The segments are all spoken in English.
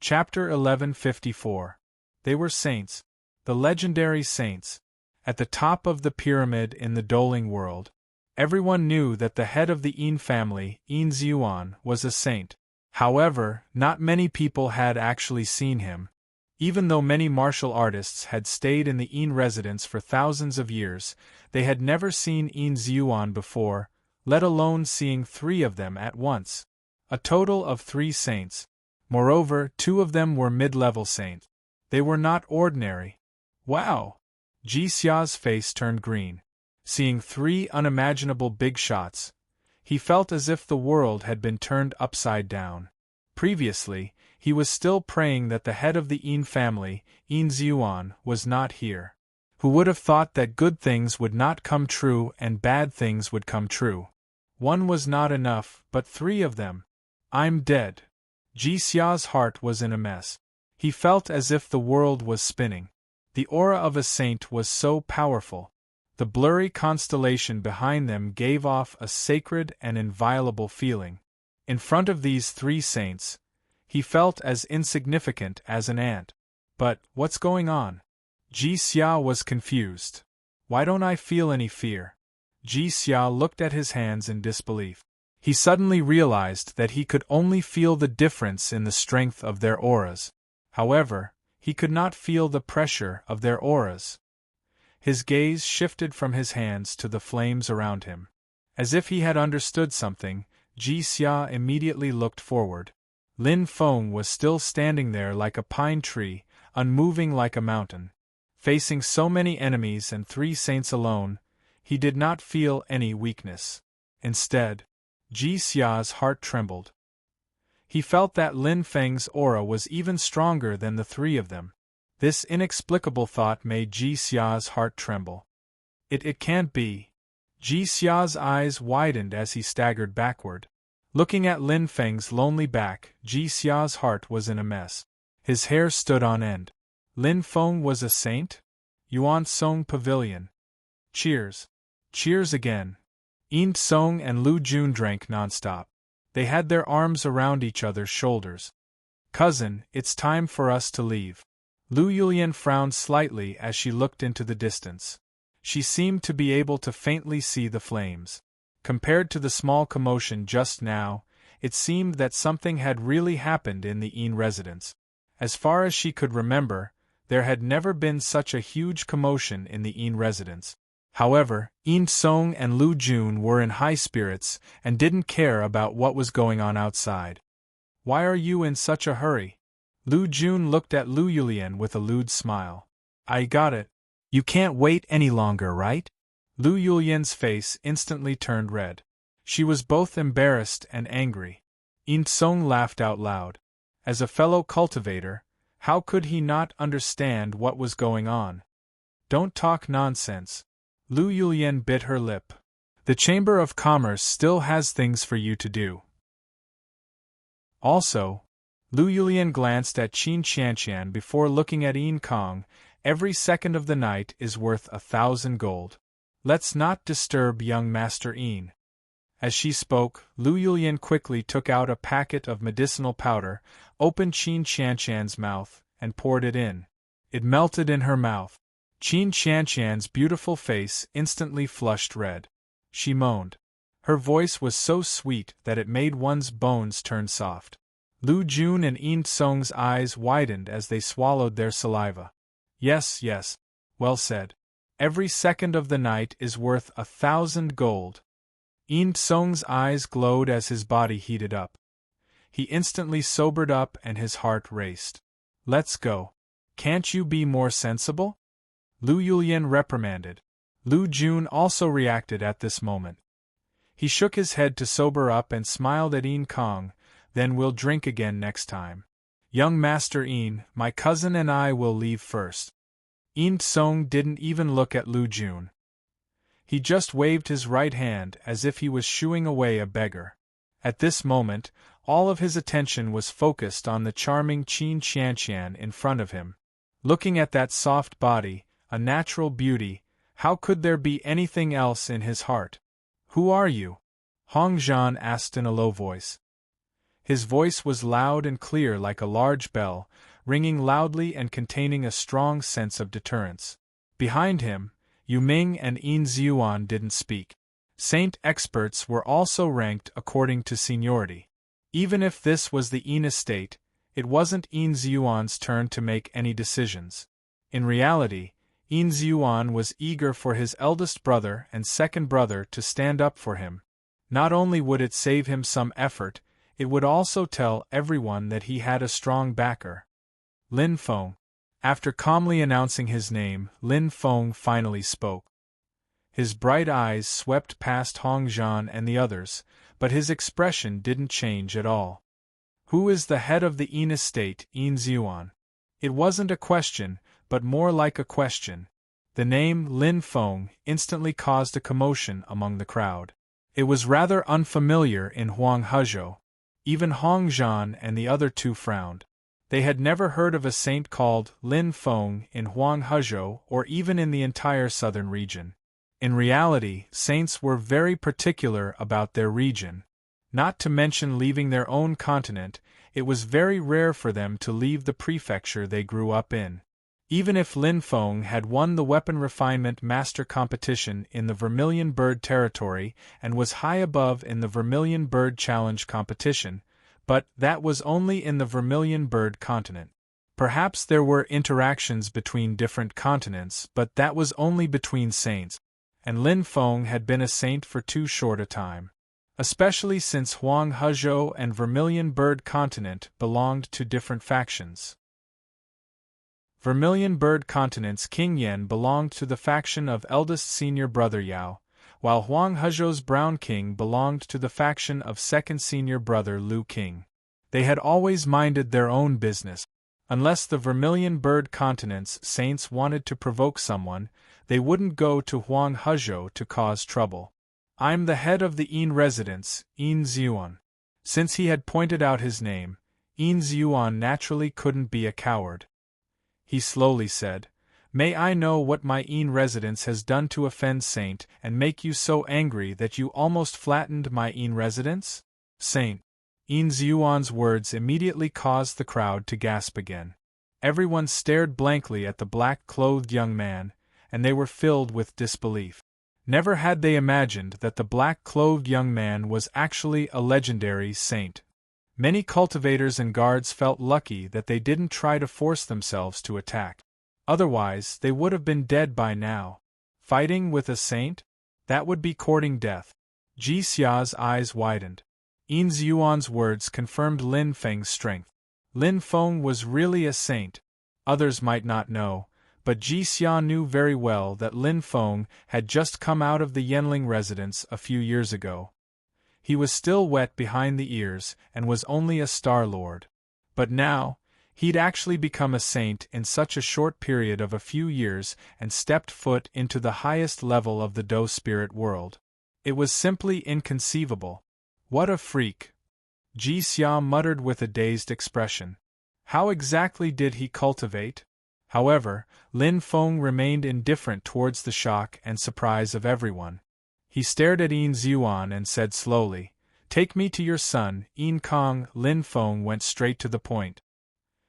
Chapter 1154. They were saints. The legendary saints. At the top of the pyramid in the Doling world, everyone knew that the head of the Yin family, Yin Zhuan, was a saint. However, not many people had actually seen him. Even though many martial artists had stayed in the Yin residence for thousands of years, they had never seen Yin Zhuan before, let alone seeing 3 of them at once. A total of 3 saints. Moreover, 2 of them were mid-level saints. They were not ordinary. Wow! Ji Xia's face turned green. Seeing 3 unimaginable big shots, he felt as if the world had been turned upside down. Previously, he was still praying that the head of the Yin family, Yin Zhuan, was not here. Who would have thought that good things would not come true and bad things would come true? 1 was not enough, but 3 of them. I'm dead. Ji Xia's heart was in a mess. He felt as if the world was spinning. The aura of a saint was so powerful. The blurry constellation behind them gave off a sacred and inviolable feeling. In front of these 3 saints, he felt as insignificant as an ant. But, what's going on? Ji Xia was confused. Why don't I feel any fear? Ji Xia looked at his hands in disbelief. He suddenly realized that he could only feel the difference in the strength of their auras. However, he could not feel the pressure of their auras. His gaze shifted from his hands to the flames around him. As if he had understood something, Ji Xia immediately looked forward. Lin Feng was still standing there like a pine tree, unmoving like a mountain. Facing so many enemies and 3 saints alone, he did not feel any weakness. Instead, Ji Xia's heart trembled. He felt that Lin Feng's aura was even stronger than the 3 of them. This inexplicable thought made Ji Xia's heart tremble. It can't be. Ji Xia's eyes widened as he staggered backward. Looking at Lin Feng's lonely back, Ji Xia's heart was in a mess. His hair stood on end. Lin Feng was a saint? Yuan Song Pavilion. Cheers. Cheers again. Yin Song and Lu Jun drank nonstop. They had their arms around each other's shoulders. Cousin, it's time for us to leave. Lu Yulian frowned slightly as she looked into the distance. She seemed to be able to faintly see the flames. Compared to the small commotion just now, it seemed that something had really happened in the Yin residence. As far as she could remember, there had never been such a huge commotion in the Yin residence. However, Yin Song and Lu Jun were in high spirits and didn't care about what was going on outside. Why are you in such a hurry? Lu Jun looked at Lu Yulian with a lewd smile. I got it. You can't wait any longer, right? Lu Yulian's face instantly turned red. She was both embarrassed and angry. Yin Song laughed out loud. As a fellow cultivator, how could he not understand what was going on? Don't talk nonsense. Lu Yulian bit her lip. The Chamber of Commerce still has things for you to do. Also, Lu Yulian glanced at Qin Qianqian before looking at Yin Kong. Every second of the night is worth 1,000 gold. Let's not disturb young Master Yin. As she spoke, Lu Yulian quickly took out a packet of medicinal powder, opened Qin Qianqian's mouth, and poured it in. It melted in her mouth. Qin Qianqian's beautiful face instantly flushed red. She moaned. Her voice was so sweet that it made one's bones turn soft. Lu Jun and Yin Song's eyes widened as they swallowed their saliva. Yes, yes. Well said. Every second of the night is worth 1,000 gold. Yin Song's eyes glowed as his body heated up. He instantly sobered up and his heart raced. Let's go. Can't you be more sensible? Lu Yulian reprimanded. Lu Jun also reacted at this moment. He shook his head to sober up and smiled at Yin Kong. Then we'll drink again next time. Young Master Yin, my cousin and I will leave first. Yin Song didn't even look at Lu Jun. He just waved his right hand as if he was shooing away a beggar. At this moment, all of his attention was focused on the charming Qin Qianqian in front of him. Looking at that soft body, a natural beauty, how could there be anything else in his heart? Who are you? Hong Zhan asked in a low voice. His voice was loud and clear like a large bell, ringing loudly and containing a strong sense of deterrence. Behind him, Yu Ming and Yin Ziyuan didn't speak. Saint experts were also ranked according to seniority. Even if this was the Yin estate, it wasn't Yin Ziyuan's turn to make any decisions. In reality, Yin Ziyuan was eager for his eldest brother and second brother to stand up for him. Not only would it save him some effort, it would also tell everyone that he had a strong backer. Lin Feng. After calmly announcing his name, Lin Feng finally spoke. His bright eyes swept past Hong Zhan and the others, but his expression didn't change at all. Who is the head of the Yin estate, Yin Ziyuan? It wasn't a question, but more like a question. The name Lin Feng instantly caused a commotion among the crowd. It was rather unfamiliar in Huang Hezhou. Even Hong Zhan and the other two frowned. They had never heard of a saint called Lin Feng in Huang Hezhou or even in the entire southern region. In reality, saints were very particular about their region. Not to mention leaving their own continent, it was very rare for them to leave the prefecture they grew up in. Even if Lin Feng had won the weapon refinement master competition in the Vermilion Bird territory and was high above in the Vermilion Bird challenge competition, but that was only in the Vermilion Bird continent. Perhaps there were interactions between different continents, but that was only between saints, and Lin Feng had been a saint for too short a time. Especially since Huang Hezhou and Vermilion Bird continent belonged to different factions. Vermilion Bird continent's King Yen belonged to the faction of eldest senior brother Yao, while Huang Hezhou's Brown King belonged to the faction of second senior brother Lu King. They had always minded their own business. Unless the Vermilion Bird continent's saints wanted to provoke someone, they wouldn't go to Huang Hezhou to cause trouble. I'm the head of the Yin residence, Yin Ziyuan. Since he had pointed out his name, Yin Ziyuan naturally couldn't be a coward. He slowly said, "May I know what my Yin residence has done to offend Saint and make you so angry that you almost flattened my Yin residence?" Saint. Yin Ziyuan's words immediately caused the crowd to gasp again. Everyone stared blankly at the black-clothed young man, and they were filled with disbelief. Never had they imagined that the black-clothed young man was actually a legendary saint. Many cultivators and guards felt lucky that they didn't try to force themselves to attack. Otherwise, they would have been dead by now. Fighting with a saint? That would be courting death. Ji Xia's eyes widened. Yin Ziyuan's words confirmed Lin Feng's strength. Lin Feng was really a saint. Others might not know, but Ji Xia knew very well that Lin Feng had just come out of the Yanling residence a few years ago. He was still wet behind the ears and was only a Star Lord. But now, he'd actually become a saint in such a short period of a few years and stepped foot into the highest level of the Do spirit world. It was simply inconceivable. What a freak! Ji Xia muttered with a dazed expression. How exactly did he cultivate? However, Lin Feng remained indifferent towards the shock and surprise of everyone. He stared at Yin Ziyuan and said slowly, "Take me to your son, Yin Kong." Lin Feng went straight to the point.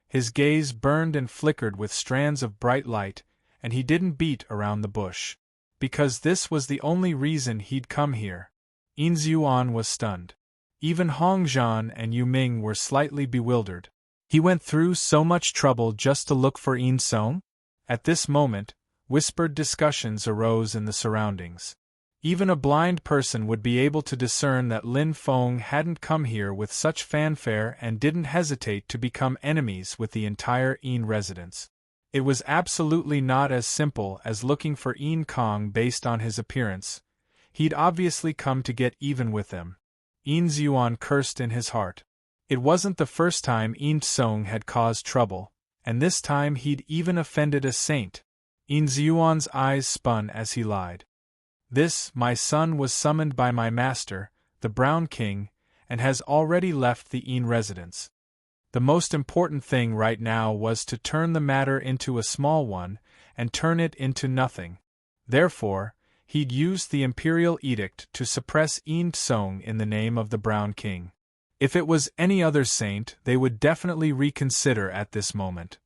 His gaze burned and flickered with strands of bright light, and he didn't beat around the bush. Because this was the only reason he'd come here. Yin Ziyuan was stunned. Even Hong Zhan and Yu Ming were slightly bewildered. He went through so much trouble just to look for Yin Song? At this moment, whispered discussions arose in the surroundings. Even a blind person would be able to discern that Lin Feng hadn't come here with such fanfare and didn't hesitate to become enemies with the entire Yin residence. It was absolutely not as simple as looking for Yin Kong based on his appearance. He'd obviously come to get even with them. Yin Ziyuan cursed in his heart. It wasn't the first time Yin Song had caused trouble, and this time he'd even offended a saint. Yin Ziyuan's eyes spun as he lied. "This, my son was summoned by my master, the Brown King, and has already left the Yin residence. The most important thing right now was to turn the matter into a small one, and turn it into nothing. Therefore, he'd used the imperial edict to suppress Yin Song in the name of the Brown King. If it was any other saint, they would definitely reconsider at this moment.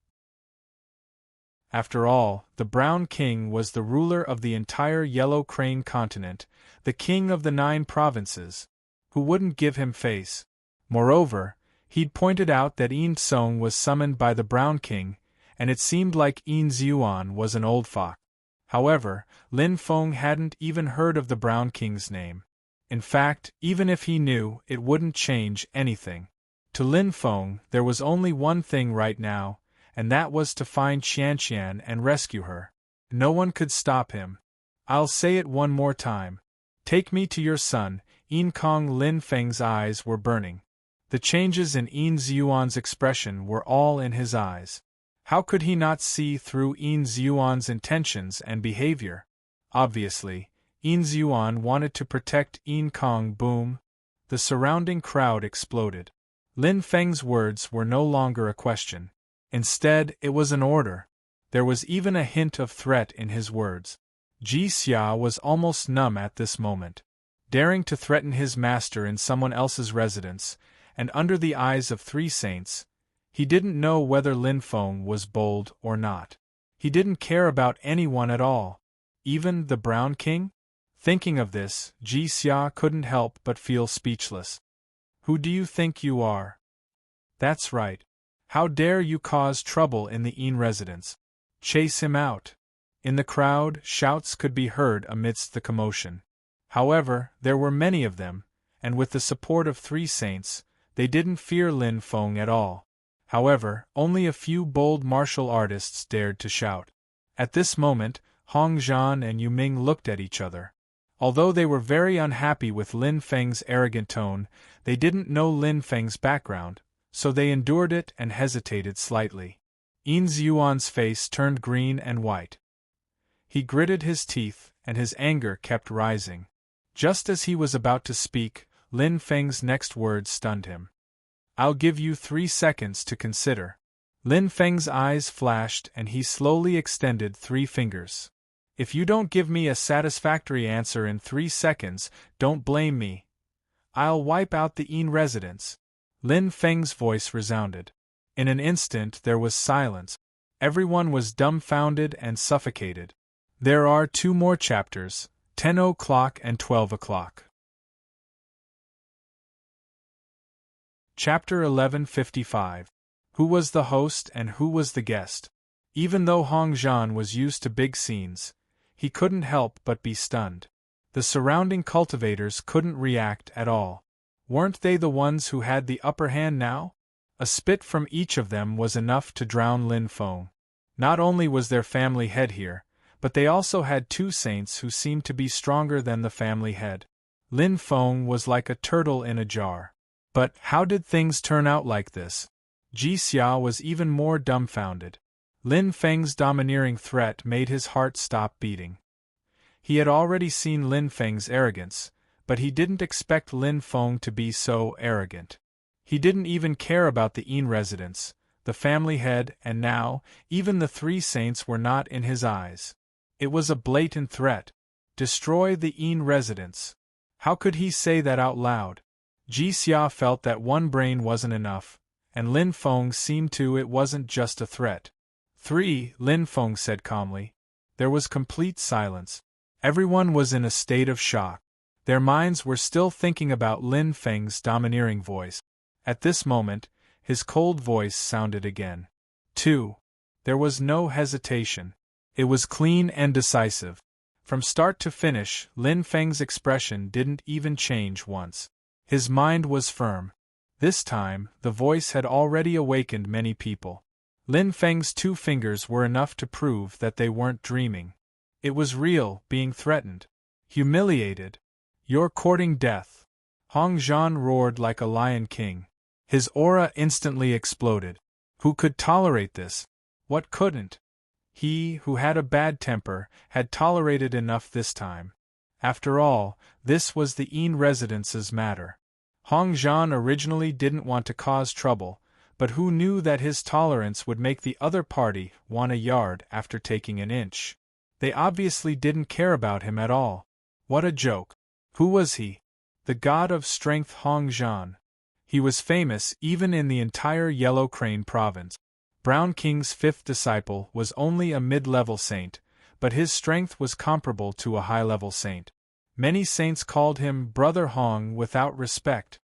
After all, the Brown King was the ruler of the entire Yellow Crane continent, the king of the 9 provinces. Who wouldn't give him face? Moreover, he'd pointed out that Yin Song was summoned by the Brown King, and it seemed like Yin Xuan was an old fox. However, Lin Feng hadn't even heard of the Brown King's name. In fact, even if he knew, it wouldn't change anything. To Lin Feng, there was only one thing right now, and that was to find Qianqian and rescue her. No one could stop him. I'll say it one more time. Take me to your son. Yin Kong. Lin Feng's eyes were burning. The changes in Yin Xuan's expression were all in his eyes. How could he not see through Yin Xuan's intentions and behavior? Obviously, Yin Xuan wanted to protect Yin Kong. Boom! The surrounding crowd exploded. Lin Feng's words were no longer a question. Instead, it was an order. There was even a hint of threat in his words. Ji Xia was almost numb at this moment. Daring to threaten his master in someone else's residence, and under the eyes of 3 saints, he didn't know whether Lin Feng was bold or not. He didn't care about anyone at all. Even the Brown King? Thinking of this, Ji Xia couldn't help but feel speechless. Who do you think you are? That's right. How dare you cause trouble in the Yin residence? Chase him out. In the crowd, shouts could be heard amidst the commotion. However, there were many of them, and with the support of 3 saints, they didn't fear Lin Feng at all. However, only a few bold martial artists dared to shout. At this moment, Hong Zhan and Yu Ming looked at each other. Although they were very unhappy with Lin Feng's arrogant tone, they didn't know Lin Feng's background, so they endured it and hesitated slightly. Yin Xuan's face turned green and white. He gritted his teeth, and his anger kept rising. Just as he was about to speak, Lin Feng's next words stunned him. I'll give you 3 seconds to consider. Lin Feng's eyes flashed and he slowly extended 3 fingers. If you don't give me a satisfactory answer in 3 seconds, don't blame me. I'll wipe out the Yin residence. Lin Feng's voice resounded. In an instant there was silence. Everyone was dumbfounded and suffocated. There are 2 more chapters, 10 o'clock and 12 o'clock. Chapter 1155. Who was the host and who was the guest? Even though Hong Zhan was used to big scenes, he couldn't help but be stunned. The surrounding cultivators couldn't react at all. Weren't they the ones who had the upper hand now? A spit from each of them was enough to drown Lin Feng. Not only was their family head here, but they also had 2 saints who seemed to be stronger than the family head. Lin Feng was like a turtle in a jar. But how did things turn out like this? Ji Xia was even more dumbfounded. Lin Feng's domineering threat made his heart stop beating. He had already seen Lin Feng's arrogance, but he didn't expect Lin Feng to be so arrogant. He didn't even care about the Yin residence, the family head, and now, even the 3 saints were not in his eyes. It was a blatant threat. Destroy the Yin residence. How could he say that out loud? Ji Xia felt that one brain wasn't enough, and Lin Feng seemed to it wasn't just a threat. 3, Lin Feng said calmly. There was complete silence. Everyone was in a state of shock. Their minds were still thinking about Lin Feng's domineering voice. At this moment, his cold voice sounded again. 2. There was no hesitation. It was clean and decisive. From start to finish, Lin Feng's expression didn't even change once. His mind was firm. This time, the voice had already awakened many people. Lin Feng's 2 fingers were enough to prove that they weren't dreaming. It was real, being threatened. Humiliated. You're courting death. Hong Zhan roared like a lion king. His aura instantly exploded. Who could tolerate this? What couldn't? He, who had a bad temper, had tolerated enough this time. After all, this was the Yin residence's matter. Hong Zhan originally didn't want to cause trouble, but who knew that his tolerance would make the other party want a yard after taking an inch? They obviously didn't care about him at all. What a joke. Who was he? The god of strength Hong Zhan. He was famous even in the entire Yellow Crane province. Brown King's fifth disciple was only a mid-level saint, but his strength was comparable to a high-level saint. Many saints called him Brother Hong without respect.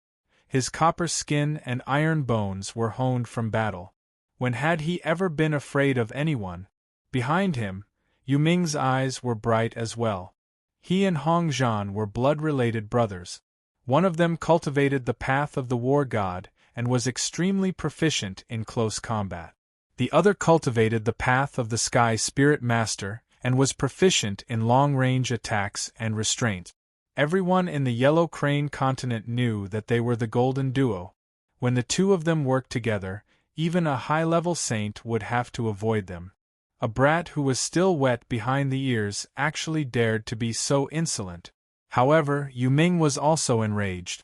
His copper skin and iron bones were honed from battle. When had he ever been afraid of anyone? Behind him, Yu Ming's eyes were bright as well. He and Hong Zhan were blood-related brothers. One of them cultivated the path of the war god and was extremely proficient in close combat. The other cultivated the path of the sky spirit master and was proficient in long-range attacks and restraint. Everyone in the Yellow Crane continent knew that they were the golden duo. When the two of them worked together, even a high-level saint would have to avoid them. A brat who was still wet behind the ears actually dared to be so insolent. However, Yu Ming was also enraged.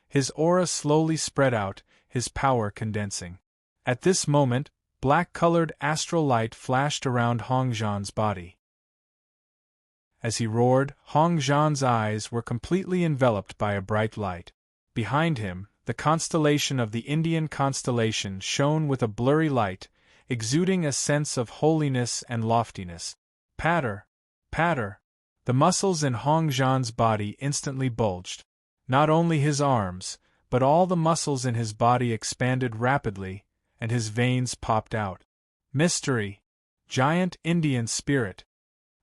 His aura slowly spread out, his power condensing. At this moment, black-colored astral light flashed around Hong Zhan's body. As he roared, Hong Zhan's eyes were completely enveloped by a bright light. Behind him, the constellation of the Indian constellation shone with a blurry light, exuding a sense of holiness and loftiness. Patter! Patter! The muscles in Hong Zhan's body instantly bulged. Not only his arms, but all the muscles in his body expanded rapidly, and his veins popped out. Mystery! Giant Indian spirit!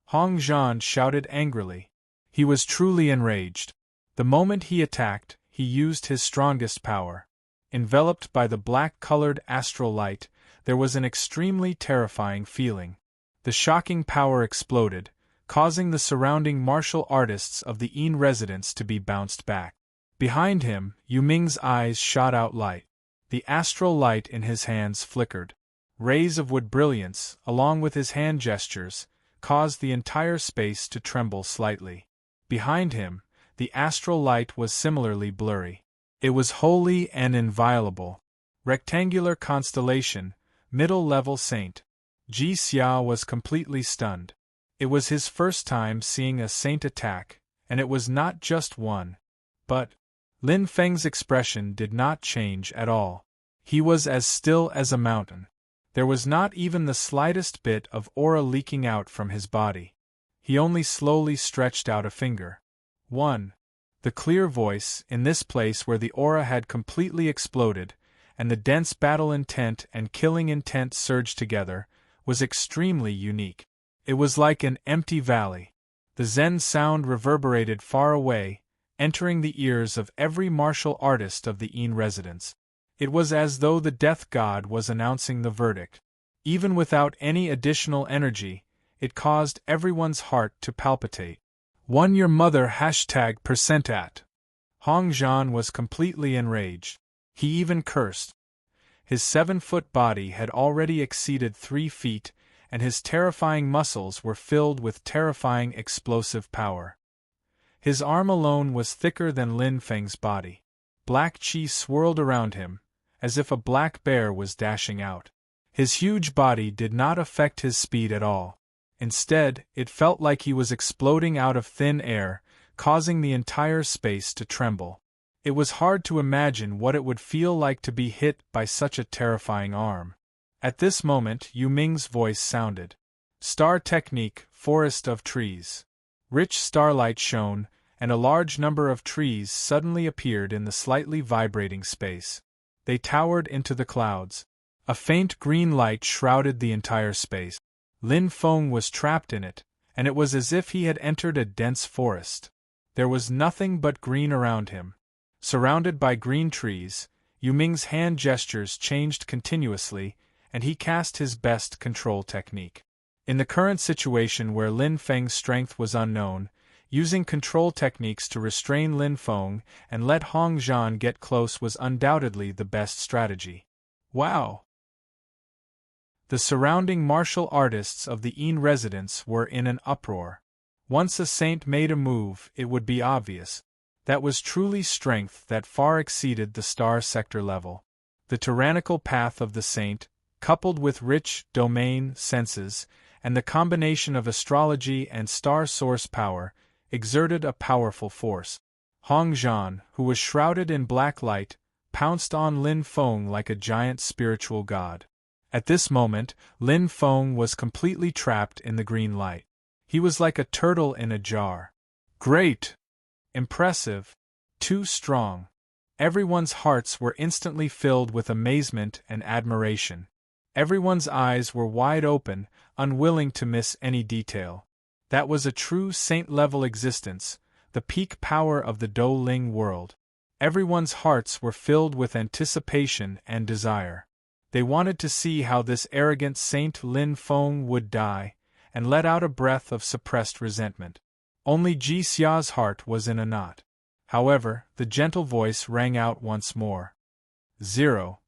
Hong Zhan shouted angrily. He was truly enraged. The moment he attacked, he used his strongest power. Enveloped by the black-colored astral light, there was an extremely terrifying feeling. The shocking power exploded, causing the surrounding martial artists of the Yin residence to be bounced back. Behind him, Yu Ming's eyes shot out light. The astral light in his hands flickered. Rays of wood brilliance, along with his hand gestures, caused the entire space to tremble slightly. Behind him, the astral light was similarly blurry. It was holy and inviolable. Rectangular constellation, middle-level saint. Ji Xia was completely stunned. It was his first time seeing a saint attack, and it was not just one. But Lin Feng's expression did not change at all. He was as still as a mountain. There was not even the slightest bit of aura leaking out from his body. He only slowly stretched out a finger. 1. The clear voice, in this place where the aura had completely exploded, and the dense battle intent and killing intent surged together, was extremely unique. It was like an empty valley. The Zen sound reverberated far away, entering the ears of every martial artist of the Yin residence. It was as though the death god was announcing the verdict. Even without any additional energy, it caused everyone's heart to palpitate. Won your mother #%at. Hong Zhan was completely enraged. He even cursed. His 7-foot body had already exceeded 3 feet, and his terrifying muscles were filled with terrifying explosive power. His arm alone was thicker than Lin Feng's body. Black chi swirled around him, as if a black bear was dashing out. His huge body did not affect his speed at all. Instead, it felt like he was exploding out of thin air, causing the entire space to tremble. It was hard to imagine what it would feel like to be hit by such a terrifying arm. At this moment, Yu Ming's voice sounded. Star technique, forest of trees. Rich starlight shone, and a large number of trees suddenly appeared in the slightly vibrating space. They towered into the clouds. A faint green light shrouded the entire space. Lin Feng was trapped in it, and it was as if he had entered a dense forest. There was nothing but green around him. Surrounded by green trees, Yu Ming's hand gestures changed continuously, and he cast his best control technique. In the current situation where Lin Feng's strength was unknown, using control techniques to restrain Lin Feng and let Hong Zhan get close was undoubtedly the best strategy. Wow! The surrounding martial artists of the Yin residence were in an uproar. Once a saint made a move, it would be obvious. That was truly strength that far exceeded the star sector level. The tyrannical path of the saint, coupled with rich domain senses, and the combination of astrology and star source power, exerted a powerful force. Hong Zhan, who was shrouded in black light, pounced on Lin Feng like a giant spiritual god. At this moment, Lin Feng was completely trapped in the green light. He was like a turtle in a jar. Great! Impressive! Too strong! Everyone's hearts were instantly filled with amazement and admiration. Everyone's eyes were wide open, unwilling to miss any detail. That was a true saint-level existence, the peak power of the Do Ling world. Everyone's hearts were filled with anticipation and desire. They wanted to see how this arrogant Saint Lin Feng would die, and let out a breath of suppressed resentment. Only Ji Xia's heart was in a knot. However, the gentle voice rang out once more. 0.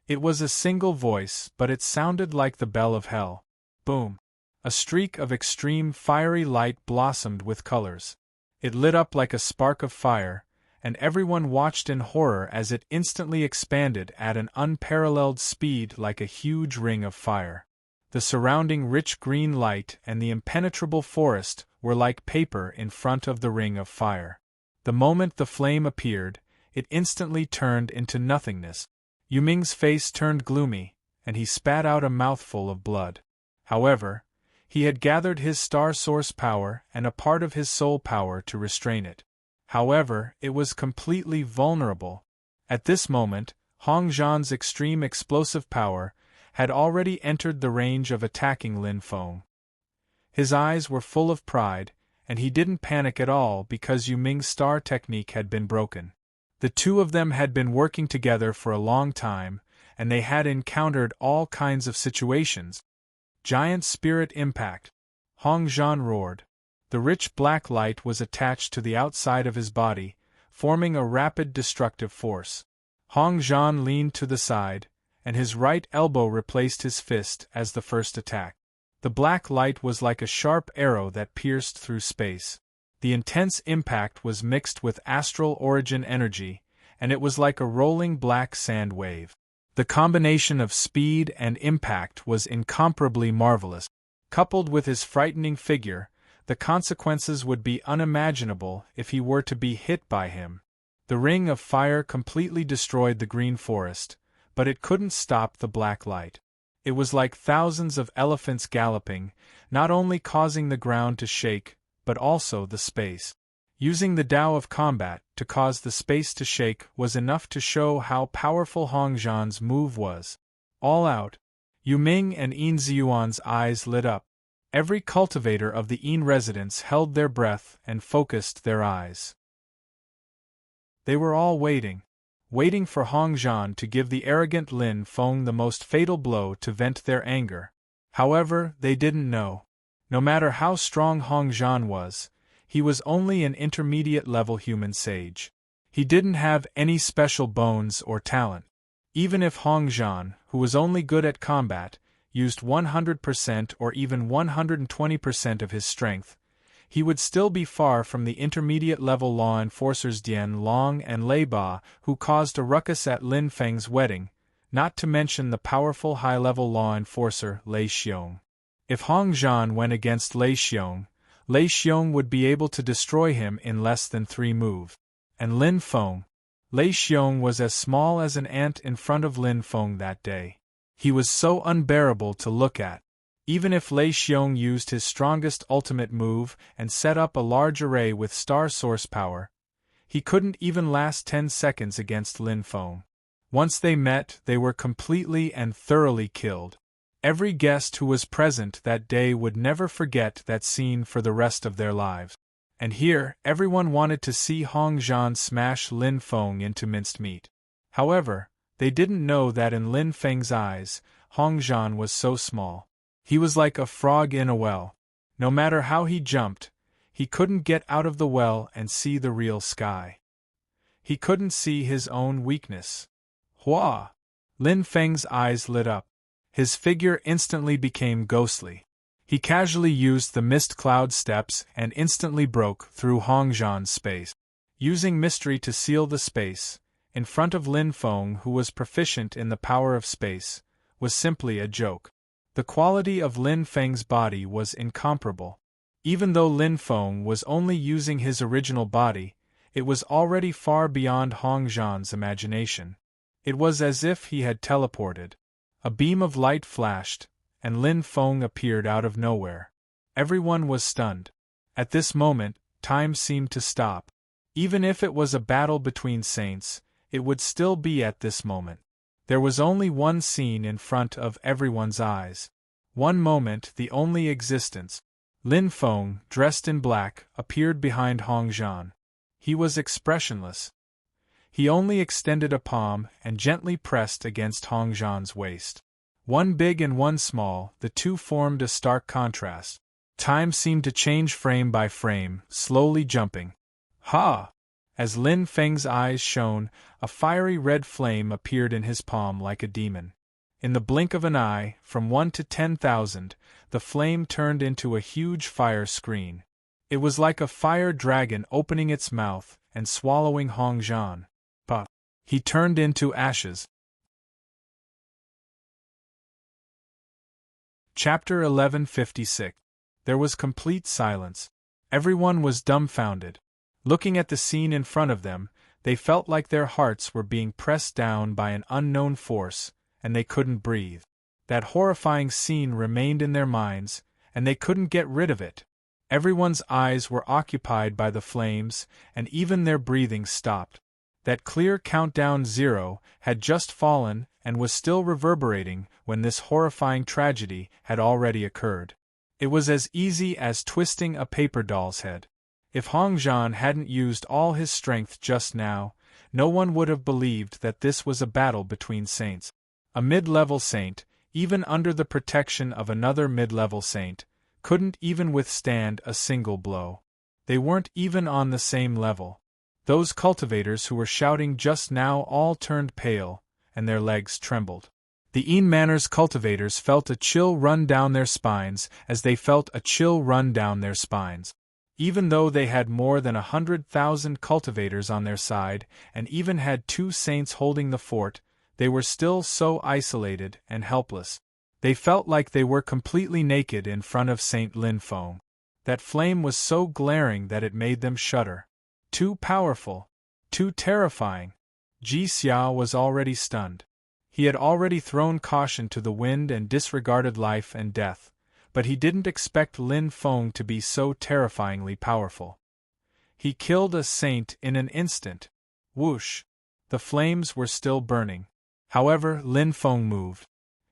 It was a single voice, but it sounded like the bell of hell. Boom! A streak of extreme fiery light blossomed with colors. It lit up like a spark of fire, and everyone watched in horror as it instantly expanded at an unparalleled speed like a huge ring of fire. The surrounding rich green light and the impenetrable forest were like paper in front of the ring of fire. The moment the flame appeared, it instantly turned into nothingness. Yu Ming's face turned gloomy, and he spat out a mouthful of blood. However, he had gathered his star source power and a part of his soul power to restrain it. However, it was completely vulnerable. At this moment, Hong Zhan's extreme explosive power had already entered the range of attacking Lin Feng. His eyes were full of pride, and he didn't panic at all because Yu Ming's star technique had been broken. The two of them had been working together for a long time, and they had encountered all kinds of situations. Giant spirit impact! Hong Zhan roared. The rich black light was attached to the outside of his body, forming a rapid destructive force. Hong Zhan leaned to the side, and his right elbow replaced his fist as the first attack. The black light was like a sharp arrow that pierced through space. The intense impact was mixed with astral origin energy, and it was like a rolling black sand wave. The combination of speed and impact was incomparably marvelous. Coupled with his frightening figure, the consequences would be unimaginable if he were to be hit by him. The ring of fire completely destroyed the green forest, but it couldn't stop the black light. It was like thousands of elephants galloping, not only causing the ground to shake, but also the space. Using the Tao of combat to cause the space to shake was enough to show how powerful Hong Zhan's move was. All out, Yu Ming and Yin Ziyuan's eyes lit up. Every cultivator of the Yin residence held their breath and focused their eyes. They were all waiting for Hong Zhan to give the arrogant Lin Feng the most fatal blow to vent their anger. However, they didn't know. No matter how strong Hong Zhan was, he was only an intermediate-level human sage. He didn't have any special bones or talent. Even if Hong Zhan, who was only good at combat, used 100% or even 120% of his strength, he would still be far from the intermediate-level law enforcers Dian Long and Lei Ba who caused a ruckus at Lin Feng's wedding, not to mention the powerful high-level law enforcer Lei Xiong. If Hong Zhan went against Lei Xiong would be able to destroy him in less than 3 moves. And Lin Feng, Lei Xiong was as small as an ant in front of Lin Feng that day. He was so unbearable to look at. Even if Lei Xiong used his strongest ultimate move and set up a large array with star source power, he couldn't even last 10 seconds against Lin Feng. Once they met, they were completely and thoroughly killed. Every guest who was present that day would never forget that scene for the rest of their lives. And here, everyone wanted to see Hong Zhan smash Lin Feng into minced meat. However, they didn't know that in Lin Feng's eyes, Hong Zhan was so small. He was like a frog in a well. No matter how he jumped, he couldn't get out of the well and see the real sky. He couldn't see his own weakness. Hua! Lin Feng's eyes lit up. His figure instantly became ghostly. He casually used the mist cloud steps and instantly broke through Hong Zhan's space. Using mystery to seal the space, in front of Lin Feng, who was proficient in the power of space, was simply a joke. The quality of Lin Feng's body was incomparable. Even though Lin Feng was only using his original body, it was already far beyond Hong Zhan's imagination. It was as if he had teleported. A beam of light flashed, and Lin Feng appeared out of nowhere. Everyone was stunned. At this moment, time seemed to stop. Even if it was a battle between saints, it would still be at this moment. There was only one scene in front of everyone's eyes. One moment, the only existence. Lin Feng, dressed in black, appeared behind Hong Zhan. He was expressionless. He only extended a palm and gently pressed against Hong Zhan's waist. One big and one small, the two formed a stark contrast. Time seemed to change frame by frame, slowly jumping. Ha! As Lin Feng's eyes shone, a fiery red flame appeared in his palm like a demon. In the blink of an eye, from 1 to 10,000, the flame turned into a huge fire screen. It was like a fire dragon opening its mouth and swallowing Hong Zhan. But he turned into ashes. Chapter 1156. There was complete silence. Everyone was dumbfounded. Looking at the scene in front of them, they felt like their hearts were being pressed down by an unknown force, and they couldn't breathe. That horrifying scene remained in their minds, and they couldn't get rid of it. Everyone's eyes were occupied by the flames, and even their breathing stopped. That clear countdown 0 had just fallen and was still reverberating when this horrifying tragedy had already occurred. It was as easy as twisting a paper doll's head. If Hong Zhan hadn't used all his strength just now, no one would have believed that this was a battle between saints. A mid-level saint, even under the protection of another mid-level saint, couldn't even withstand a single blow. They weren't even on the same level. Those cultivators who were shouting just now all turned pale, and their legs trembled. The Een Manor's cultivators felt a chill run down their spines as they felt a chill run down their spines. Even though they had more than 100,000 cultivators on their side, and even had 2 saints holding the fort, they were still so isolated and helpless. They felt like they were completely naked in front of Saint Lin Feng. That flame was so glaring that it made them shudder. Too powerful. Too terrifying. Ji Xia was already stunned. He had already thrown caution to the wind and disregarded life and death, but he didn't expect Lin Feng to be so terrifyingly powerful. He killed a saint in an instant. Whoosh! The flames were still burning. However, Lin Feng moved.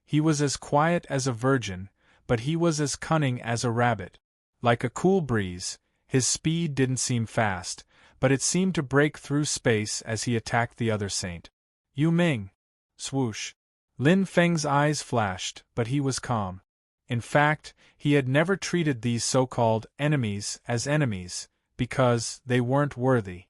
He was as quiet as a virgin, but he was as cunning as a rabbit. Like a cool breeze, his speed didn't seem fast, but it seemed to break through space as he attacked the other saint. Yu Ming! Swoosh! Lin Feng's eyes flashed, but he was calm. In fact, he had never treated these so-called enemies as enemies, because they weren't worthy.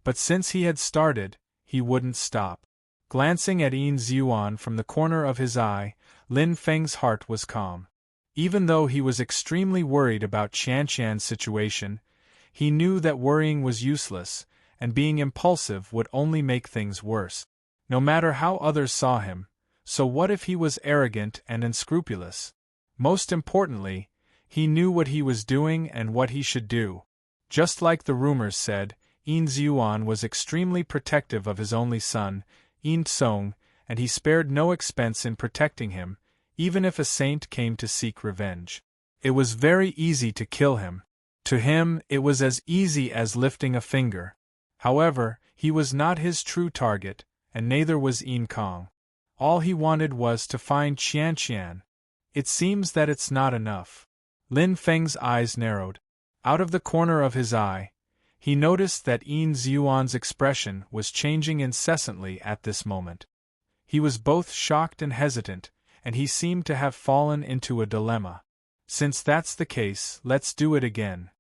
But since he had started, he wouldn't stop. Glancing at Yin Zhuan from the corner of his eye, Lin Feng's heart was calm. Even though he was extremely worried about Qianqian's situation, he knew that worrying was useless, and being impulsive would only make things worse. No matter how others saw him, so what if he was arrogant and unscrupulous? Most importantly, he knew what he was doing and what he should do. Just like the rumors said, Yin Zhuan was extremely protective of his only son, Yin Tsong, and he spared no expense in protecting him, even if a saint came to seek revenge. It was very easy to kill him. To him, it was as easy as lifting a finger. However, he was not his true target, and neither was Yin Kong. All he wanted was to find Qianqian. It seems that it's not enough. Lin Feng's eyes narrowed. Out of the corner of his eye, he noticed that Yin Zhuan's expression was changing incessantly at this moment. He was both shocked and hesitant, and he seemed to have fallen into a dilemma. Since that's the case, let's do it again.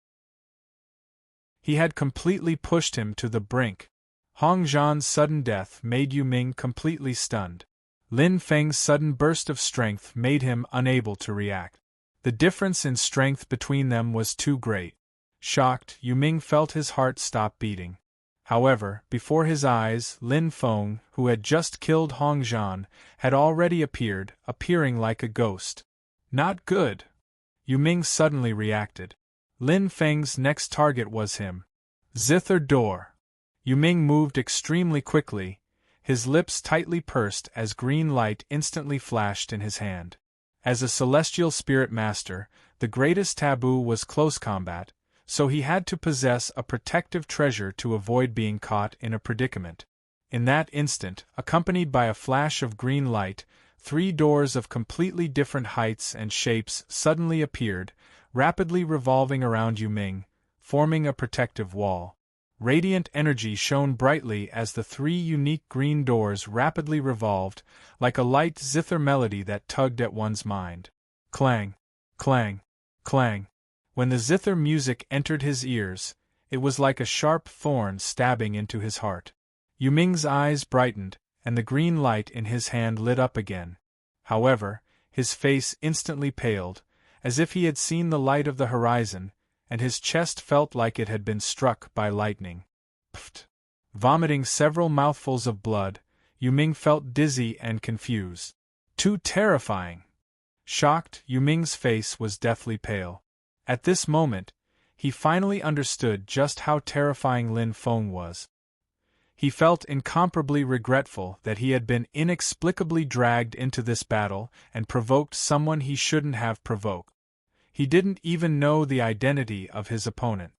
He had completely pushed him to the brink. Hong Zhan's sudden death made Yu Ming completely stunned. Lin Feng's sudden burst of strength made him unable to react. The difference in strength between them was too great. Shocked, Yu Ming felt his heart stop beating. However, before his eyes, Lin Feng, who had just killed Hong Zhan, had already appeared, appearing like a ghost. Not good! Yu Ming suddenly reacted. Lin Feng's next target was him. Zither door! Yu Ming moved extremely quickly, his lips tightly pursed as green light instantly flashed in his hand. As a celestial spirit master, the greatest taboo was close combat, so he had to possess a protective treasure to avoid being caught in a predicament. In that instant, accompanied by a flash of green light, 3 doors of completely different heights and shapes suddenly appeared, rapidly revolving around Yu Ming, forming a protective wall. Radiant energy shone brightly as the 3 unique green doors rapidly revolved, like a light zither melody that tugged at one's mind. Clang! Clang! Clang! When the zither music entered his ears, it was like a sharp thorn stabbing into his heart. Yu Ming's eyes brightened, and the green light in his hand lit up again. However, his face instantly paled, as if he had seen the light of the horizon, and his chest felt like it had been struck by lightning. Pfft! Vomiting several mouthfuls of blood, Yu Ming felt dizzy and confused. Too terrifying! Shocked, Yu Ming's face was deathly pale. At this moment, he finally understood just how terrifying Lin Feng was. He felt incomparably regretful that he had been inexplicably dragged into this battle and provoked someone he shouldn't have provoked. He didn't even know the identity of his opponent.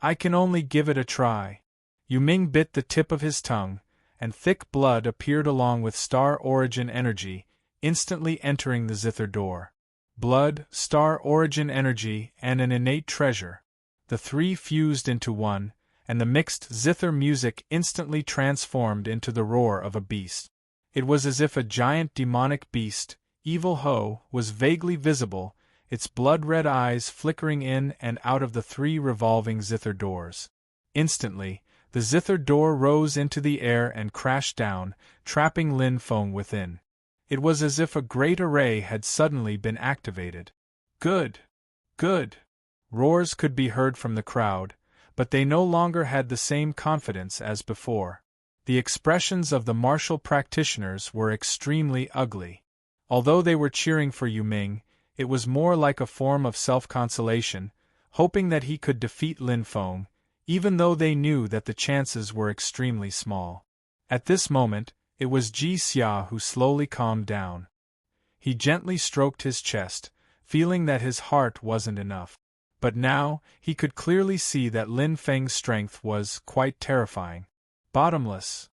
I can only give it a try. Yu Ming bit the tip of his tongue, and thick blood appeared along with star origin energy, instantly entering the zither door. Blood, star origin energy, and an innate treasure. The 3 fused into one, and the mixed zither music instantly transformed into the roar of a beast. It was as if a giant demonic beast, Evil Ho, was vaguely visible, its blood-red eyes flickering in and out of the 3 revolving zither doors. Instantly, the zither door rose into the air and crashed down, trapping Lin Feng within. It was as if a great array had suddenly been activated. Good! Good! Roars could be heard from the crowd, but they no longer had the same confidence as before. The expressions of the martial practitioners were extremely ugly. Although they were cheering for Yu Ming, it was more like a form of self-consolation, hoping that he could defeat Lin Feng, even though they knew that the chances were extremely small. At this moment, it was Ji Xia who slowly calmed down. He gently stroked his chest, feeling that his heart wasn't enough. But now, he could clearly see that Lin Feng's strength was quite terrifying. Bottomless.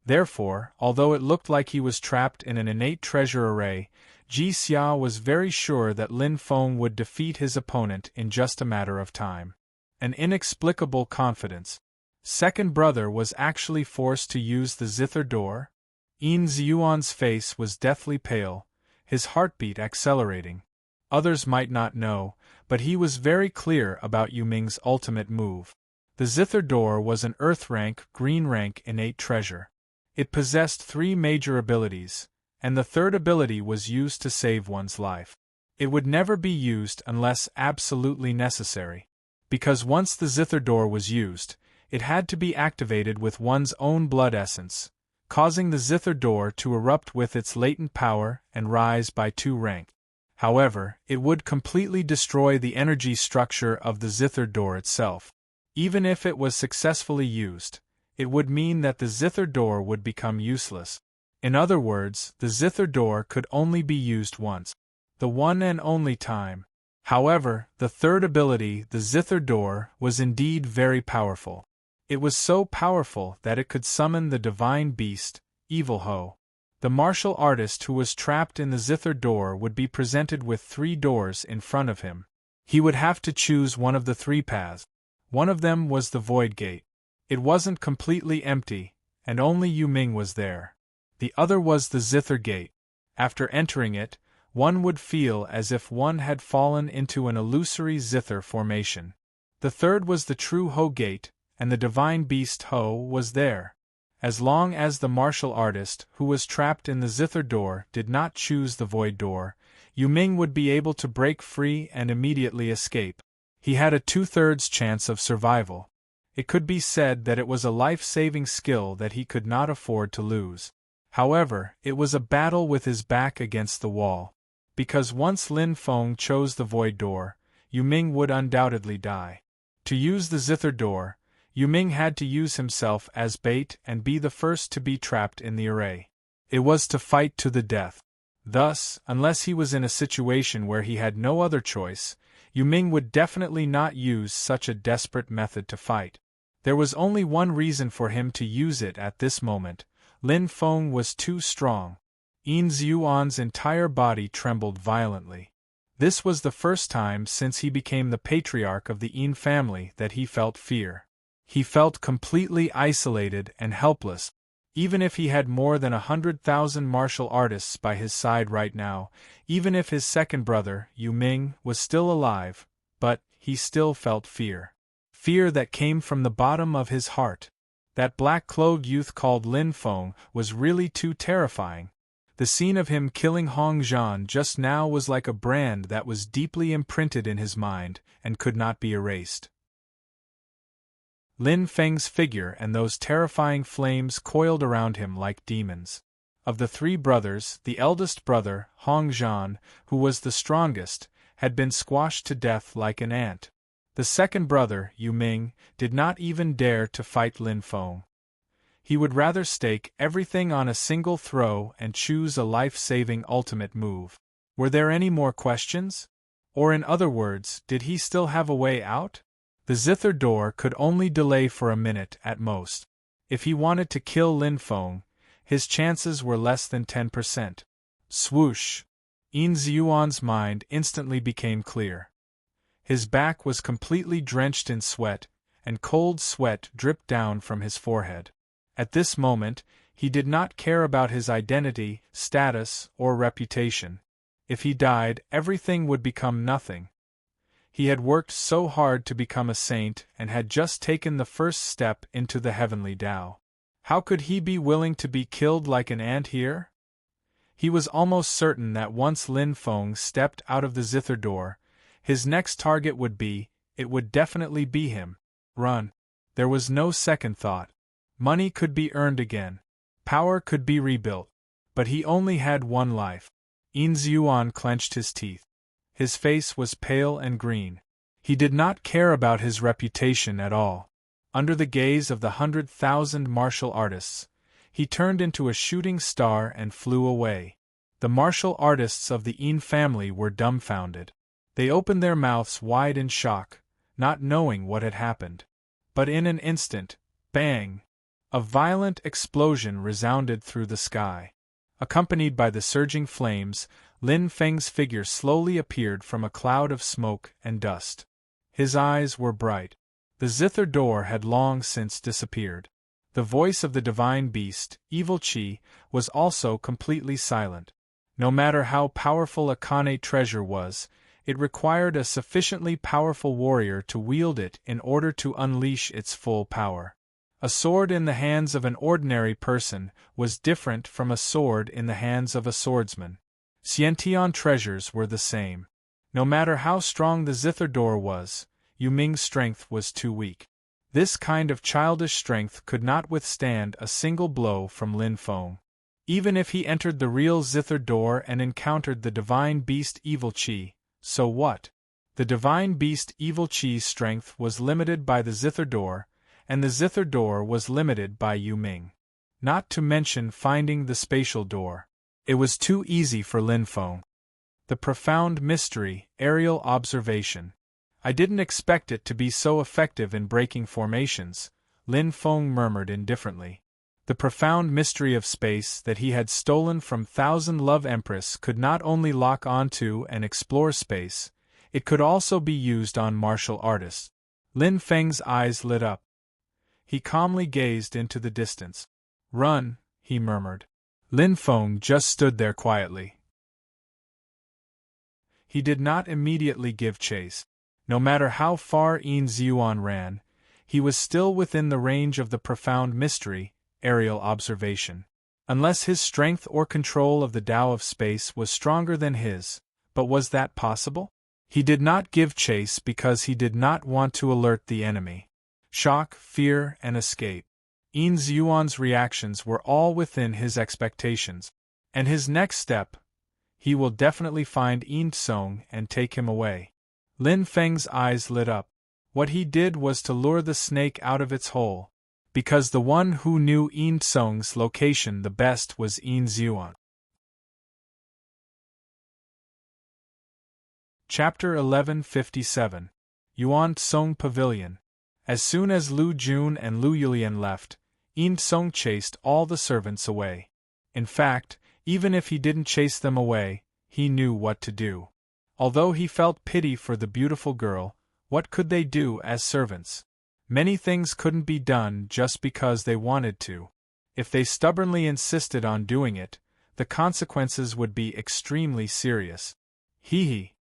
Therefore, although it looked like he was trapped in an innate treasure array, Ji Xia was very sure that Lin Feng would defeat his opponent in just a matter of time. An inexplicable confidence. Second brother was actually forced to use the zither door? Yin Ziyuan's face was deathly pale, his heartbeat accelerating. Others might not know, but he was very clear about Yu Ming's ultimate move. The zither door was an earth rank, green rank innate treasure. It possessed 3 major abilities, and the 3rd ability was used to save one's life. It would never be used unless absolutely necessary. Because once the zither door was used, it had to be activated with one's own blood essence, causing the zither door to erupt with its latent power and rise by 2 rank. However, it would completely destroy the energy structure of the zither door itself. Even if it was successfully used, it would mean that the zither door would become useless. In other words, the zither door could only be used once. The one and only time. However, the 3rd ability, the zither door, was indeed very powerful. It was so powerful that it could summon the divine beast, Evil Ho. The martial artist who was trapped in the zither door would be presented with 3 doors in front of him. He would have to choose one of the 3 paths. One of them was the Void Gate. It wasn't completely empty, and only Yu Ming was there. The other was the Zither Gate. After entering it, one would feel as if one had fallen into an illusory zither formation. The 3rd was the True Ho Gate, and the divine beast Ho was there. As long as the martial artist who was trapped in the zither door did not choose the void door, Yu Ming would be able to break free and immediately escape. He had a 2/3 chance of survival. It could be said that it was a life-saving skill that he could not afford to lose. However, it was a battle with his back against the wall. Because once Lin Feng chose the void door, Yu Ming would undoubtedly die. To use the zither door, Yu Ming had to use himself as bait and be the first to be trapped in the array. It was to fight to the death. Thus, unless he was in a situation where he had no other choice, Yu Ming would definitely not use such a desperate method to fight. There was only one reason for him to use it at this moment. Lin Feng was too strong. Yin Ziyuan's entire body trembled violently. This was the first time since he became the patriarch of the Yin family that he felt fear. He felt completely isolated and helpless. Even if he had more than 100,000 martial artists by his side right now, even if his second brother, Yu Ming, was still alive, but he still felt fear. Fear that came from the bottom of his heart. That black-clothed youth called Lin Feng was really too terrifying. The scene of him killing Hong Zhan just now was like a brand that was deeply imprinted in his mind and could not be erased. Lin Feng's figure and those terrifying flames coiled around him like demons. Of the three brothers, the eldest brother, Hong Zhan, who was the strongest, had been squashed to death like an ant. The second brother, Yu Ming, did not even dare to fight Lin Feng. He would rather stake everything on a single throw and choose a life-saving ultimate move. Were there any more questions? Or in other words, did he still have a way out? The zither door could only delay for a minute at most. If he wanted to kill Lin Feng, his chances were less than 10%. Swoosh! Yin Ziyuan's mind instantly became clear. His back was completely drenched in sweat, and cold sweat dripped down from his forehead. At this moment, he did not care about his identity, status, or reputation. If he died, everything would become nothing. He had worked so hard to become a saint and had just taken the first step into the heavenly Tao. How could he be willing to be killed like an ant here? He was almost certain that once Lin Feng stepped out of the zither door, his next target would definitely be him. Run. There was no second thought. Money could be earned again. Power could be rebuilt. But he only had one life. Yin Ziyuan clenched his teeth. His face was pale and green. He did not care about his reputation at all. Under the gaze of the 100,000 martial artists, he turned into a shooting star and flew away. The martial artists of the Yin family were dumbfounded. They opened their mouths wide in shock, not knowing what had happened. But in an instant, bang! A violent explosion resounded through the sky. Accompanied by the surging flames, Lin Feng's figure slowly appeared from a cloud of smoke and dust. His eyes were bright. The zither door had long since disappeared. The voice of the divine beast, Evil Qi, was also completely silent. No matter how powerful a Khanate treasure was, it required a sufficiently powerful warrior to wield it in order to unleash its full power. A sword in the hands of an ordinary person was different from a sword in the hands of a swordsman. Xiantian treasures were the same. No matter how strong the zither door was, Yu Ming's strength was too weak. This kind of childish strength could not withstand a single blow from Lin Feng. Even if he entered the real zither door and encountered the divine beast Evil Qi, so what? The divine beast Evil Qi's strength was limited by the zither door, and the zither door was limited by Yu Ming. Not to mention finding the spatial door. It was too easy for Lin Feng. The profound mystery, aerial observation. I didn't expect it to be so effective in breaking formations, Lin Feng murmured indifferently. The profound mystery of space that he had stolen from Thousand Love Empress could not only lock onto and explore space, it could also be used on martial artists. Lin Feng's eyes lit up. He calmly gazed into the distance. Run, he murmured. Lin Feng just stood there quietly. He did not immediately give chase. No matter how far Yin Ziyuan ran, he was still within the range of the profound mystery, aerial observation. Unless his strength or control of the Tao of space was stronger than his, but was that possible? He did not give chase because he did not want to alert the enemy. Shock, fear, and escape. Yin Ziyuan's reactions were all within his expectations. And his next step? He will definitely find Yin Song and take him away. Lin Feng's eyes lit up. What he did was to lure the snake out of its hole, because the one who knew In Song's location the best was In Xuan. Chapter 1157. Yuan Song Pavilion. As soon as Lu Jun and Lu Yulian left, In Song chased all the servants away. In fact, even if he didn't chase them away, he knew what to do. Although he felt pity for the beautiful girl, what could they do as servants? Many things couldn't be done just because they wanted to. If they stubbornly insisted on doing it, the consequences would be extremely serious. Hee hee.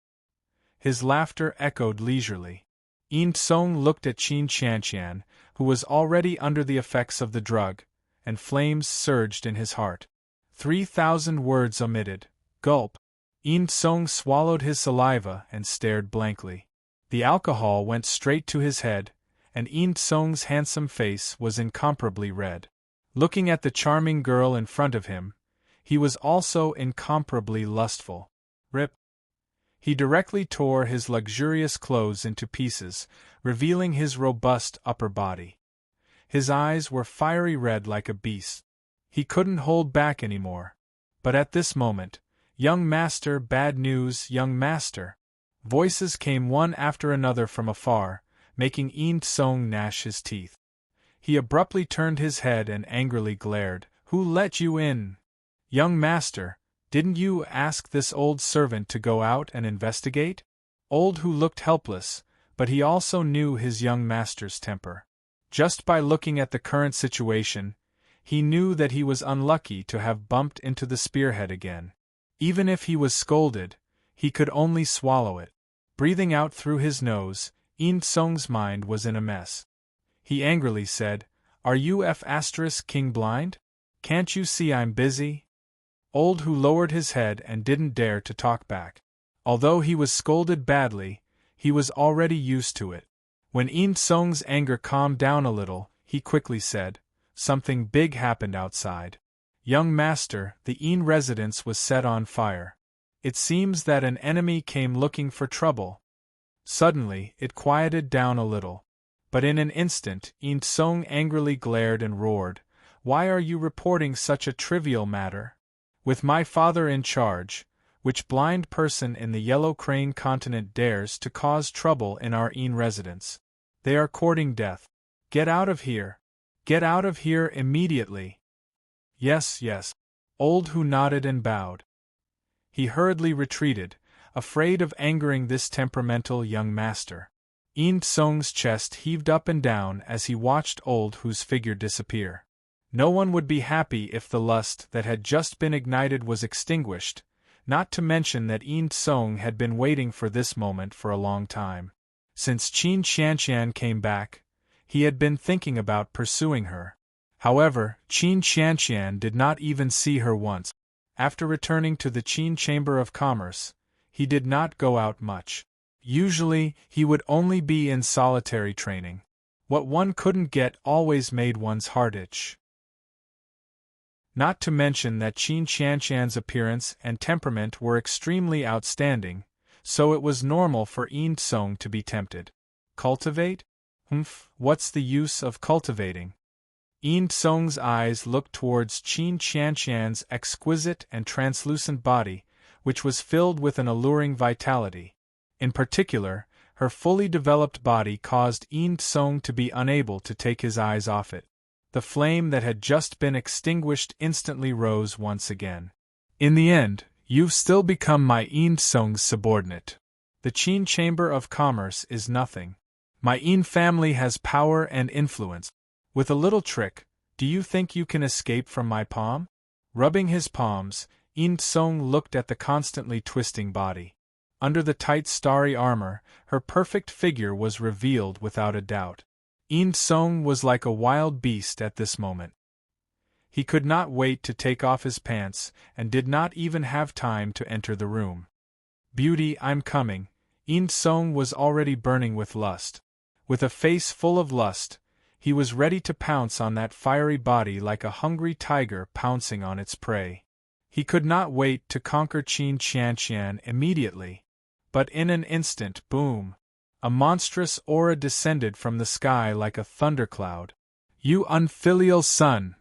His laughter echoed leisurely. In Song looked at Qin Qianqian, who was already under the effects of the drug, and flames surged in his heart. 3,000 words omitted. Gulp. In Song swallowed his saliva and stared blankly. The alcohol went straight to his head, and In Song's handsome face was incomparably red. Looking at the charming girl in front of him, he was also incomparably lustful. Rip. He directly tore his luxurious clothes into pieces, revealing his robust upper body. His eyes were fiery red like a beast's. He couldn't hold back anymore. But at this moment, "Young master, bad news, young master!" Voices came one after another from afar, making In Song gnash his teeth. He abruptly turned his head and angrily glared. "Who let you in? Young master, didn't you ask this old servant to go out and investigate?" Old Who looked helpless, but he also knew his young master's temper. Just by looking at the current situation, he knew that he was unlucky to have bumped into the spearhead again. Even if he was scolded, he could only swallow it. Breathing out through his nose, In Song's mind was in a mess. He angrily said, "Are you King blind? Can't you see I'm busy?" Old Who lowered his head and didn't dare to talk back. Although he was scolded badly, he was already used to it. When In Song's anger calmed down a little, he quickly said, "Something big happened outside. Young master, the In residence was set on fire. It seems that an enemy came looking for trouble." Suddenly, it quieted down a little. But in an instant, In Song angrily glared and roared, "Why are you reporting such a trivial matter? With my father in charge, which blind person in the Yellow Crane continent dares to cause trouble in our In residence? They are courting death. Get out of here! Get out of here immediately!" "Yes, yes." Old Who nodded and bowed. He hurriedly retreated, afraid of angering this temperamental young master. In Song's chest heaved up and down as he watched Old Who's figure disappear. No one would be happy if the lust that had just been ignited was extinguished, not to mention that In Song had been waiting for this moment for a long time. Since Qin Qianqian came back, he had been thinking about pursuing her. However, Qin Qianqian did not even see her once. After returning to the Qin Chamber of Commerce, he did not go out much. Usually, he would only be in solitary training. What one couldn't get always made one's heart itch. Not to mention that Qin Qianqian's appearance and temperament were extremely outstanding, so it was normal for In Song to be tempted. Cultivate? What's the use of cultivating? In Song's eyes looked towards Qin Qianqian's exquisite and translucent body, which was filled with an alluring vitality. In particular, her fully developed body caused In Song to be unable to take his eyes off it. The flame that had just been extinguished instantly rose once again. "In the end, you've still become my In Song's subordinate. The Qin Chamber of Commerce is nothing. My In family has power and influence. With a little trick, do you think you can escape from my palm?" Rubbing his palms, In Song looked at the constantly twisting body. Under the tight starry armor, her perfect figure was revealed without a doubt. In Song was like a wild beast at this moment. He could not wait to take off his pants, and did not even have time to enter the room. "Beauty, I'm coming." In Song was already burning with lust. With a face full of lust, he was ready to pounce on that fiery body like a hungry tiger pouncing on its prey. He could not wait to conquer Qin Qianqian immediately. But in an instant, boom! A monstrous aura descended from the sky like a thundercloud. "You unfilial son!"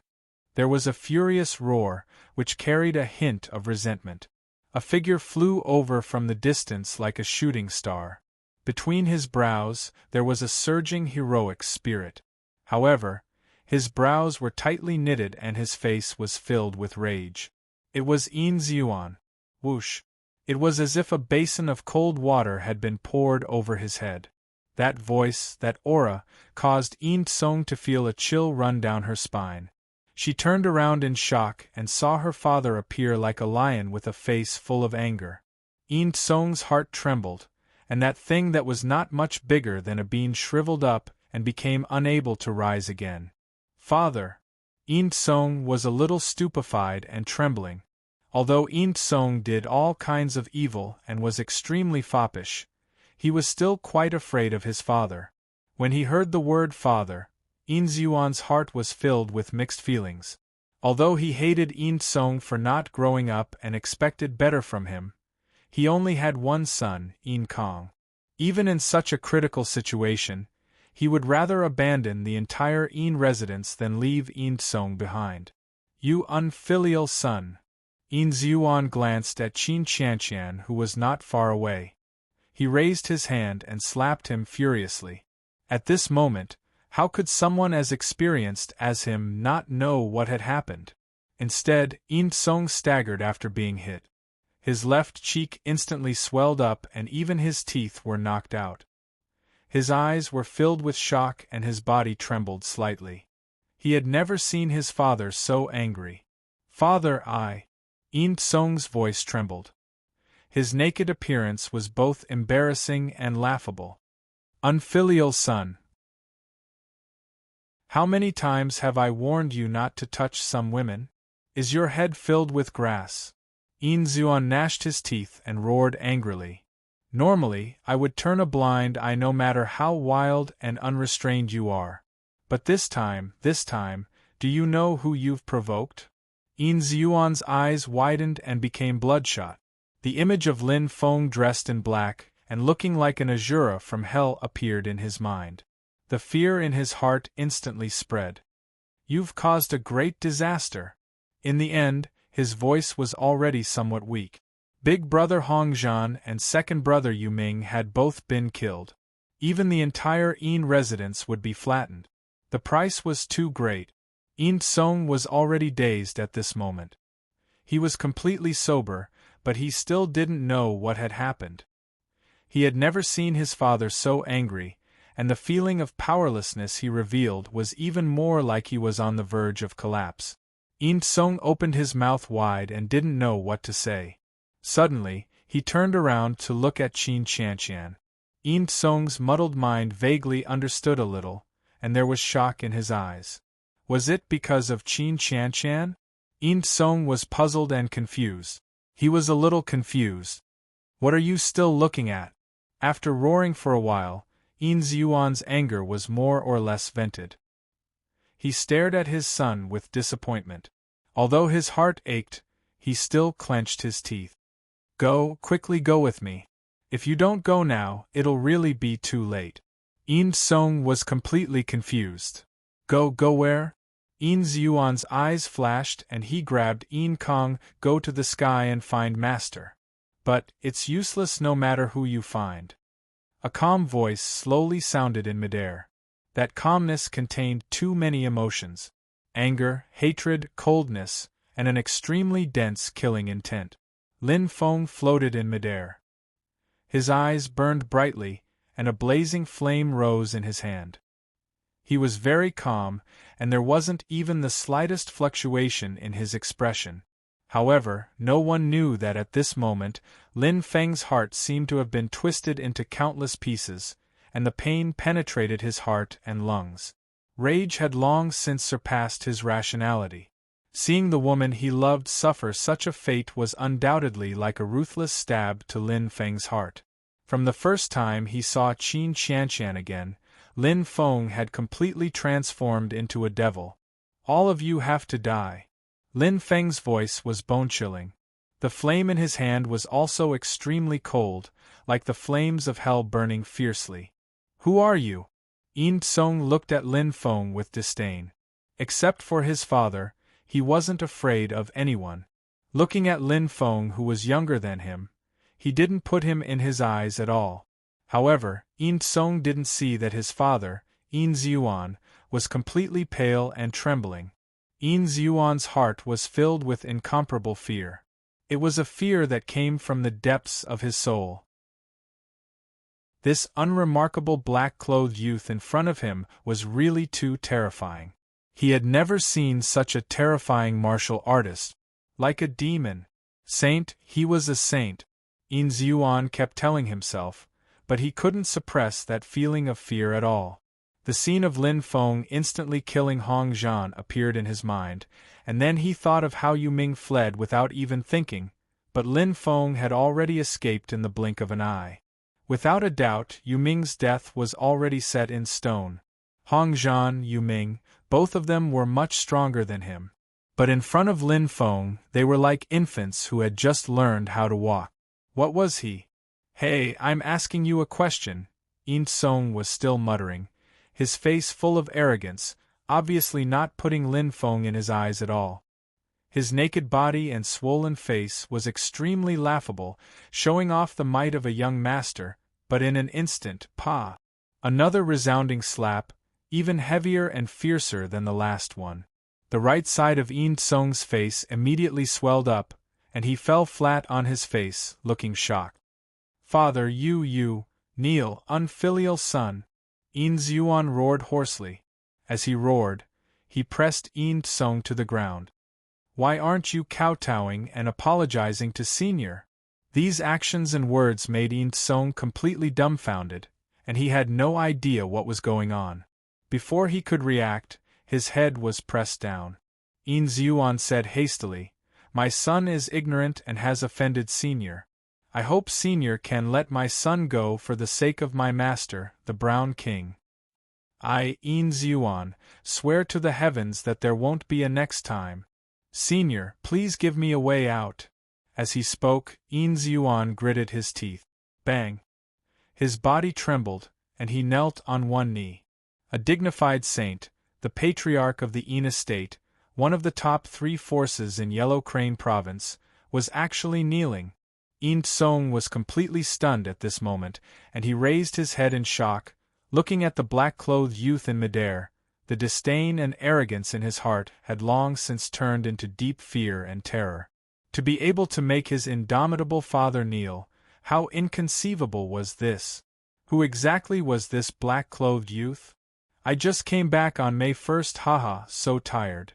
There was a furious roar, which carried a hint of resentment. A figure flew over from the distance like a shooting star. Between his brows, there was a surging heroic spirit. However, his brows were tightly knitted and his face was filled with rage. It was Yin Xuan. Whoosh! It was as if a basin of cold water had been poured over his head. That voice, that aura, caused Yin Tsong to feel a chill run down her spine. She turned around in shock and saw her father appear like a lion with a face full of anger. Yin Tsong's heart trembled, and that thing that was not much bigger than a bean shriveled up and became unable to rise again. "Father!" Yin Tsong was a little stupefied and trembling. Although Yin Tsong did all kinds of evil and was extremely foppish, he was still quite afraid of his father. When he heard the word father, Yin Xuan's heart was filled with mixed feelings. Although he hated Yin Tsong for not growing up and expected better from him, he only had one son, Yin Kong. Even in such a critical situation, he would rather abandon the entire Yin residence than leave Yin Tsong behind. "You unfilial son!" Yin Xuan glanced at Qin Qianqian, who was not far away. He raised his hand and slapped him furiously. At this moment, how could someone as experienced as him not know what had happened? Instead, Yin Tsong staggered after being hit. His left cheek instantly swelled up and even his teeth were knocked out. His eyes were filled with shock and his body trembled slightly. He had never seen his father so angry. "Father, Yin Tsong's voice trembled. His naked appearance was both embarrassing and laughable. "Unfilial son! How many times have I warned you not to touch some women? Is your head filled with grass?" Yin Xuan gnashed his teeth and roared angrily. "Normally, I would turn a blind eye no matter how wild and unrestrained you are. But this time, do you know who you've provoked?" Yin Xuan's eyes widened and became bloodshot. The image of Lin Feng dressed in black and looking like an Azura from hell appeared in his mind. The fear in his heart instantly spread. "You've caused a great disaster." In the end, his voice was already somewhat weak. Big brother Hongzhan and second brother Yuming had both been killed. Even the entire Yin residence would be flattened. The price was too great. Yin Tsong was already dazed at this moment. He was completely sober, but he still didn't know what had happened. He had never seen his father so angry, and the feeling of powerlessness he revealed was even more like he was on the verge of collapse. Yin Tsong opened his mouth wide and didn't know what to say. Suddenly, he turned around to look at Qin Qianqian. Yin Tsong's muddled mind vaguely understood a little, and there was shock in his eyes. Was it because of Qin Qianqian? Yin Tsong was puzzled and confused. He was a little confused. "What are you still looking at?" After roaring for a while, Yin Xuan's anger was more or less vented. He stared at his son with disappointment. Although his heart ached, he still clenched his teeth. Quickly go with me. If you don't go now, it'll really be too late." Yin Tsong was completely confused. Go where?" Yin Xuan's eyes flashed and he grabbed Yin Kong. "Go to the sky and find Master. But it's useless no matter who you find." A calm voice slowly sounded in midair. That calmness contained too many emotions: anger, hatred, coldness, and an extremely dense killing intent. Lin Feng floated in midair. His eyes burned brightly, and a blazing flame rose in his hand. He was very calm, and there wasn't even the slightest fluctuation in his expression. However, no one knew that at this moment, Lin Feng's heart seemed to have been twisted into countless pieces, and the pain penetrated his heart and lungs. Rage had long since surpassed his rationality. Seeing the woman he loved suffer such a fate was undoubtedly like a ruthless stab to Lin Feng's heart. From the first time he saw Qin Qianqian again, Lin Feng had completely transformed into a devil. "All of you have to die." Lin Feng's voice was bone-chilling. The flame in his hand was also extremely cold, like the flames of hell burning fiercely. "Who are you?" Yin Tsung looked at Lin Feng with disdain. Except for his father, he wasn't afraid of anyone. Looking at Lin Feng, who was younger than him, he didn't put him in his eyes at all. However, Yin Tsung didn't see that his father, Yin Ziyuan, was completely pale and trembling. Yin Ziyuan's heart was filled with incomparable fear. It was a fear that came from the depths of his soul. This unremarkable black-clothed youth in front of him was really too terrifying. He had never seen such a terrifying martial artist. Like a demon. Saint, he was a saint, Yin Ziyuan kept telling himself, but he couldn't suppress that feeling of fear at all. The scene of Lin Feng instantly killing Hong Zhan appeared in his mind, and then he thought of how Yu Ming fled without even thinking, but Lin Feng had already escaped in the blink of an eye. Without a doubt, Yu Ming's death was already set in stone. Hong Zhan, Yu Ming, both of them were much stronger than him. But in front of Lin Feng, they were like infants who had just learned how to walk. What was he? "Hey, I'm asking you a question," Yin Tsung was still muttering, his face full of arrogance, obviously not putting Lin Feng in his eyes at all. His naked body and swollen face was extremely laughable, showing off the might of a young master, but in an instant, pa! Another resounding slap, even heavier and fiercer than the last one. The right side of Yin Tsung's face immediately swelled up, and he fell flat on his face, looking shocked. "Father, you, kneel, unfilial son!" Yin Ziyuan roared hoarsely. As he roared, he pressed Yin Tsung to the ground. "Why aren't you kowtowing and apologizing to Senior?" These actions and words made Yin Tsung completely dumbfounded, and he had no idea what was going on. Before he could react, his head was pressed down. Yin Ziyuan said hastily, "My son is ignorant and has offended Senior. I hope Senior can let my son go for the sake of my master, the Brown King. I, Yin Ziyuan, swear to the heavens that there won't be a next time. Senior, please give me a way out." As he spoke, Yin Ziyuan gritted his teeth. Bang! His body trembled, and he knelt on one knee. A dignified saint, the patriarch of the Yin estate, one of the top 3 forces in Yellow Crane Province, was actually kneeling. Yin Tsung was completely stunned at this moment, and he raised his head in shock, looking at the black-clothed youth in midair. The disdain and arrogance in his heart had long since turned into deep fear and terror. To be able to make his indomitable father kneel, how inconceivable was this? Who exactly was this black-clothed youth? "I just came back on May 1st, haha, so tired."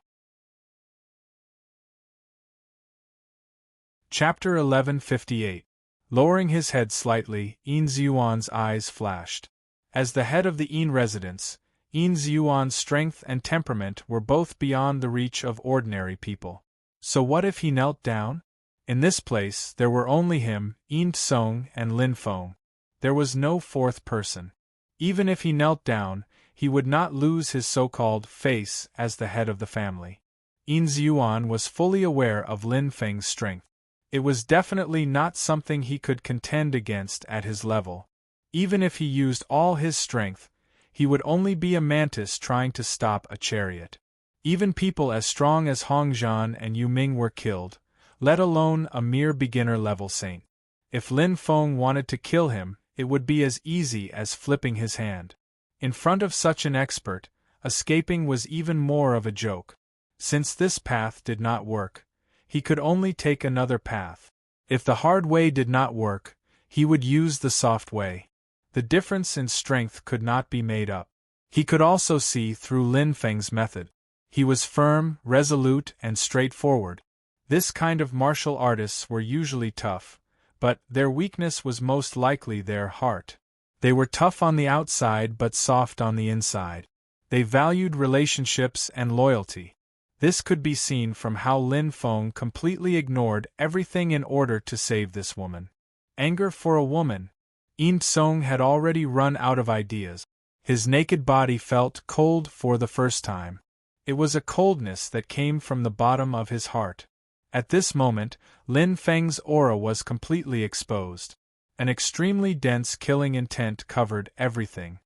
Chapter 1158. Lowering his head slightly, Yin Ziyuan's eyes flashed. As the head of the Yin residence, Yin Ziyuan's strength and temperament were both beyond the reach of ordinary people. So what if he knelt down? In this place, there were only him, Yin Tsung, and Lin Feng. There was no fourth person. Even if he knelt down, he would not lose his so-called face as the head of the family. Yin Ziyuan was fully aware of Lin Feng's strength. It was definitely not something he could contend against at his level. Even if he used all his strength, he would only be a mantis trying to stop a chariot. Even people as strong as Hong Zhan and Yu Ming were killed, let alone a mere beginner-level saint. If Lin Feng wanted to kill him, it would be as easy as flipping his hand. In front of such an expert, escaping was even more of a joke. Since this path did not work, he could only take another path. If the hard way did not work, he would use the soft way. The difference in strength could not be made up. He could also see through Lin Feng's method. He was firm, resolute, and straightforward. This kind of martial artists were usually tough, but their weakness was most likely their heart. They were tough on the outside but soft on the inside. They valued relationships and loyalty. This could be seen from how Lin Feng completely ignored everything in order to save this woman. Anger for a woman. Yin Tsung had already run out of ideas. His naked body felt cold for the first time. It was a coldness that came from the bottom of his heart. At this moment, Lin Feng's aura was completely exposed. An extremely dense killing intent covered everything.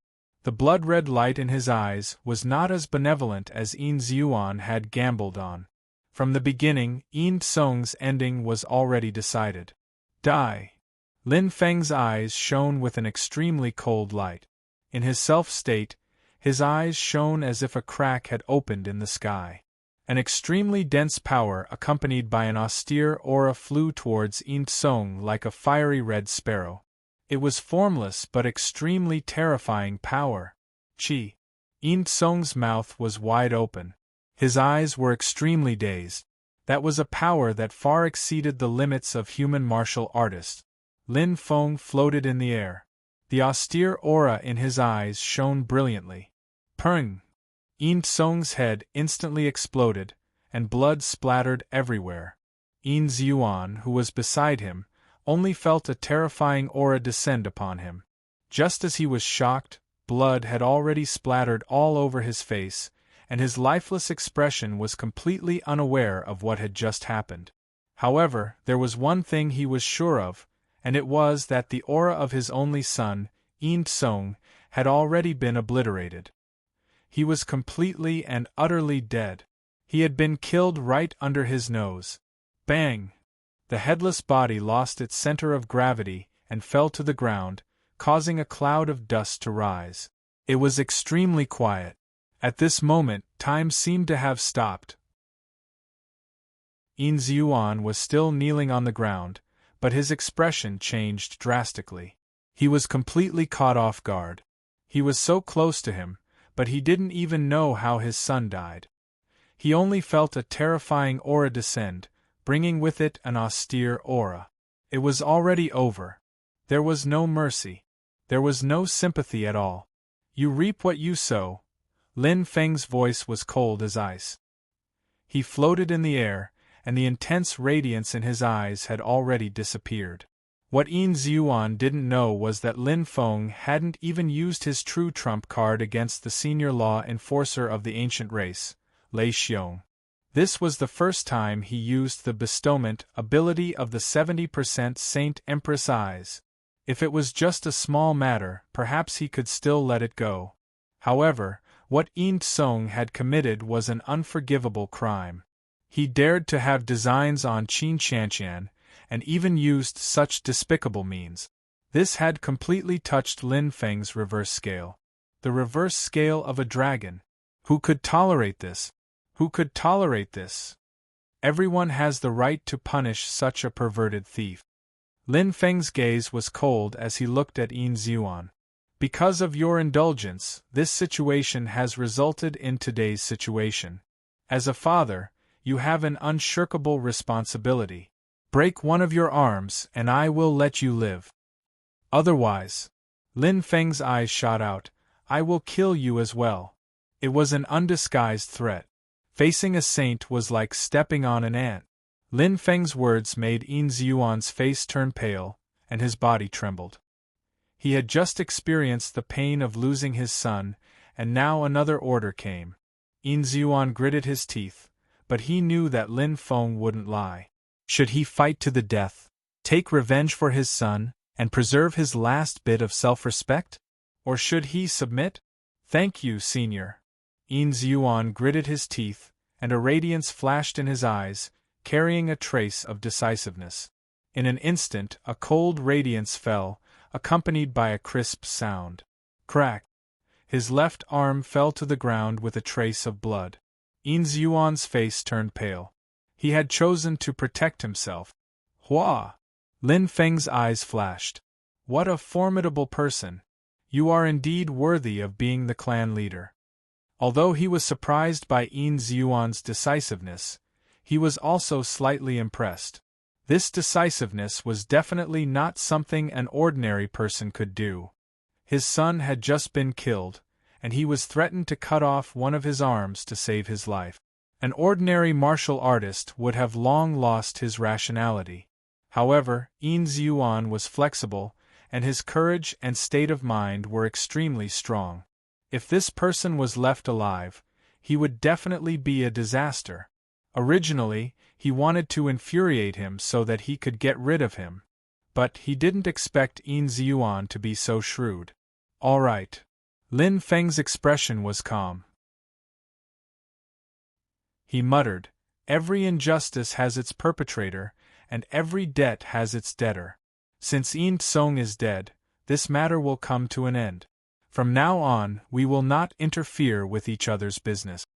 The blood-red light in his eyes was not as benevolent as Yin Zhuan had gambled on. From the beginning, Yin Tsung's ending was already decided. Die! Lin Feng's eyes shone with an extremely cold light. In his self-state, his eyes shone as if a crack had opened in the sky. An extremely dense power accompanied by an austere aura flew towards Yin Tsung like a fiery red sparrow. It was formless but extremely terrifying power. Chi. Yin Tsung's mouth was wide open. His eyes were extremely dazed. That was a power that far exceeded the limits of human martial artists. Lin Feng floated in the air. The austere aura in his eyes shone brilliantly. Peng! Yin Tsung's head instantly exploded, and blood splattered everywhere. Yin Zhuan, who was beside him, only felt a terrifying aura descend upon him. Just as he was shocked, blood had already splattered all over his face, and his lifeless expression was completely unaware of what had just happened. However, there was one thing he was sure of, and it was that the aura of his only son, Yin Tsung, had already been obliterated. He was completely and utterly dead. He had been killed right under his nose. Bang! The headless body lost its center of gravity and fell to the ground, causing a cloud of dust to rise. It was extremely quiet. At this moment, time seemed to have stopped. Yin Zhuan was still kneeling on the ground, but his expression changed drastically. He was completely caught off guard. He was so close to him, but he didn't even know how his son died. He only felt a terrifying aura descend, bringing with it an austere aura. It was already over. There was no mercy. There was no sympathy at all. You reap what you sow. Lin Feng's voice was cold as ice. He floated in the air, and the intense radiance in his eyes had already disappeared. What Yin Zhuan didn't know was that Lin Feng hadn't even used his true trump card against the senior law enforcer of the ancient race, Lei Xiong. This was the first time he used the bestowment ability of the 70% Saint Empress Eyes. If it was just a small matter, perhaps he could still let it go. However, what Yin Tsung had committed was an unforgivable crime. He dared to have designs on Qin Qianqian, and even used such despicable means. This had completely touched Lin Feng's reverse scale. The reverse scale of a dragon. Who could tolerate this? Who could tolerate this? Everyone has the right to punish such a perverted thief. Lin Feng's gaze was cold as he looked at Yin Zhuan. Because of your indulgence, this situation has resulted in today's situation. As a father, you have an unshirkable responsibility. Break one of your arms and I will let you live. Otherwise, Lin Feng's eyes shot out, I will kill you as well. It was an undisguised threat. Facing a saint was like stepping on an ant. Lin Feng's words made Yin Zhuan's face turn pale, and his body trembled. He had just experienced the pain of losing his son, and now another order came. Yin Zhuan gritted his teeth, but he knew that Lin Feng wouldn't lie. Should he fight to the death, take revenge for his son, and preserve his last bit of self-respect? Or should he submit? Thank you, senior. Yin Zhuan gritted his teeth, and a radiance flashed in his eyes, carrying a trace of decisiveness. In an instant, a cold radiance fell, accompanied by a crisp sound. Crack! His left arm fell to the ground with a trace of blood. Yin Zhuan's face turned pale. He had chosen to protect himself. Hua! Lin Feng's eyes flashed. What a formidable person! You are indeed worthy of being the clan leader. Although he was surprised by Yin Zhuan's decisiveness, he was also slightly impressed. This decisiveness was definitely not something an ordinary person could do. His son had just been killed, and he was threatened to cut off one of his arms to save his life. An ordinary martial artist would have long lost his rationality. However, Yin Zhuan was flexible, and his courage and state of mind were extremely strong. If this person was left alive, he would definitely be a disaster. Originally, he wanted to infuriate him so that he could get rid of him. But he didn't expect Yin Ziyuan to be so shrewd. All right. Lin Feng's expression was calm. He muttered, "Every injustice has its perpetrator, and every debt has its debtor. Since Yin Tsong is dead, this matter will come to an end. From now on, we will not interfere with each other's business."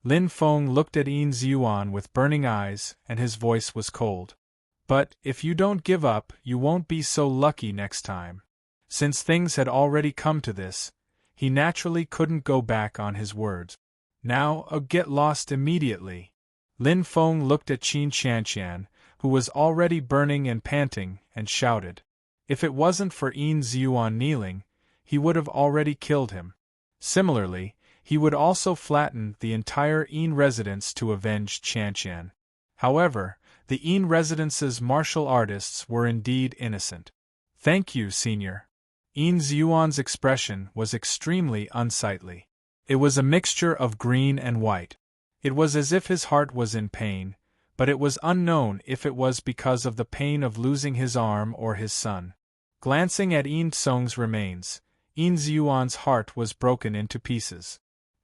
Lin Feng looked at Yin Ziyuan with burning eyes, and his voice was cold. "But if you don't give up, you won't be so lucky next time." Since things had already come to this, he naturally couldn't go back on his words. "Now, get lost immediately." Lin Feng looked at Qin Qianqian, who was already burning and panting, and shouted. If it wasn't for Yin Ziyuan kneeling, he would have already killed him. Similarly, he would also flatten the entire Yin residence to avenge Qianqian. However, the Yin residence's martial artists were indeed innocent. "Thank you, Senior." Yin Ziyuan's expression was extremely unsightly. It was a mixture of green and white. It was as if his heart was in pain, but it was unknown if it was because of the pain of losing his arm or his son. Glancing at Yin Tsong's remains, Yin Ziyuan's heart was broken into pieces.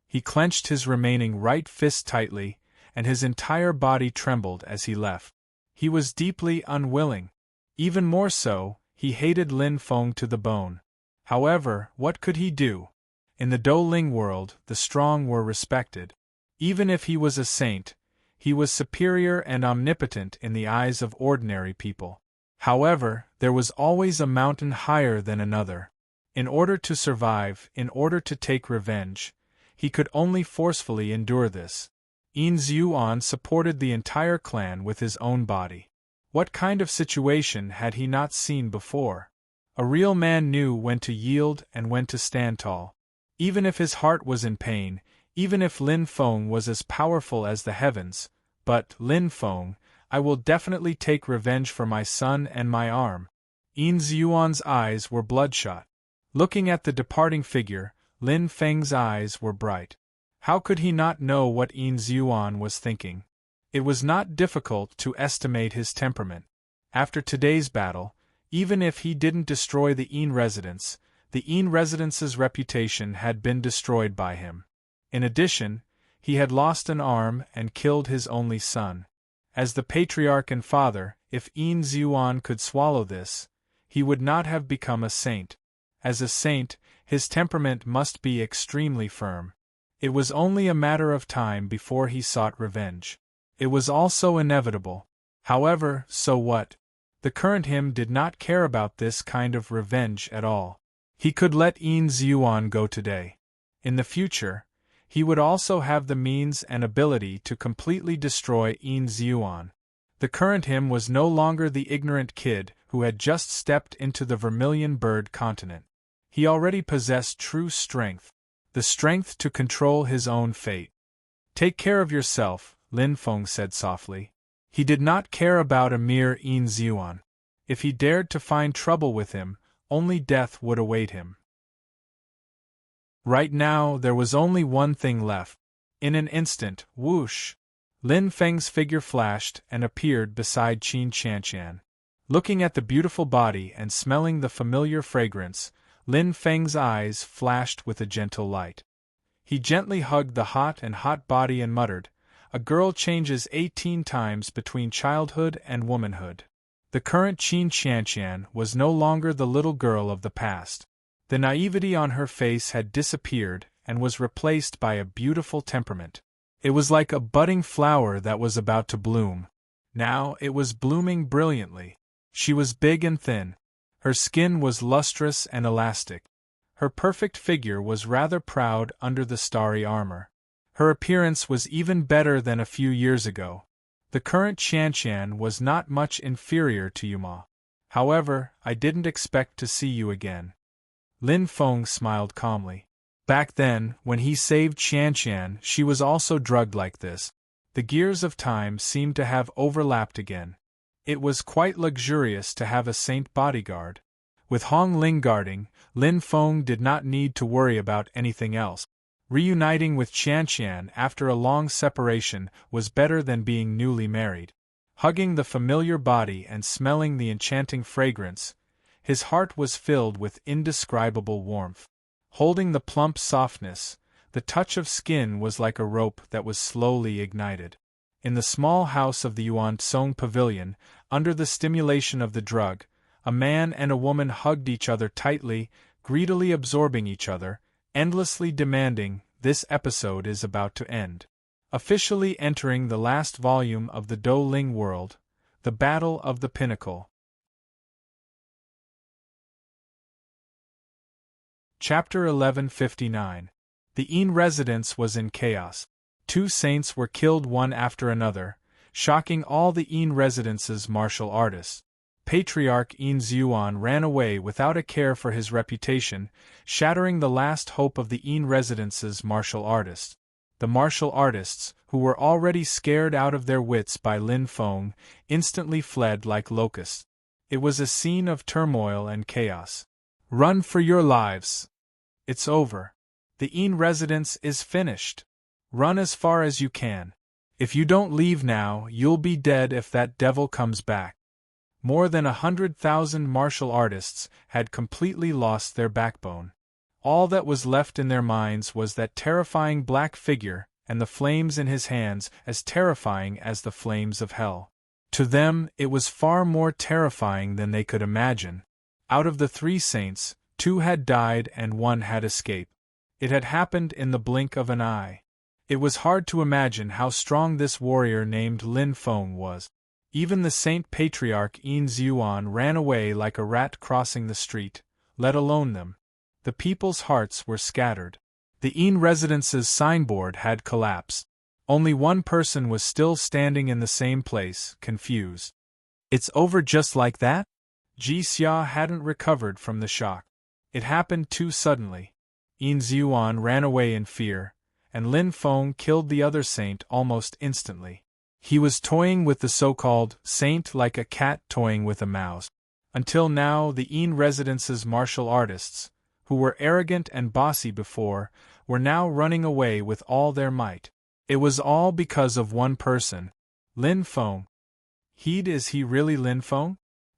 He clenched his remaining right fist tightly, and his entire body trembled as he left. He was deeply unwilling. Even more so, he hated Lin Feng to the bone. However, what could he do? In the Douling world, the strong were respected. Even if he was a saint, he was superior and omnipotent in the eyes of ordinary people. However, there was always a mountain higher than another. In order to survive, in order to take revenge, he could only forcefully endure this. Yin Ziyuan supported the entire clan with his own body. What kind of situation had he not seen before? A real man knew when to yield and when to stand tall. Even if his heart was in pain, even if Lin Feng was as powerful as the heavens, but, Lin Feng, I will definitely take revenge for my son and my arm. Yin Ziyuan's eyes were bloodshot. Looking at the departing figure, Lin Feng's eyes were bright. How could he not know what Yin Ziyuan was thinking? It was not difficult to estimate his temperament. After today's battle, even if he didn't destroy the Yin residence, the Yin residence's reputation had been destroyed by him. In addition, he had lost an arm and killed his only son. As the patriarch and father, if Yin Ziyuan could swallow this, he would not have become a saint. As a saint, his temperament must be extremely firm. It was only a matter of time before he sought revenge. It was also inevitable. However, so what? The current him did not care about this kind of revenge at all. He could let Yin Ziyuan go today. In the future, he would also have the means and ability to completely destroy Yin Ziyuan. The current him was no longer the ignorant kid who had just stepped into the Vermilion Bird continent. He already possessed true strength, the strength to control his own fate. "Take care of yourself," Lin Feng said softly. He did not care about a mere Yin Ziyuan. If he dared to find trouble with him, only death would await him. Right now, there was only one thing left. In an instant, whoosh! Lin Feng's figure flashed and appeared beside Qin Qianqian. Looking at the beautiful body and smelling the familiar fragrance, Lin Feng's eyes flashed with a gentle light. He gently hugged the hot body and muttered, "A girl changes 18 times between childhood and womanhood." The current Qin Qianqian was no longer the little girl of the past. The naivety on her face had disappeared and was replaced by a beautiful temperament. It was like a budding flower that was about to bloom. Now it was blooming brilliantly. She was big and thin. Her skin was lustrous and elastic. Her perfect figure was rather proud under the starry armor. Her appearance was even better than a few years ago. The current Qianqian was not much inferior to Yuma. However, I didn't expect to see you again. Lin Feng smiled calmly. Back then, when he saved Qianqian, she was also drugged like this. The gears of time seemed to have overlapped again. It was quite luxurious to have a saint bodyguard. With Hong Ling guarding, Lin Feng did not need to worry about anything else. Reuniting with Qianqian after a long separation was better than being newly married. Hugging the familiar body and smelling the enchanting fragrance, his heart was filled with indescribable warmth. Holding the plump softness, the touch of skin was like a rope that was slowly ignited. In the small house of the Yuan-Tsong pavilion, under the stimulation of the drug, a man and a woman hugged each other tightly, greedily absorbing each other, endlessly demanding, "This episode is about to end." Officially entering the last volume of the Douling world, the Battle of the Pinnacle. Chapter 1159. The Yin residence was in chaos. 2 saints were killed one after another, shocking all the Yin residence's martial artists. Patriarch Yin Zhuan ran away without a care for his reputation, shattering the last hope of the Yin residence's martial artists. The martial artists, who were already scared out of their wits by Lin Feng, instantly fled like locusts. It was a scene of turmoil and chaos. "Run for your lives! It's over. The Yin residence is finished. Run as far as you can. If you don't leave now, you'll be dead if that devil comes back." More than 100,000 martial artists had completely lost their backbone. All that was left in their minds was that terrifying black figure, and the flames in his hands as terrifying as the flames of hell. To them, it was far more terrifying than they could imagine. Out of the 3 saints, 2 had died and 1 had escaped. It had happened in the blink of an eye. It was hard to imagine how strong this warrior named Lin Feng was. Even the Saint Patriarch Yin Zhuan ran away like a rat crossing the street, let alone them. The people's hearts were scattered. The Yin residence's signboard had collapsed. Only one person was still standing in the same place, confused. "It's over just like that?" Ji Xia hadn't recovered from the shock. It happened too suddenly. Yin Zhuan ran away in fear, and Lin Feng killed the other saint almost instantly. He was toying with the so-called saint like a cat toying with a mouse. Until now, the Yin residence's martial artists, who were arrogant and bossy before, were now running away with all their might. It was all because of one person, Lin Feng. Is he really Lin Feng?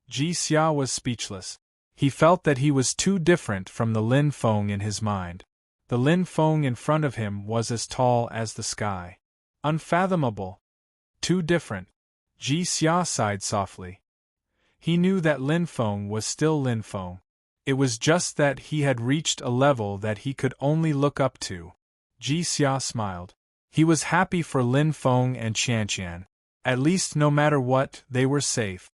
Ji Xia was speechless. He felt that he was too different from the Lin Feng in his mind. The Lin Feng in front of him was as tall as the sky. Unfathomable. Too different. Ji Xia sighed softly. He knew that Lin Feng was still Lin Feng. It was just that he had reached a level that he could only look up to. Ji Xia smiled. He was happy for Lin Feng and Qianqian. At least no matter what, they were safe.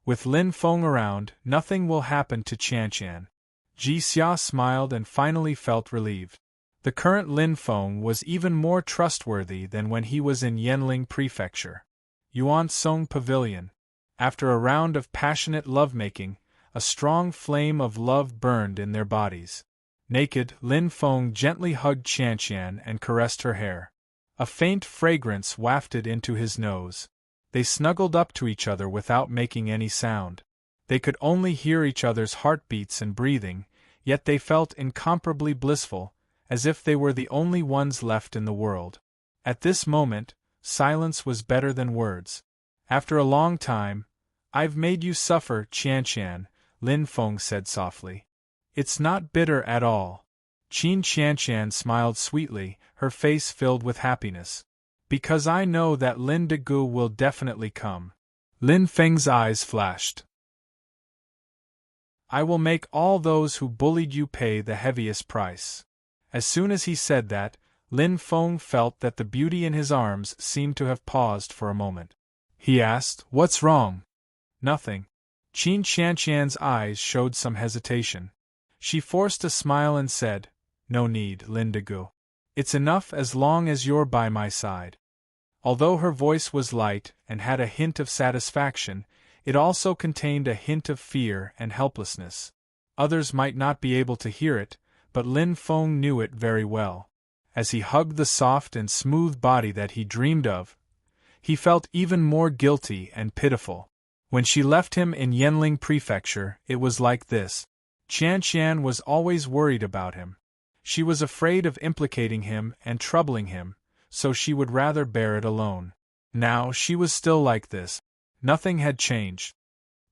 With Lin Feng around, nothing will happen to Qianqian. Ji Xia smiled and finally felt relieved. The current Lin Feng was even more trustworthy than when he was in Yanling Prefecture. Yuan-Tsong Pavilion. After a round of passionate lovemaking, a strong flame of love burned in their bodies. Naked, Lin Feng gently hugged Qianqian and caressed her hair. A faint fragrance wafted into his nose. They snuggled up to each other without making any sound. They could only hear each other's heartbeats and breathing, yet they felt incomparably blissful, as if they were the only ones left in the world. At this moment, silence was better than words. After a long time, "I've made you suffer, Qianqian," Lin Feng said softly. "It's not bitter at all." Qin Qianqian smiled sweetly, her face filled with happiness. "Because I know that Lin Degu will definitely come." Lin Feng's eyes flashed. "I will make all those who bullied you pay the heaviest price." As soon as he said that, Lin Feng felt that the beauty in his arms seemed to have paused for a moment. He asked, "What's wrong?" "Nothing." Qin Qianqian's eyes showed some hesitation. She forced a smile and said, "No need, Lin Degu. It's enough as long as you're by my side." Although her voice was light and had a hint of satisfaction, it also contained a hint of fear and helplessness. Others might not be able to hear it, but Lin Feng knew it very well. As he hugged the soft and smooth body that he dreamed of, he felt even more guilty and pitiful. When she left him in Yanling Prefecture, it was like this. Qianqian was always worried about him. She was afraid of implicating him and troubling him, so she would rather bear it alone. Now she was still like this. Nothing had changed.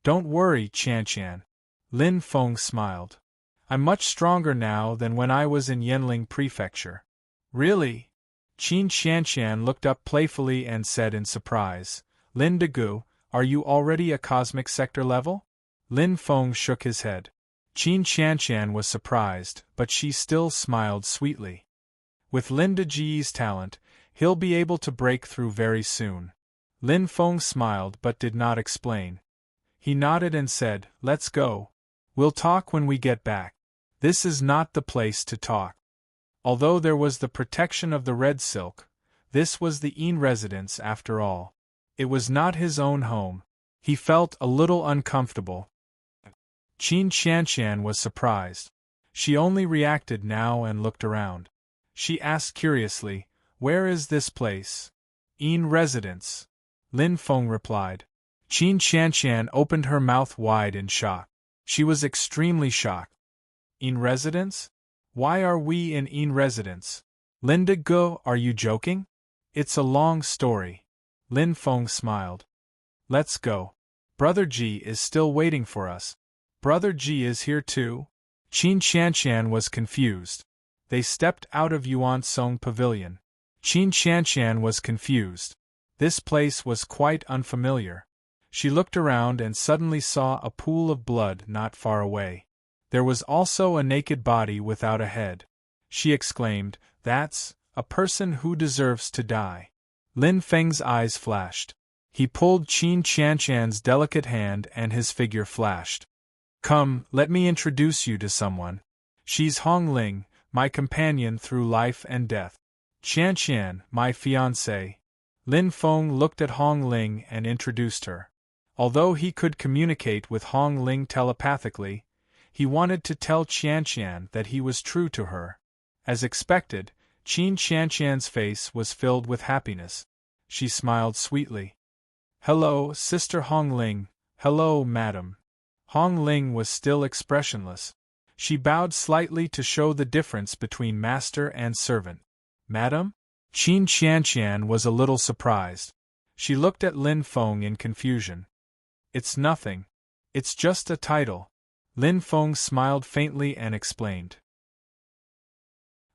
Don't worry, Qianqian. Lin Feng smiled. I'm much stronger now than when I was in Yanling Prefecture. Really? Qin Qianqian looked up playfully and said in surprise, Lin Degu, are you already a cosmic sector level? Lin Feng shook his head. Qin Qianqian was surprised, but she still smiled sweetly. With Lin Deji's talent, he'll be able to break through very soon. Lin Feng smiled but did not explain. He nodded and said, Let's go. We'll talk when we get back. This is not the place to talk. Although there was the protection of the red silk, this was the Yin residence after all. It was not his own home. He felt a little uncomfortable. Qin Qianqian was surprised. She only reacted now and looked around. She asked curiously, Where is this place? Yin residence. Lin Feng replied. Qin Qianqian opened her mouth wide in shock. She was extremely shocked. Yin residence? Why are we in Yin residence? Lin Degu, are you joking? It's a long story. Lin Feng smiled. Let's go. Brother Ji is still waiting for us. Brother Ji is here too? Qin Qianqian was confused. They stepped out of Yuan Song Pavilion. Qin Qianqian was confused. This place was quite unfamiliar. She looked around and suddenly saw a pool of blood not far away. There was also a naked body without a head. She exclaimed, That's a person who deserves to die. Lin Feng's eyes flashed. He pulled Qin Qianqian's delicate hand and his figure flashed. Come, let me introduce you to someone. She's Hong Ling, my companion through life and death. Qianqian, my fiancé. Lin Feng looked at Hong Ling and introduced her. Although he could communicate with Hong Ling telepathically, he wanted to tell Qianqian that he was true to her. As expected, Qin Qianqian's face was filled with happiness. She smiled sweetly. Hello, Sister Hong Ling. Hello, Madam. Hong Ling was still expressionless. She bowed slightly to show the difference between master and servant. Madam? Qin Qianqian was a little surprised. She looked at Lin Feng in confusion. It's nothing. It's just a title. Lin Feng smiled faintly and explained.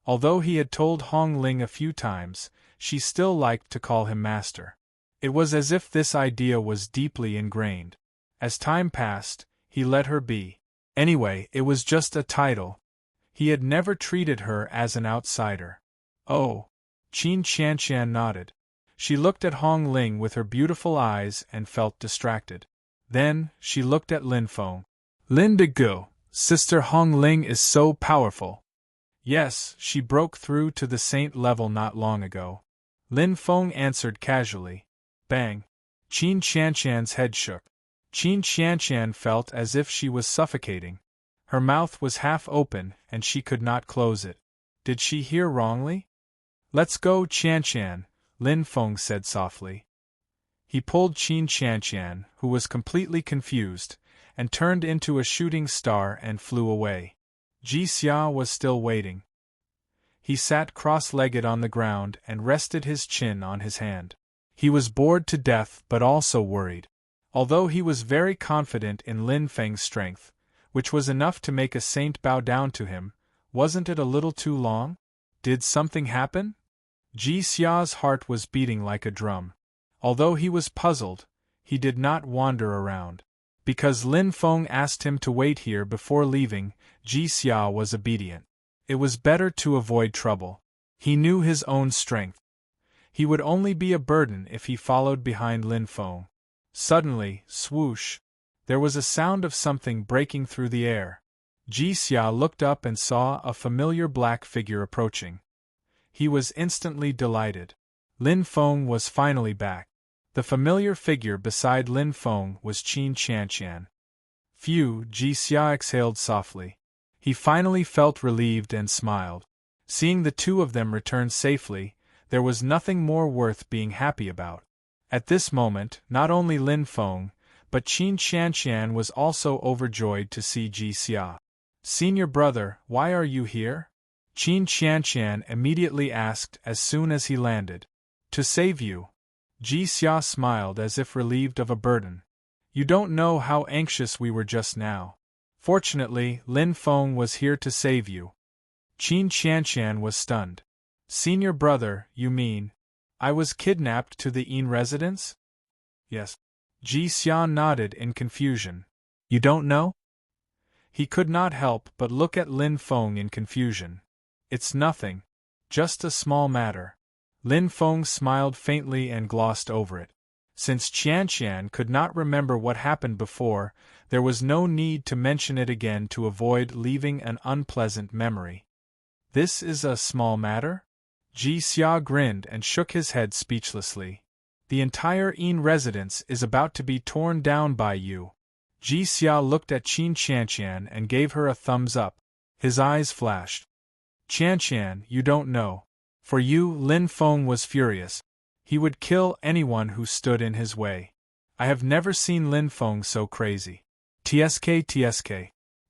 Although he had told Hong Ling a few times, she still liked to call him master. It was as if this idea was deeply ingrained. As time passed, he let her be. Anyway, it was just a title. He had never treated her as an outsider. Oh. Qin Qianqian nodded. She looked at Hong Ling with her beautiful eyes and felt distracted. Then, she looked at Lin Feng. Lin Degu, Sister Hong Ling is so powerful. Yes, she broke through to the saint level not long ago. Lin Feng answered casually. Bang. Qin Qianqian's head shook. Qin Qianqian felt as if she was suffocating. Her mouth was half open and she could not close it. Did she hear wrongly? Let's go, Qianqian, Lin Feng said softly. He pulled Qin Qianqian, who was completely confused, and turned into a shooting star and flew away. Ji Xia was still waiting. He sat cross-legged on the ground and rested his chin on his hand. He was bored to death but also worried. Although he was very confident in Lin Feng's strength, which was enough to make a saint bow down to him, wasn't it a little too long? Did something happen? Ji Xia's heart was beating like a drum. Although he was puzzled, he did not wander around. Because Lin Feng asked him to wait here before leaving, Ji Xia was obedient. It was better to avoid trouble. He knew his own strength. He would only be a burden if he followed behind Lin Feng. Suddenly, swoosh! There was a sound of something breaking through the air. Ji Xia looked up and saw a familiar black figure approaching. He was instantly delighted. Lin Feng was finally back. The familiar figure beside Lin Feng was Qin Qianqian. Phew, Ji Xia exhaled softly. He finally felt relieved and smiled. Seeing the two of them return safely, there was nothing more worth being happy about. At this moment, not only Lin Feng, but Qin Qianqian was also overjoyed to see Ji Xia. Senior brother, why are you here? Qin Qianqian immediately asked as soon as he landed. To save you. Ji Xia smiled as if relieved of a burden. You don't know how anxious we were just now. Fortunately, Lin Feng was here to save you. Qin Qianqian was stunned. Senior brother, you mean? I was kidnapped to the Yin residence? Yes. Ji Xia nodded in confusion. You don't know? He could not help but look at Lin Feng in confusion. It's nothing. Just a small matter. Lin Feng smiled faintly and glossed over it. Since Qianqian could not remember what happened before, there was no need to mention it again to avoid leaving an unpleasant memory. This is a small matter? Ji Xia grinned and shook his head speechlessly. The entire Yin residence is about to be torn down by you. Ji Xia looked at Qin Qianqian and gave her a thumbs up. His eyes flashed. Qianqian, you don't know. For you, Lin Feng was furious. He would kill anyone who stood in his way. I have never seen Lin Feng so crazy. TSK.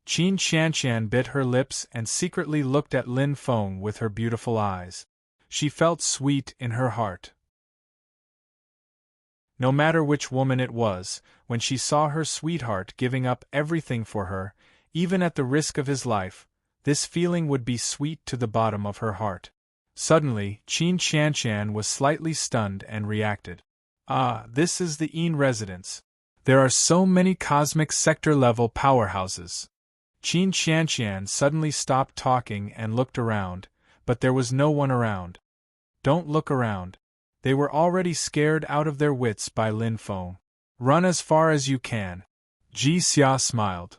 Qin Qianqian bit her lips and secretly looked at Lin Feng with her beautiful eyes. She felt sweet in her heart. No matter which woman it was, when she saw her sweetheart giving up everything for her, even at the risk of his life, this feeling would be sweet to the bottom of her heart. Suddenly, Qin Qianqian was slightly stunned and reacted. Ah, this is the Yin residence. There are so many cosmic sector-level powerhouses. Qin Qianqian suddenly stopped talking and looked around, but there was no one around. Don't look around. They were already scared out of their wits by Lin Feng. Run as far as you can. Ji Xia smiled.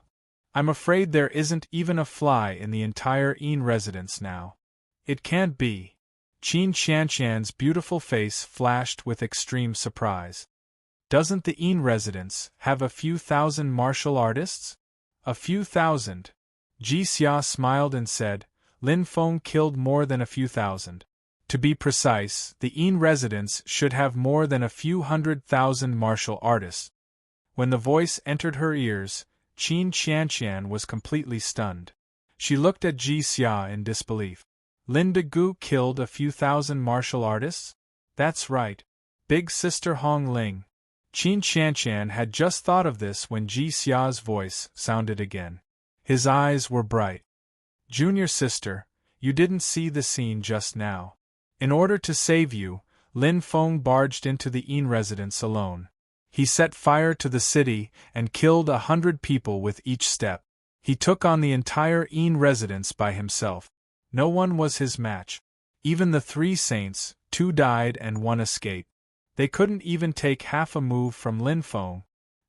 I'm afraid there isn't even a fly in the entire Yin residence now. It can't be. Qin Qianqian's beautiful face flashed with extreme surprise. Doesn't the Yin residence have a few thousand martial artists? A few thousand. Ji Xia smiled and said, Lin Feng killed more than a few thousand. To be precise, the Yin residence should have more than a few 100,000 martial artists. When the voice entered her ears, Qin Qianqian was completely stunned. She looked at Ji Xia in disbelief. Lin Gu killed a few thousand martial artists? That's right. Big Sister Hong Ling. Qin Qianqian had just thought of this when Ji Xia's voice sounded again. His eyes were bright. Junior sister, you didn't see the scene just now. In order to save you, Lin Feng barged into the Yin residence alone. He set fire to the city and killed 100 people with each step. He took on the entire Yin residence by himself. No one was his match. Even the 3 saints, 2 died and 1 escaped. They couldn't even take half a move from Lin Feng.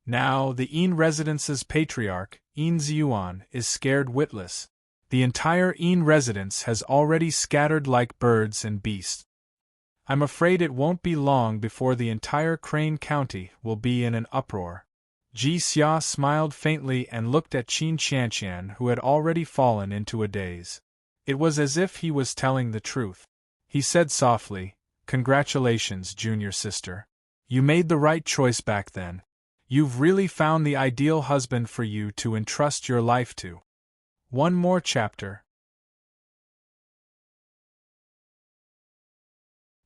Now the Yin residence's patriarch, Yin Ziyuan, is scared witless. The entire Yin residence has already scattered like birds and beasts. I'm afraid it won't be long before the entire Crane County will be in an uproar. Ji Xia smiled faintly and looked at Qin Qianqian, who had already fallen into a daze. It was as if he was telling the truth. He said softly, Congratulations, junior sister. You made the right choice back then. You've really found the ideal husband for you to entrust your life to. One more chapter.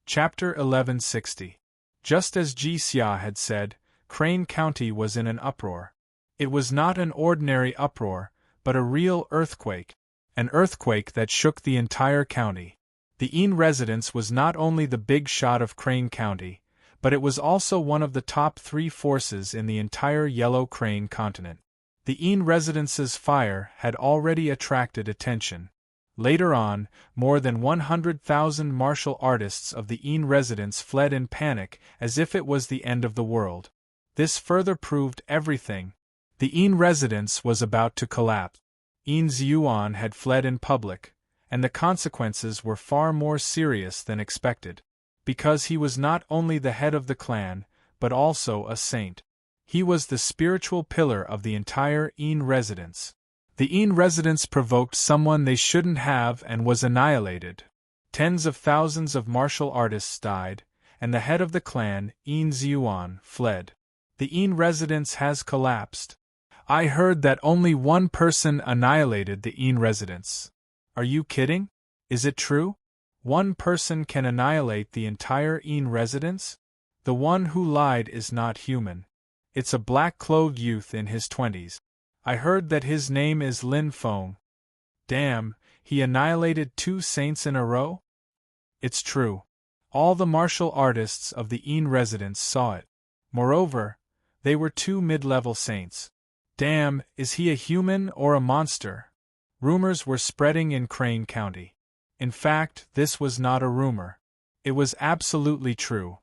Chapter 1160. Just as Ji Xia had said, Crane County was in an uproar. It was not an ordinary uproar, but a real earthquake. An earthquake that shook the entire county. The Yin residence was not only the big shot of Crane County, but it was also one of the top 3 forces in the entire Yellow Crane continent. The Yin residence's fire had already attracted attention. Later on, more than 100,000 martial artists of the Yin residence fled in panic as if it was the end of the world. This further proved everything. The Yin residence was about to collapse. Yin Ziyuan had fled in public, and the consequences were far more serious than expected. Because he was not only the head of the clan, but also a saint. He was the spiritual pillar of the entire Yin residence. The Yin residence provoked someone they shouldn't have and was annihilated. Tens of thousands of martial artists died, and the head of the clan, Yin Ziyuan, fled. The Yin residence has collapsed. I heard that only one person annihilated the Yin residence. Are you kidding? Is it true? One person can annihilate the entire Een residence? The one who lied is not human. It's a black-clothed youth in his 20s. I heard that his name is Lin Feng. Damn, he annihilated 2 saints in a row? It's true. All the martial artists of the Een residence saw it. Moreover, they were 2 mid-level saints. Damn, is he a human or a monster? Rumors were spreading in Crane County. In fact, this was not a rumor. It was absolutely true.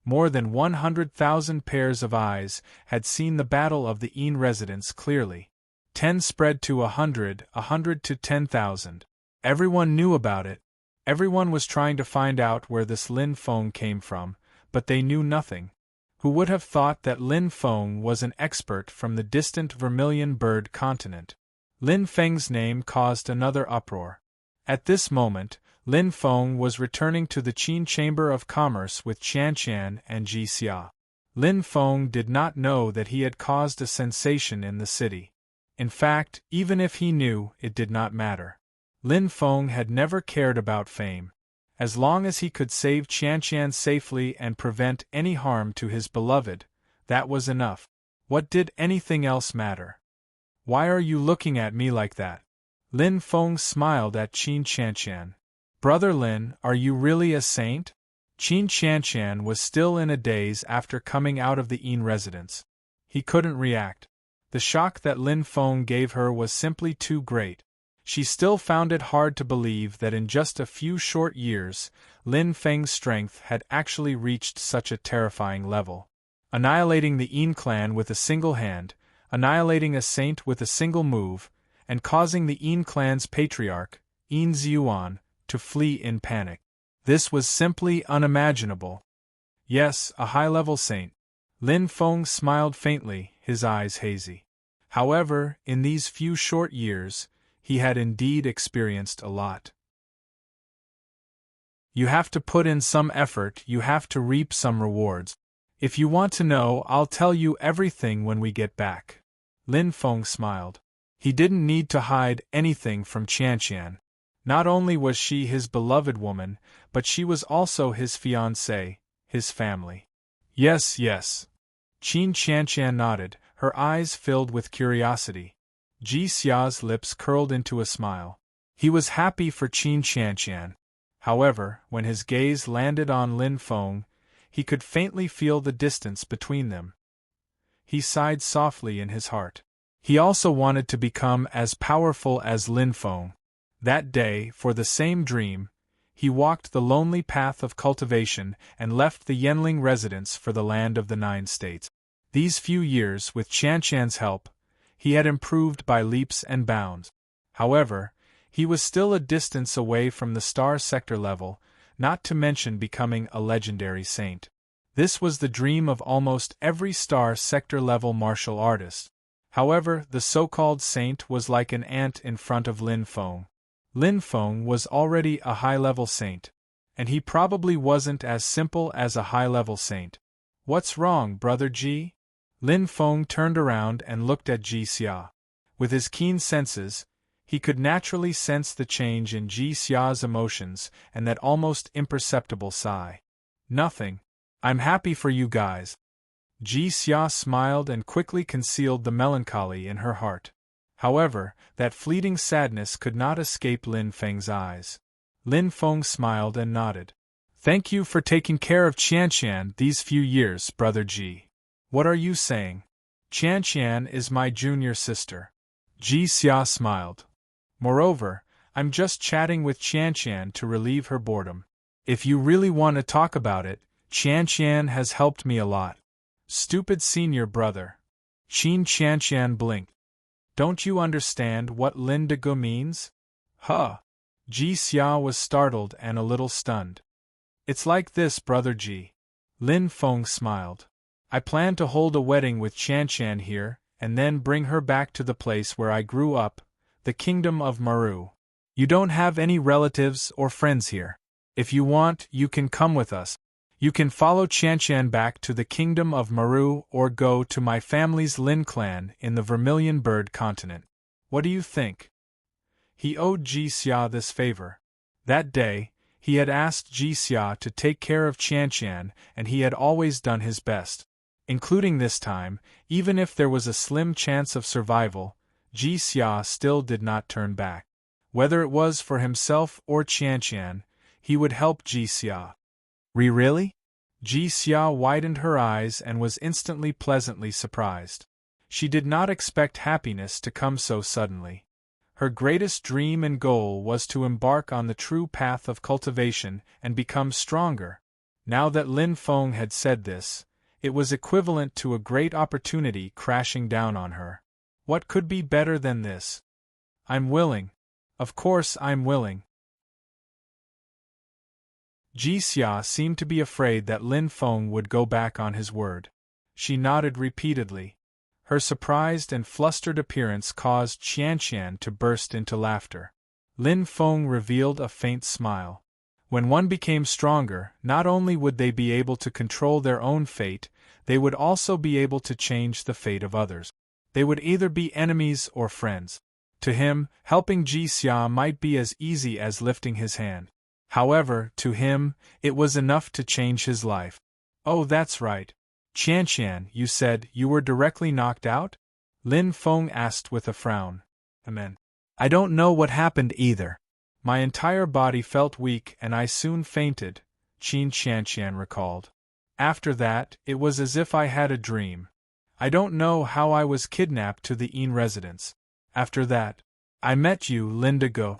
More than 100,000 pairs of eyes had seen the battle of the Een residence clearly. 10 spread to 100, 100 to 10,000. Everyone knew about it. Everyone was trying to find out where this Lin Feng came from, but they knew nothing. Who would have thought that Lin Feng was an expert from the distant Vermilion Bird continent? Lin Feng's name caused another uproar. At this moment, Lin Feng was returning to the Qin Chamber of Commerce with Qian Qian and Ji Xia. Lin Feng did not know that he had caused a sensation in the city. In fact, even if he knew, it did not matter. Lin Feng had never cared about fame. As long as he could save Qian Qian safely and prevent any harm to his beloved, that was enough. What did anything else matter? Why are you looking at me like that? Lin Feng smiled at Qin Qianqian. Brother Lin, are you really a saint? Qin Qianqian was still in a daze after coming out of the Een residence. He couldn't react. The shock that Lin Feng gave her was simply too great. She still found it hard to believe that in just a few short years, Lin Feng's strength had actually reached such a terrifying level. Annihilating the Een clan with a single hand, annihilating a saint with a single move, and causing the Een clan's patriarch, Een Ziyuan, to flee in panic. This was simply unimaginable. Yes, a high-level saint. Lin Feng smiled faintly, his eyes hazy. However, in these few short years, he had indeed experienced a lot. You have to put in some effort, you have to reap some rewards. If you want to know, I'll tell you everything when we get back. Lin Feng smiled. He didn't need to hide anything from Qianqian. Not only was she his beloved woman, but she was also his fiancée, his family. Yes, yes. Qin Qianqian nodded, her eyes filled with curiosity. Ji Xia's lips curled into a smile. He was happy for Qin Qianqian. However, when his gaze landed on Lin Feng, he could faintly feel the distance between them. He sighed softly in his heart. He also wanted to become as powerful as Lin Feng. That day, for the same dream, he walked the lonely path of cultivation and left the Yenling residence for the land of the 9 states. These few years, with Qianqian's help, he had improved by leaps and bounds. However, he was still a distance away from the star sector level, not to mention becoming a legendary saint. This was the dream of almost every star sector level martial artist. However, the so-called saint was like an ant in front of Lin Feng. Lin Feng was already a high-level saint, and he probably wasn't as simple as a high-level saint. What's wrong, Brother Ji? Lin Feng turned around and looked at Ji Xia. With his keen senses, he could naturally sense the change in Ji Xia's emotions and that almost imperceptible sigh. Nothing. I'm happy for you guys. Ji Xia smiled and quickly concealed the melancholy in her heart. However, that fleeting sadness could not escape Lin Feng's eyes. Lin Feng smiled and nodded. Thank you for taking care of Qianqian these few years, Brother Ji. What are you saying? Qianqian is my junior sister. Ji Xia smiled. Moreover, I'm just chatting with Qianqian to relieve her boredom. If you really want to talk about it, Qianqian has helped me a lot. Stupid senior brother. Qin Qianqian blinked. Don't you understand what Lin Degu means? Huh. Ji Xia was startled and a little stunned. It's like this, Brother Ji. Lin Feng smiled. I plan to hold a wedding with Qianqian here, and then bring her back to the place where I grew up, the kingdom of Maru. You don't have any relatives or friends here. If you want, you can come with us. You can follow Qianqian back to the kingdom of Maru or go to my family's Lin clan in the Vermilion Bird continent. What do you think? He owed Ji Xia this favor. That day, he had asked Ji Xia to take care of Qianqian, and he had always done his best. Including this time, even if there was a slim chance of survival, Ji Xia still did not turn back. Whether it was for himself or Qianqian, he would help Ji Xia. Really? Ji Xia widened her eyes and was instantly pleasantly surprised. She did not expect happiness to come so suddenly. Her greatest dream and goal was to embark on the true path of cultivation and become stronger. Now that Lin Feng had said this, it was equivalent to a great opportunity crashing down on her. What could be better than this? I'm willing. Of course I'm willing. Ji Xia seemed to be afraid that Lin Feng would go back on his word. She nodded repeatedly. Her surprised and flustered appearance caused Qianqian to burst into laughter. Lin Feng revealed a faint smile. When one became stronger, not only would they be able to control their own fate, they would also be able to change the fate of others. They would either be enemies or friends. To him, helping Ji Xia might be as easy as lifting his hand. However, to him, it was enough to change his life. Oh, that's right. Qianqian, you said you were directly knocked out? Lin Feng asked with a frown. Amen. I don't know what happened either. My entire body felt weak and I soon fainted, Qianqian recalled. After that, it was as if I had a dream. I don't know how I was kidnapped to the Yin residence. After that, I met you, Lindigo.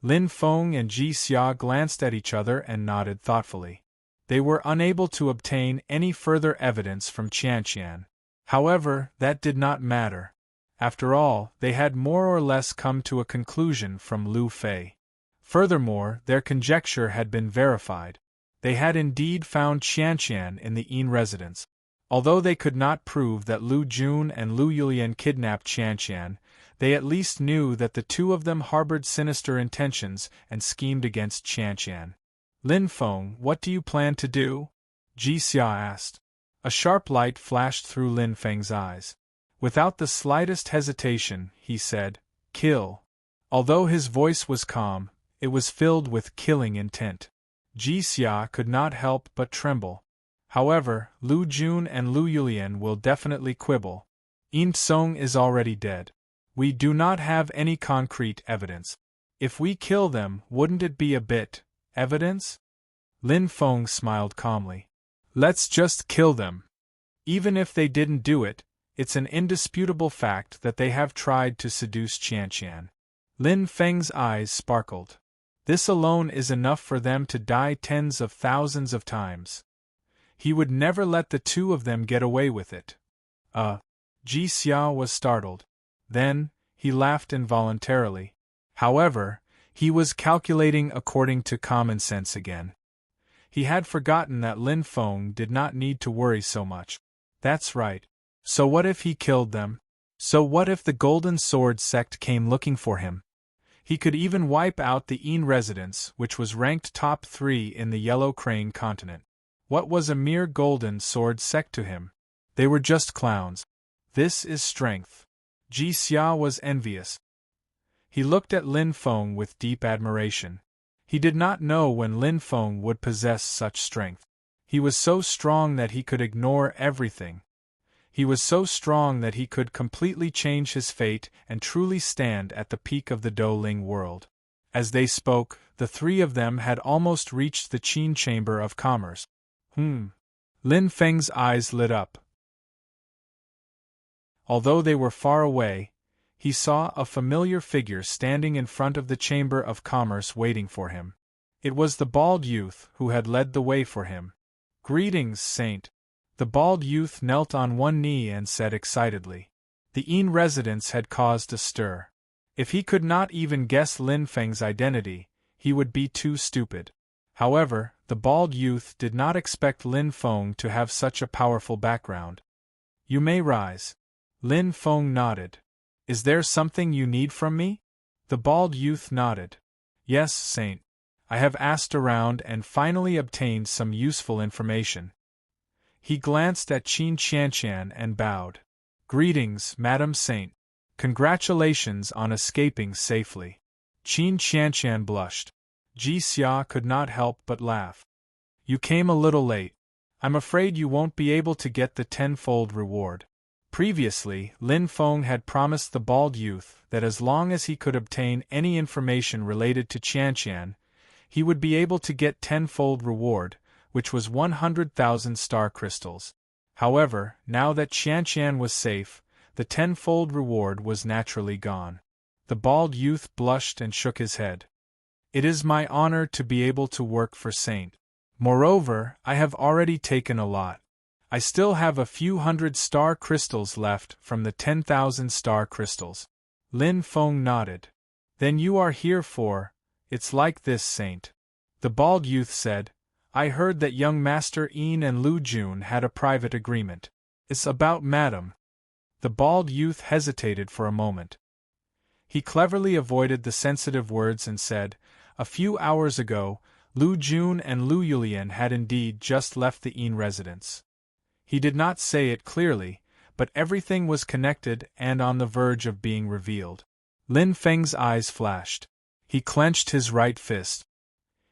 Lin Feng and Ji Xia glanced at each other and nodded thoughtfully. They were unable to obtain any further evidence from Qianqian. However, that did not matter. After all, they had more or less come to a conclusion from Lu Fei. Furthermore, their conjecture had been verified. They had indeed found Qianqian in the Yin residence. Although they could not prove that Lu Jun and Lu Yulian kidnapped Qianqian, they at least knew that the two of them harbored sinister intentions and schemed against Qianqian. Lin Feng, what do you plan to do? Ji Xia asked. A sharp light flashed through Lin Feng's eyes. Without the slightest hesitation, he said, kill. Although his voice was calm, it was filled with killing intent. Ji Xia could not help but tremble. However, Lu Jun and Lu Yulian will definitely quibble. Yin Song is already dead. We do not have any concrete evidence. If we kill them, wouldn't it be a bit evidence? Lin Feng smiled calmly. Let's just kill them. Even if they didn't do it, it's an indisputable fact that they have tried to seduce Qianqian. Lin Feng's eyes sparkled. This alone is enough for them to die tens of thousands of times. He would never let the two of them get away with it. Ji Xia was startled. Then, he laughed involuntarily. However, he was calculating according to common sense again. He had forgotten that Lin Feng did not need to worry so much. That's right. So what if he killed them? So what if the Golden Sword sect came looking for him? He could even wipe out the Yin residence, which was ranked top 3 in the Yellow Crane continent. What was a mere Golden Sword sect to him? They were just clowns. This is strength. Ji Xia was envious. He looked at Lin Feng with deep admiration. He did not know when Lin Feng would possess such strength. He was so strong that he could ignore everything. He was so strong that he could completely change his fate and truly stand at the peak of the Douling world. As they spoke, the three of them had almost reached the Qin Chamber of Commerce. Lin Feng's eyes lit up. Although they were far away, he saw a familiar figure standing in front of the Chamber of Commerce waiting for him. It was the bald youth who had led the way for him. Greetings, Saint. The bald youth knelt on one knee and said excitedly. The Yin residence had caused a stir. If he could not even guess Lin Feng's identity, he would be too stupid. However, the bald youth did not expect Lin Feng to have such a powerful background. You may rise. Lin Feng nodded. Is there something you need from me? The bald youth nodded. Yes, Saint. I have asked around and finally obtained some useful information. He glanced at Qin Qianqian and bowed. Greetings, Madam Saint. Congratulations on escaping safely. Qin Qianqian blushed. Ji Xia could not help but laugh. You came a little late. I'm afraid you won't be able to get the tenfold reward. Previously, Lin Feng had promised the bald youth that as long as he could obtain any information related to Qianqian, he would be able to get tenfold reward, which was 100,000 star crystals. However, now that Qianqian was safe, the tenfold reward was naturally gone. The bald youth blushed and shook his head. It is my honor to be able to work for Saint. Moreover, I have already taken a lot. I still have a few hundred star crystals left from the 10,000 star crystals. Lin Feng nodded. Then you are here for, it's like this, Saint. The bald youth said, I heard that young Master Yin and Lu Jun had a private agreement. It's about Madam. The bald youth hesitated for a moment. He cleverly avoided the sensitive words and said, a few hours ago, Lu Jun and Lu Yulian had indeed just left the Yin residence. He did not say it clearly, but everything was connected and on the verge of being revealed. Lin Feng's eyes flashed. He clenched his right fist.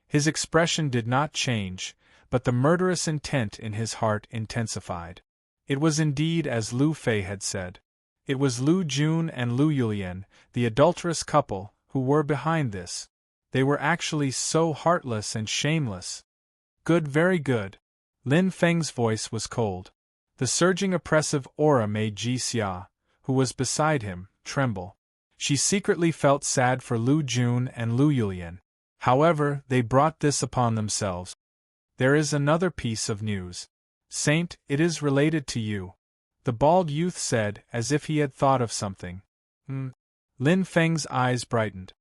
His expression did not change, but the murderous intent in his heart intensified. It was indeed as Lu Fei had said. It was Lu Jun and Lu Yulian, the adulterous couple, who were behind this. They were actually so heartless and shameless. Good, very good. Lin Feng's voice was cold. The surging oppressive aura made Ji Xia, who was beside him, tremble. She secretly felt sad for Lu Jun and Lu Yulian. However, they brought this upon themselves. There is another piece of news. Saint, it is related to you. The bald youth said, as if he had thought of something. Lin Feng's eyes brightened.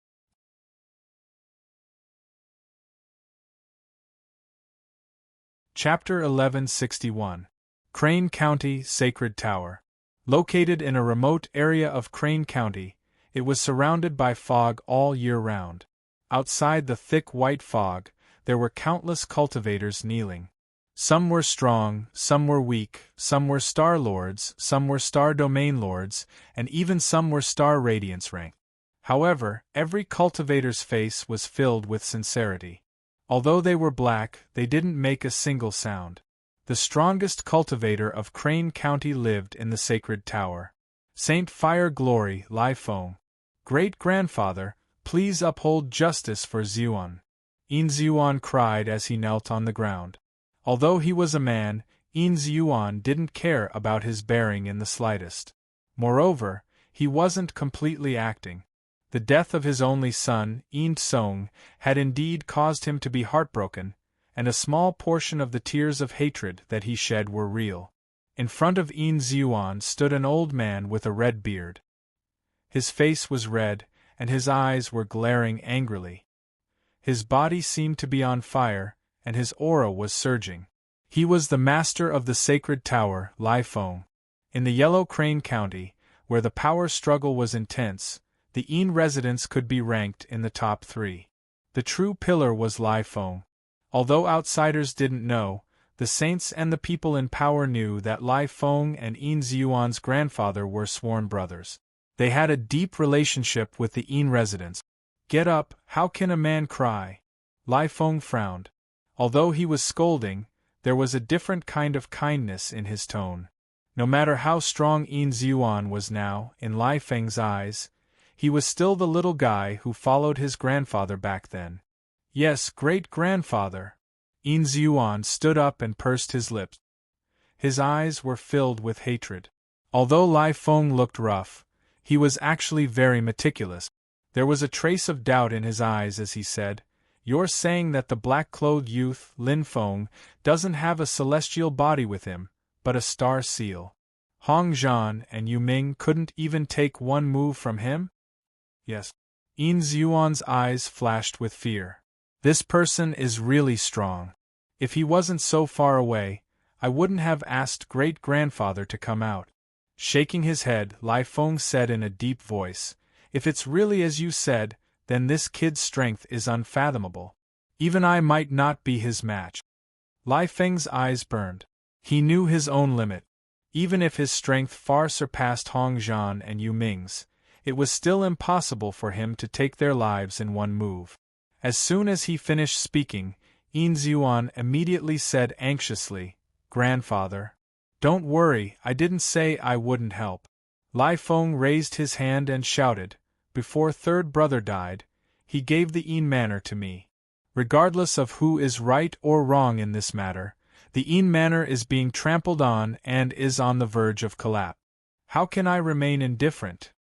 Chapter 1161. Crane County Sacred Tower. Located in a remote area of Crane County, it was surrounded by fog all year round. Outside the thick white fog, there were countless cultivators kneeling. Some were strong, some were weak, some were Star Lords, some were Star Domain Lords, and even some were Star Radiance rank. However, every cultivator's face was filled with sincerity. Although they were black, they didn't make a single sound. The strongest cultivator of Crane County lived in the sacred tower. Saint Fire Glory, Lai Feng. Great-grandfather, please uphold justice for Xuan. Yin Xuan cried as he knelt on the ground. Although he was a man, Yin Xuan didn't care about his bearing in the slightest. Moreover, he wasn't completely acting. The death of his only son, Yin Song, had indeed caused him to be heartbroken, and a small portion of the tears of hatred that he shed were real. In front of Yin Xuan stood an old man with a red beard. His face was red, and his eyes were glaring angrily. His body seemed to be on fire, and his aura was surging. He was the master of the sacred tower, Lai Feng. In the Yellow Crane County, where the power struggle was intense, the Yin residence could be ranked in the top 3. The true pillar was Lai Feng. Although outsiders didn't know, the saints and the people in power knew that Lai Feng and Yin Xuan's grandfather were sworn brothers. They had a deep relationship with the Yin residence. Get up, how can a man cry? Lai Feng frowned. Although he was scolding, there was a different kind of kindness in his tone. No matter how strong Yin Xuan was now, in Lai Feng's eyes, he was still the little guy who followed his grandfather back then. Yes, great-grandfather. Yin Xuan stood up and pursed his lips. His eyes were filled with hatred. Although Lai Feng looked rough, he was actually very meticulous. There was a trace of doubt in his eyes as he said, You're saying that the black-clothed youth, Lin Feng, doesn't have a celestial body with him, but a star seal. Hong Zhan and Yu Ming couldn't even take one move from him? Yes. Yin Xuan's eyes flashed with fear. This person is really strong. If he wasn't so far away, I wouldn't have asked great-grandfather to come out. Shaking his head, Lai Feng said in a deep voice, If it's really as you said, then this kid's strength is unfathomable. Even I might not be his match. Lai Feng's eyes burned. He knew his own limit. Even if his strength far surpassed Hong Zhan and Yu Ming's, it was still impossible for him to take their lives in one move. As soon as he finished speaking, Yin Xuan immediately said anxiously, "Grandfather. Don't worry, I didn't say I wouldn't help." Lai Feng raised his hand and shouted, "Before third brother died, he gave the Yin manor to me. Regardless of who is right or wrong in this matter, the Yin manor is being trampled on and is on the verge of collapse. How can I remain indifferent?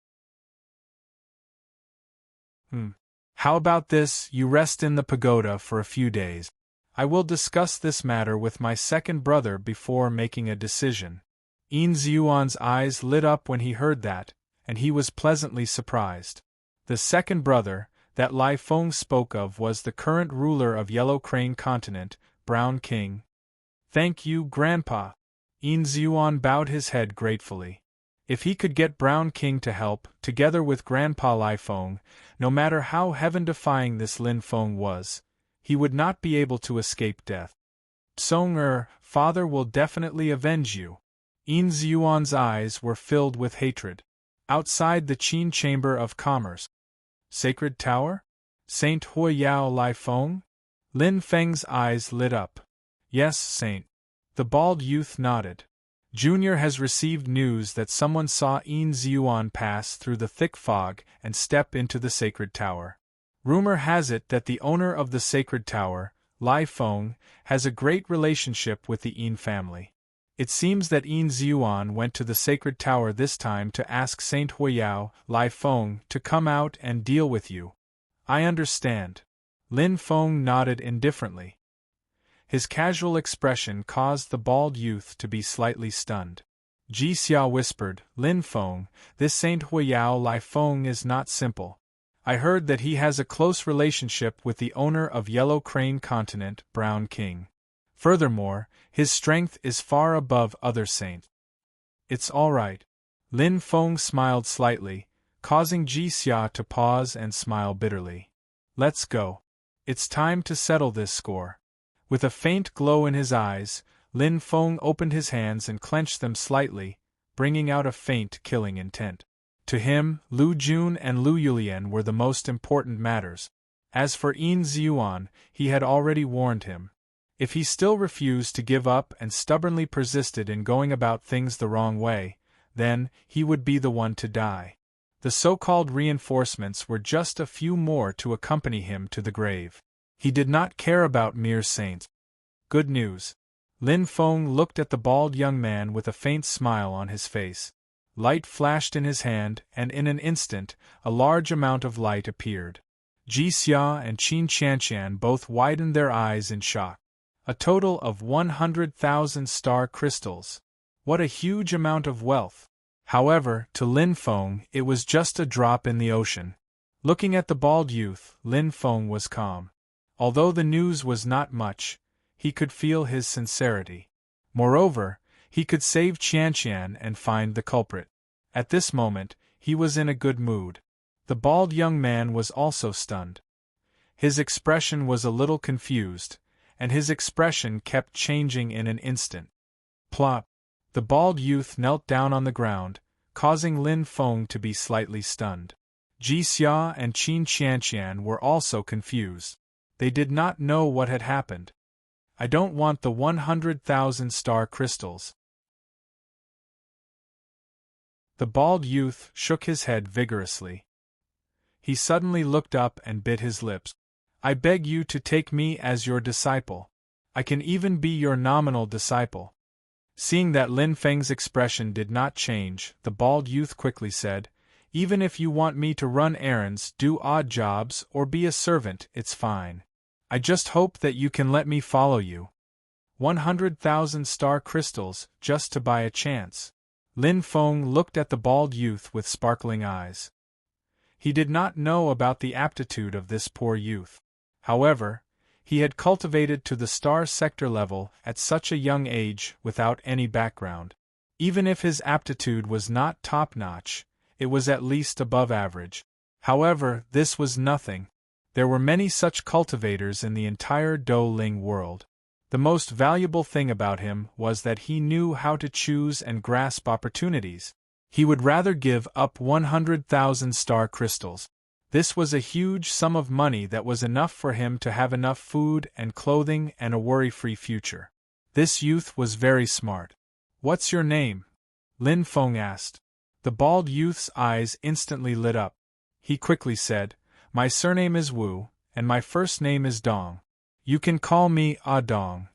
How about this, you rest in the pagoda for a few days. I will discuss this matter with my second brother before making a decision." Yin Xuan's eyes lit up when he heard that, and he was pleasantly surprised. The second brother, that Lai Feng spoke of, was the current ruler of Yellow Crane Continent, Brown King. "Thank you, Grandpa." Yin Xuan bowed his head gratefully. If he could get Brown King to help, together with Grandpa Lai Feng, no matter how heaven-defying this Lin Feng was, he would not be able to escape death. Father will definitely avenge you." Yin Xuan's eyes were filled with hatred. Outside the Qin Chamber of Commerce. Sacred Tower? Saint Hui Yao Lai Feng? Lin Feng's eyes lit up. "Yes, Saint." The bald youth nodded. "Junior has received news that someone saw Yin Xuan pass through the thick fog and step into the sacred tower. Rumor has it that the owner of the sacred tower, Lai Feng, has a great relationship with the Yin family. It seems that Yin Xuan went to the sacred tower this time to ask Saint Huiyao, Lai Feng, to come out and deal with you." "I understand." Lin Feng nodded indifferently. His casual expression caused the bald youth to be slightly stunned. Ji Xia whispered, "Lin Feng, this Saint Huiyao Lai Feng is not simple. I heard that he has a close relationship with the owner of Yellow Crane Continent, Brown King. Furthermore, his strength is far above other saints." "It's all right." Lin Feng smiled slightly, causing Ji Xia to pause and smile bitterly. "Let's go. It's time to settle this score." With a faint glow in his eyes, Lin Feng opened his hands and clenched them slightly, bringing out a faint killing intent. To him, Lu Jun and Lu Yulian were the most important matters. As for Yin Xuan, he had already warned him. If he still refused to give up and stubbornly persisted in going about things the wrong way, then he would be the one to die. The so-called reinforcements were just a few more to accompany him to the grave. He did not care about mere saints. "Good news." Lin Feng looked at the bald young man with a faint smile on his face. Light flashed in his hand, and in an instant, a large amount of light appeared. Ji Xia and Qin Qianqian both widened their eyes in shock. A total of 100,000 star crystals. What a huge amount of wealth! However, to Lin Feng, it was just a drop in the ocean. Looking at the bald youth, Lin Feng was calm. Although the news was not much, he could feel his sincerity. Moreover, he could save Qianqian and find the culprit. At this moment, he was in a good mood. The bald young man was also stunned. His expression was a little confused, and his expression kept changing in an instant. Plop! The bald youth knelt down on the ground, causing Lin Feng to be slightly stunned. Ji Xia and Qin Qianqian were also confused. They did not know what had happened. "I don't want the 100,000 star crystals." The bald youth shook his head vigorously. He suddenly looked up and bit his lips. "I beg you to take me as your disciple. I can even be your nominal disciple." Seeing that Lin Feng's expression did not change, the bald youth quickly said, "Even if you want me to run errands, do odd jobs, or be a servant, it's fine. I just hope that you can let me follow you." 100,000 star crystals, just to buy a chance. Lin Feng looked at the bald youth with sparkling eyes. He did not know about the aptitude of this poor youth. However, he had cultivated to the star sector level at such a young age without any background. Even if his aptitude was not top-notch, it was at least above average. However, this was nothing. There were many such cultivators in the entire Douling world. The most valuable thing about him was that he knew how to choose and grasp opportunities. He would rather give up 100,000 star crystals. This was a huge sum of money that was enough for him to have enough food and clothing and a worry-free future. This youth was very smart. "What's your name?" Lin Feng asked. The bald youth's eyes instantly lit up. He quickly said, "My surname is Wu, and my first name is Dong. You can call me Dong."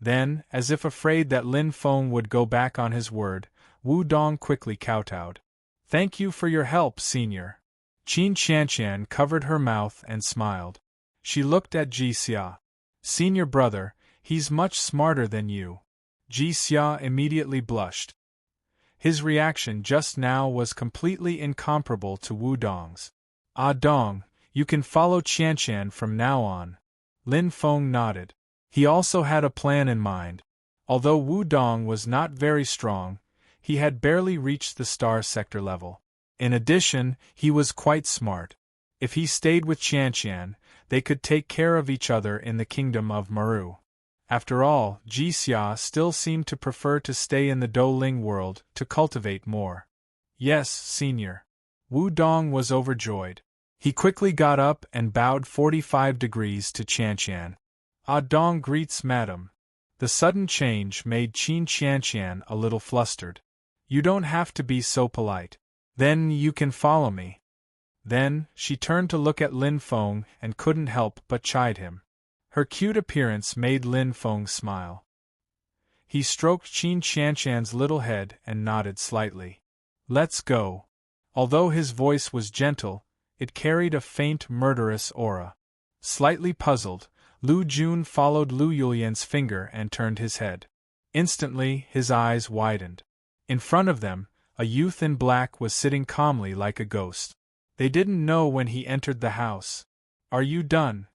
Then, as if afraid that Lin Feng would go back on his word, Wu Dong quickly kowtowed. "Thank you for your help, senior." Qin Qianqian covered her mouth and smiled. She looked at Ji Xia. "Senior brother, he's much smarter than you." Ji Xia immediately blushed. His reaction just now was completely incomparable to Wu Dong's. "Ah Dong, you can follow Qianqian from now on." Lin Feng nodded. He also had a plan in mind. Although Wu Dong was not very strong, he had barely reached the star sector level. In addition, he was quite smart. If he stayed with Qianqian, they could take care of each other in the kingdom of Maru. After all, Ji Xia still seemed to prefer to stay in the Douling world to cultivate more. "Yes, senior." Wu Dong was overjoyed. He quickly got up and bowed 45 degrees to Qianqian. "Ah Dong greets madam." The sudden change made Qin Qianqian a little flustered. "You don't have to be so polite. Then you can follow me." Then, she turned to look at Lin Feng and couldn't help but chide him. Her cute appearance made Lin Feng smile. He stroked Qin Qianqian's little head and nodded slightly. "Let's go." Although his voice was gentle, it carried a faint murderous aura. Slightly puzzled, Lu Jun followed Lu Yulian's finger and turned his head. Instantly, his eyes widened. In front of them, a youth in black was sitting calmly like a ghost. They didn't know when he entered the house. "Are you done?"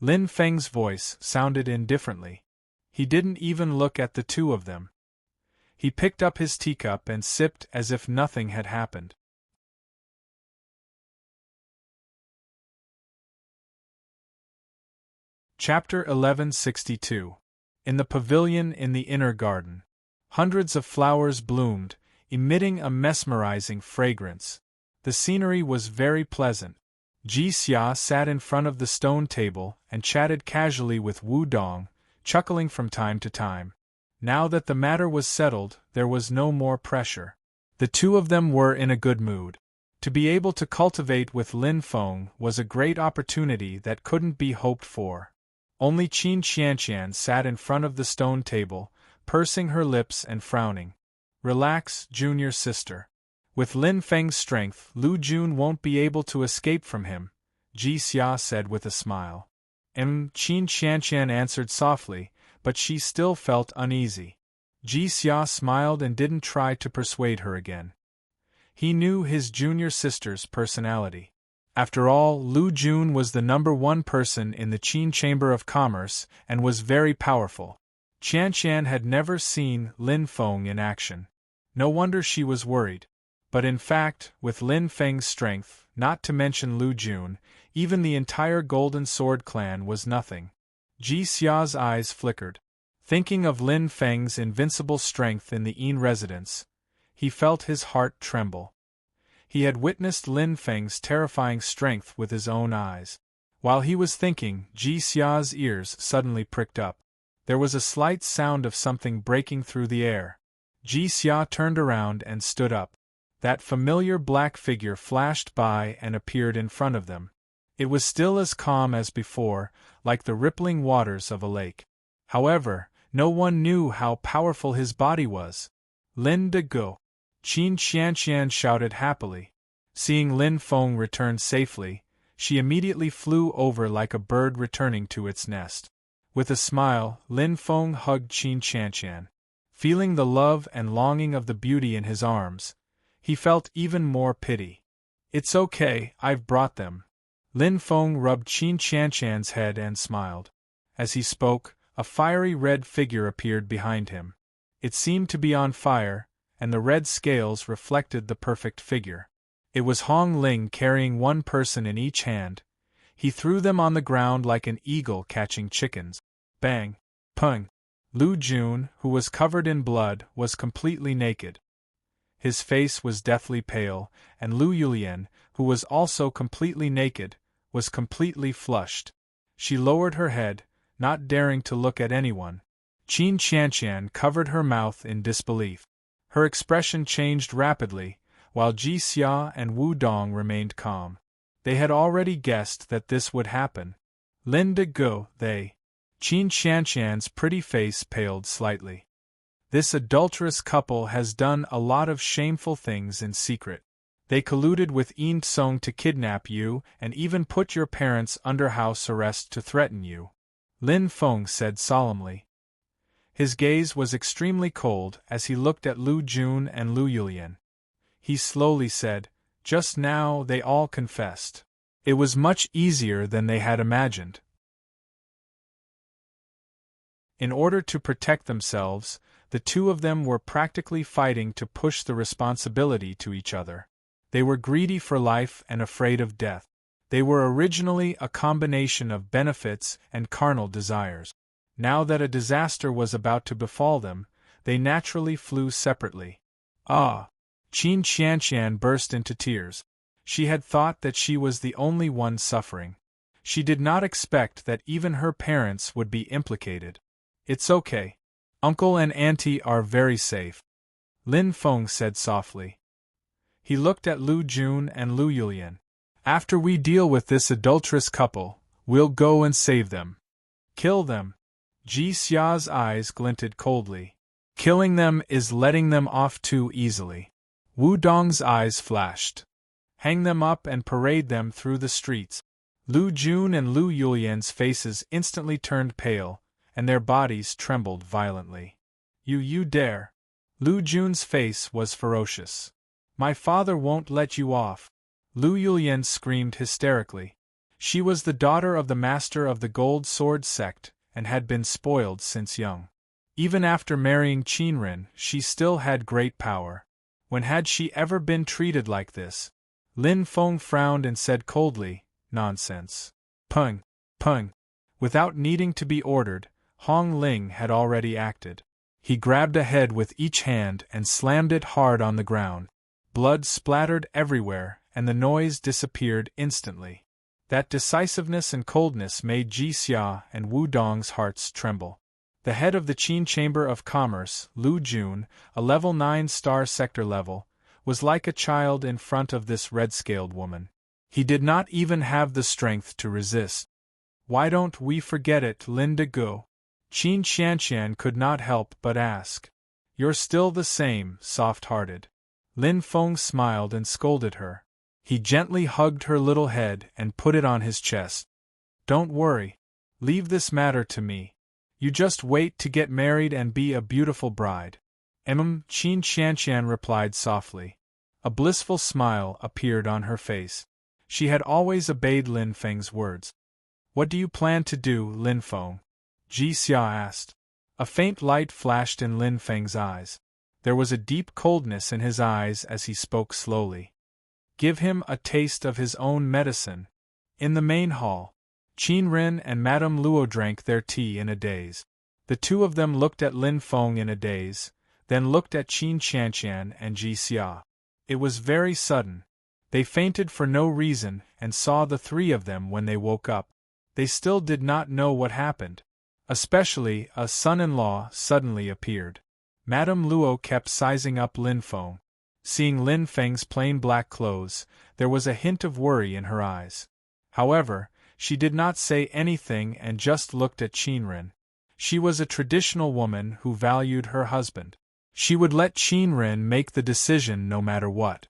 Lin Feng's voice sounded indifferently. He didn't even look at the two of them. He picked up his teacup and sipped as if nothing had happened. Chapter 1162. In the pavilion in the inner garden. Hundreds of flowers bloomed, emitting a mesmerizing fragrance. The scenery was very pleasant. Ji Xia sat in front of the stone table and chatted casually with Wu Dong, chuckling from time to time. Now that the matter was settled, there was no more pressure. The two of them were in a good mood. To be able to cultivate with Lin Feng was a great opportunity that couldn't be hoped for. Only Qin Qianqian sat in front of the stone table, pursing her lips and frowning. "Relax, junior sister. With Lin Feng's strength, Lu Jun won't be able to escape from him," Ji Xia said with a smile. Qin Qianqian answered softly, but she still felt uneasy. Ji Xia smiled and didn't try to persuade her again. He knew his junior sister's personality. After all, Lu Jun was the #1 person in the Qin Chamber of Commerce and was very powerful. Qianqian had never seen Lin Feng in action. No wonder she was worried. But in fact, with Lin Feng's strength, not to mention Lu Jun, even the entire Golden Sword clan was nothing. Ji Xia's eyes flickered. Thinking of Lin Feng's invincible strength in the Yin residence, he felt his heart tremble. He had witnessed Lin Feng's terrifying strength with his own eyes. While he was thinking, Ji Xia's ears suddenly pricked up. There was a slight sound of something breaking through the air. Ji Xia turned around and stood up. That familiar black figure flashed by and appeared in front of them. It was still as calm as before, like the rippling waters of a lake. However, no one knew how powerful his body was. "Lin de Go!" Qin Qianqian shouted happily. Seeing Lin Feng return safely, she immediately flew over like a bird returning to its nest. With a smile, Lin Feng hugged Qin Qianqian. Feeling the love and longing of the beauty in his arms, he felt even more pity. "It's okay, I've brought them." Lin Feng rubbed Qin Qianqian's head and smiled. As he spoke, a fiery red figure appeared behind him. It seemed to be on fire, and the red scales reflected the perfect figure. It was Hong Ling carrying one person in each hand. He threw them on the ground like an eagle catching chickens. Bang! Pung! Lu Jun, who was covered in blood, was completely naked. His face was deathly pale, and Lu Yulian, who was also completely naked, was completely flushed. She lowered her head, not daring to look at anyone. Qin Qianqian covered her mouth in disbelief. Her expression changed rapidly, while Ji Xia and Wu Dong remained calm. They had already guessed that this would happen. Lin De Go, they. Qin Qianqian's pretty face paled slightly. This adulterous couple has done a lot of shameful things in secret. They colluded with Yin Song to kidnap you and even put your parents under house arrest to threaten you, Lin Feng said solemnly. His gaze was extremely cold as he looked at Lu Jun and Lu Yulian. He slowly said, "Just now they all confessed. It was much easier than they had imagined." In order to protect themselves, the two of them were practically fighting to push the responsibility to each other. They were greedy for life and afraid of death. They were originally a combination of benefits and carnal desires. Now that a disaster was about to befall them, they naturally flew separately. Ah! Qin Qianqian burst into tears. She had thought that she was the only one suffering. She did not expect that even her parents would be implicated. "It's okay. Uncle and Auntie are very safe," Lin Feng said softly. He looked at Lu Jun and Lu Yulian. "After we deal with this adulterous couple, we'll go and save them." "Kill them?" Ji Xia's eyes glinted coldly. "Killing them is letting them off too easily." Wu Dong's eyes flashed. "Hang them up and parade them through the streets." Lu Jun and Lu Yulian's faces instantly turned pale, and their bodies trembled violently. You dare!" Lu Jun's face was ferocious. "My father won't let you off!" Lu Yulian screamed hysterically. She was the daughter of the master of the Gold Sword sect, and had been spoiled since young. Even after marrying Qinren, she still had great power. When had she ever been treated like this? Lin Feng frowned and said coldly, "Nonsense." Pung! Pung! Without needing to be ordered, Hong Ling had already acted. He grabbed a head with each hand and slammed it hard on the ground. Blood splattered everywhere, and the noise disappeared instantly. That decisiveness and coldness made Ji Xia and Wu Dong's hearts tremble. The head of the Qin Chamber of Commerce, Lu Jun, a level 9 star sector level, was like a child in front of this red-scaled woman. He did not even have the strength to resist. "Why don't we forget it, Lin De Go?" Qin Qianqian could not help but ask. "You're still the same, soft-hearted." Lin Feng smiled and scolded her. He gently hugged her little head and put it on his chest. "Don't worry. Leave this matter to me. You just wait to get married and be a beautiful bride." Qin Qianqian replied softly. A blissful smile appeared on her face. She had always obeyed Lin Feng's words. "What do you plan to do, Lin Feng?" Ji Xia asked. A faint light flashed in Lin Feng's eyes. There was a deep coldness in his eyes as he spoke slowly. "Give him a taste of his own medicine." In the main hall, Qinren and Madame Luo drank their tea in a daze. The two of them looked at Lin Feng in a daze, then looked at Qin Qianqian and Ji Xia. It was very sudden. They fainted for no reason and saw the three of them when they woke up. They still did not know what happened. Especially, a son-in-law suddenly appeared. Madame Luo kept sizing up Lin Feng. Seeing Lin Feng's plain black clothes, there was a hint of worry in her eyes. However, she did not say anything and just looked at Qinren. She was a traditional woman who valued her husband. She would let Qinren make the decision no matter what.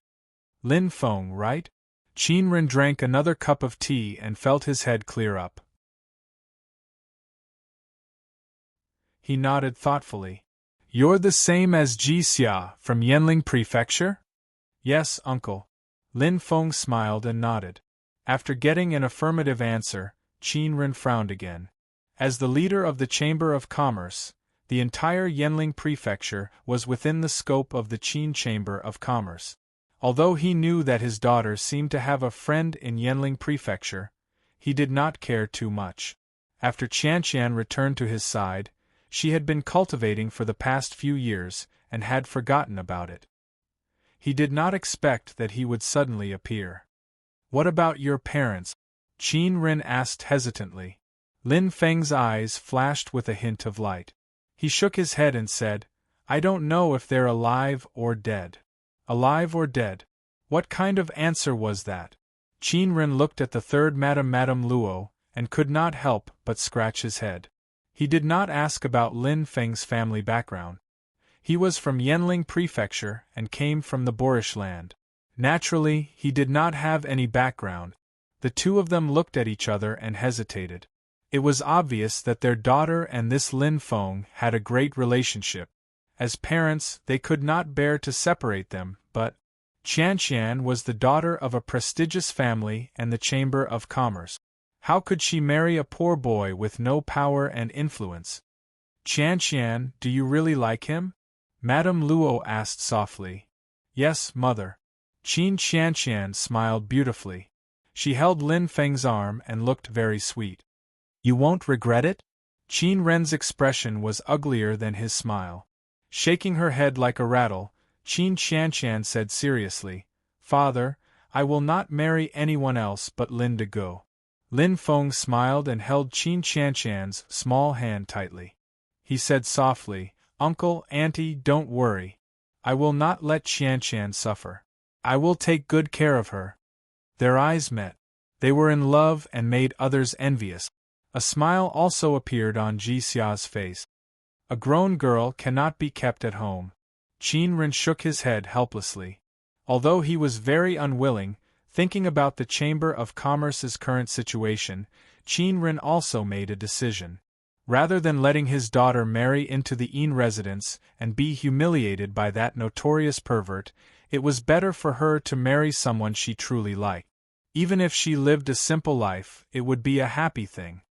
"Lin Feng, right?" Qinren drank another cup of tea and felt his head clear up. He nodded thoughtfully. "You're the same as Ji Xia from Yanling Prefecture?" "Yes, uncle." Lin Feng smiled and nodded. After getting an affirmative answer, Qinren frowned again. As the leader of the Chamber of Commerce, the entire Yanling Prefecture was within the scope of the Qin Chamber of Commerce. Although he knew that his daughter seemed to have a friend in Yanling Prefecture, he did not care too much. After Qianqian returned to his side, she had been cultivating for the past few years and had forgotten about it. He did not expect that he would suddenly appear. What about your parents? Qin Ren asked hesitantly. Lin Feng's eyes flashed with a hint of light. He shook his head and said, I don't know if they're alive or dead. Alive or dead? What kind of answer was that? Qin Ren looked at the third Madame Luo, and could not help but scratch his head. He did not ask about Lin Feng's family background. He was from Yanling Prefecture and came from the Boorish land. Naturally, he did not have any background. The two of them looked at each other and hesitated. It was obvious that their daughter and this Lin Feng had a great relationship. As parents, they could not bear to separate them, but Qianqian was the daughter of a prestigious family and the Chamber of Commerce. How could she marry a poor boy with no power and influence? Qianqian, do you really like him? Madame Luo asked softly. Yes, mother. Qin Qianqian smiled beautifully. She held Lin Feng's arm and looked very sweet. You won't regret it? Qin Ren's expression was uglier than his smile. Shaking her head like a rattle, Qin Qianqian said seriously, Father, I will not marry anyone else but Lin de Go. Lin Feng smiled and held Qin Qianqian's small hand tightly. He said softly, Uncle, Auntie, don't worry. I will not let Qianqian suffer. I will take good care of her. Their eyes met. They were in love and made others envious. A smile also appeared on Ji Xia's face. A grown girl cannot be kept at home. Qin Ren shook his head helplessly. Although he was very unwilling, thinking about the Chamber of Commerce's current situation, Qin Ren also made a decision. Rather than letting his daughter marry into the Yin residence and be humiliated by that notorious pervert, it was better for her to marry someone she truly liked. Even if she lived a simple life, it would be a happy thing.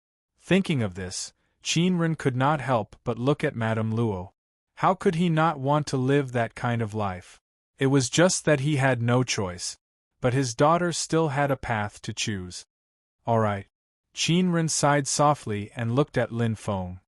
Thinking of this, Qin Ren could not help but look at Madame Luo. How could he not want to live that kind of life? It was just that he had no choice. But his daughter still had a path to choose. All right. Qin Ren sighed softly and looked at Lin Feng.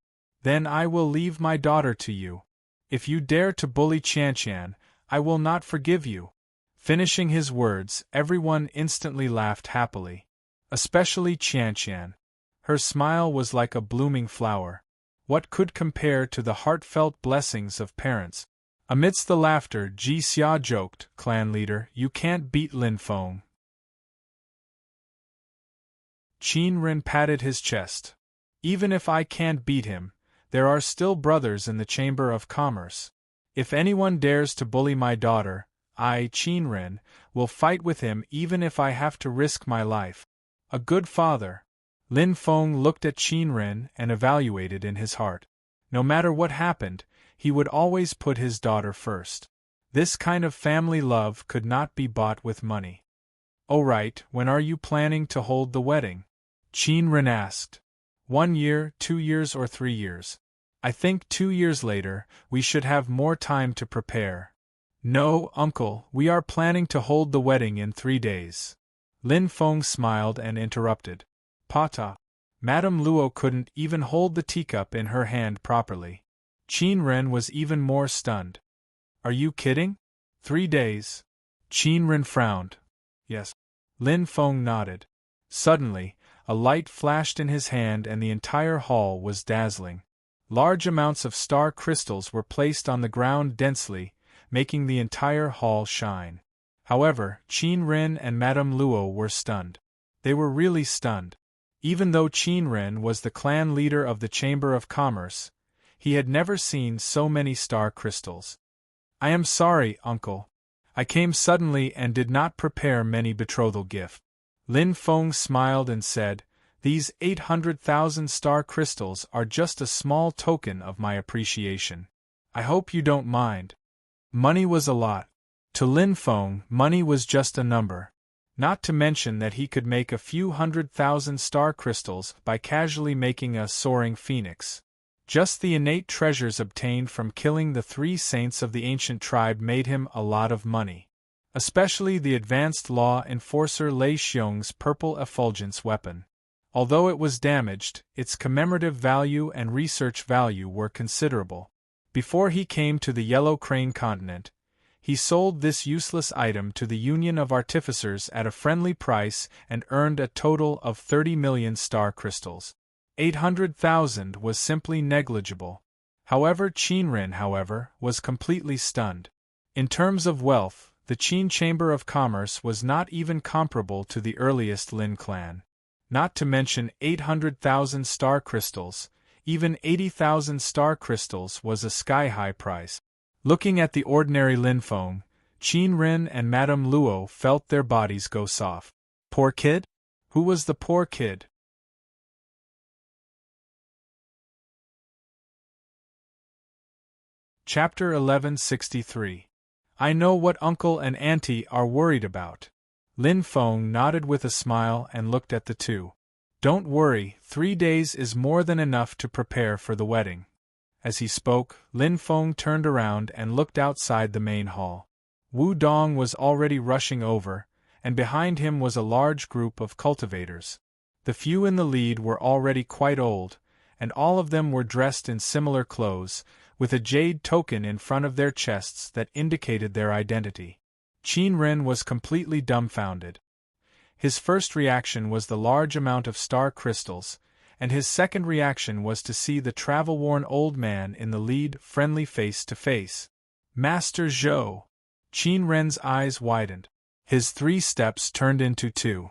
Then I will leave my daughter to you. If you dare to bully Qianqian, I will not forgive you. Finishing his words, everyone instantly laughed happily. Especially Qianqian. Her smile was like a blooming flower. What could compare to the heartfelt blessings of parents? Amidst the laughter, Ji Xia joked, Clan leader, you can't beat Lin Feng. Qin Ren patted his chest. Even if I can't beat him, there are still brothers in the Chamber of Commerce. If anyone dares to bully my daughter, I, Qin Ren, will fight with him even if I have to risk my life. A good father. Lin Feng looked at Qin Ren and evaluated in his heart. No matter what happened, he would always put his daughter first. This kind of family love could not be bought with money. Oh right, when are you planning to hold the wedding? Qin Ren asked. 1 year, 2 years or 3 years? I think 2 years later, we should have more time to prepare. No, uncle, we are planning to hold the wedding in 3 days. Lin Feng smiled and interrupted. Pata. Madame Luo couldn't even hold the teacup in her hand properly. Qin Ren was even more stunned. Are you kidding? 3 days? Qin Ren frowned. Yes. Lin Feng nodded. Suddenly, a light flashed in his hand and the entire hall was dazzling. Large amounts of star crystals were placed on the ground densely, making the entire hall shine. However, Qin Ren and Madame Luo were stunned. They were really stunned. Even though Qin Ren was the clan leader of the Chamber of Commerce, he had never seen so many star crystals. I am sorry, uncle. I came suddenly and did not prepare many betrothal gifts. Lin Feng smiled and said, These 800,000 star crystals are just a small token of my appreciation. I hope you don't mind. Money was a lot. To Lin Feng, money was just a number. Not to mention that he could make a few 100,000 star crystals by casually making a soaring phoenix. Just the innate treasures obtained from killing the 3 saints of the ancient tribe made him a lot of money. Especially the advanced law enforcer Lei Xiong's purple effulgence weapon. Although it was damaged, its commemorative value and research value were considerable. Before he came to the Yellow Crane continent, He sold this useless item to the Union of Artificers at a friendly price and earned a total of 30 million star crystals. 800,000 was simply negligible. However, Qinren, was completely stunned. In terms of wealth, the Qin Chamber of Commerce was not even comparable to the earliest Lin clan. Not to mention 800,000 star crystals, even 80,000 star crystals was a sky-high price. Looking at the ordinary Lin Feng, Qinren and Madame Luo felt their bodies go soft. Poor kid? Who was the poor kid? Chapter 1163. I know what uncle and auntie are worried about. Lin Feng nodded with a smile and looked at the two. Don't worry, 3 days is more than enough to prepare for the wedding. As he spoke, Lin Feng turned around and looked outside the main hall. Wu Dong was already rushing over, and behind him was a large group of cultivators. The few in the lead were already quite old, and all of them were dressed in similar clothes, with a jade token in front of their chests that indicated their identity. Qinren was completely dumbfounded. His first reaction was the large amount of star crystals, and his second reaction was to see the travel-worn old man in the lead friendly face-to-face. Master Zhou! Qinren's eyes widened. His 3 steps turned into 2.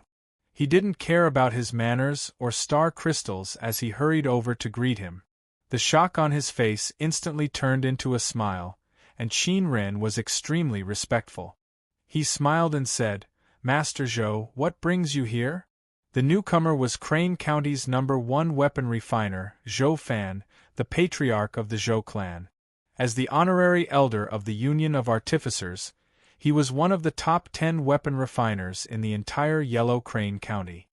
He didn't care about his manners or star crystals as he hurried over to greet him. The shock on his face instantly turned into a smile, and Qinren was extremely respectful. He smiled and said, Master Zhou, what brings you here? The newcomer was Crane County's #1 weapon refiner, Zhou Fan, the patriarch of the Zhou clan. As the honorary elder of the Union of Artificers, he was one of the top 10 weapon refiners in the entire Yellow Crane County.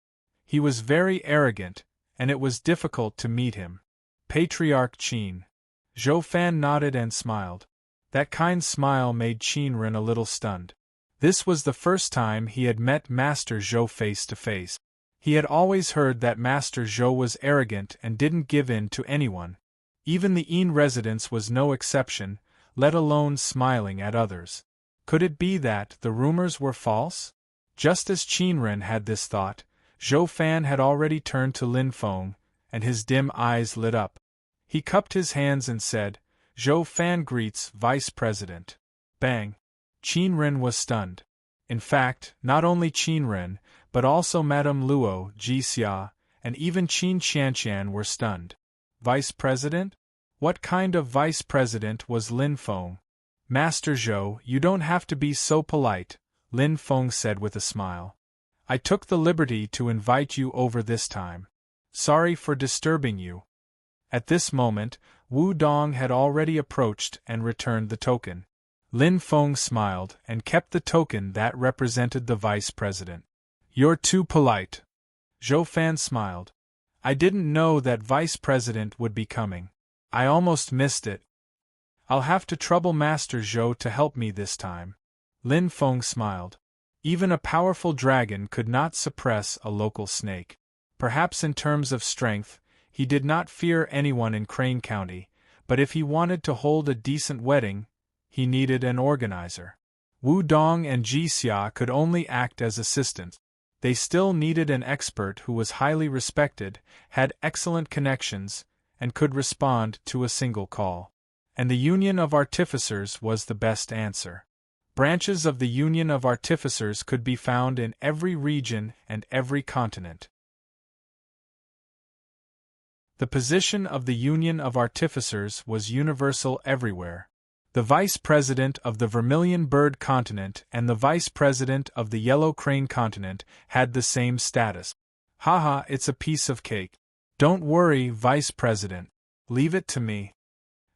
He was very arrogant, and it was difficult to meet him. Patriarch Qin. Zhou Fan nodded and smiled. That kind smile made Qinren a little stunned. This was the first time he had met Master Zhou face to face. He had always heard that Master Zhou was arrogant and didn't give in to anyone. Even the Yin residence was no exception, let alone smiling at others. Could it be that the rumors were false? Just as Qinren had this thought, Zhou Fan had already turned to Lin Feng, and his dim eyes lit up. He cupped his hands and said, Zhou Fan greets Vice President. Bang! Qinren was stunned. In fact, not only Qinren, but also Madame Luo, Jixia, and even Qin Qianqian were stunned. Vice President? What kind of Vice President was Lin Feng? Master Zhou, you don't have to be so polite, Lin Feng said with a smile. I took the liberty to invite you over this time. Sorry for disturbing you. At this moment, Wu Dong had already approached and returned the token. Lin Feng smiled and kept the token that represented the vice president. You're too polite. Zhou Fan smiled. I didn't know that vice president would be coming. I almost missed it. I'll have to trouble Master Zhou to help me this time. Lin Feng smiled. Even a powerful dragon could not suppress a local snake. Perhaps in terms of strength, he did not fear anyone in Crane County, but if he wanted to hold a decent wedding, he needed an organizer. Wu Dong and Jixia could only act as assistants. They still needed an expert who was highly respected, had excellent connections, and could respond to a single call. And the Union of Artificers was the best answer. Branches of the Union of Artificers could be found in every region and every continent. The position of the Union of Artificers was universal everywhere. The Vice President of the Vermilion Bird Continent and the Vice President of the Yellow Crane Continent had the same status. Haha, it's a piece of cake. Don't worry, Vice President. Leave it to me.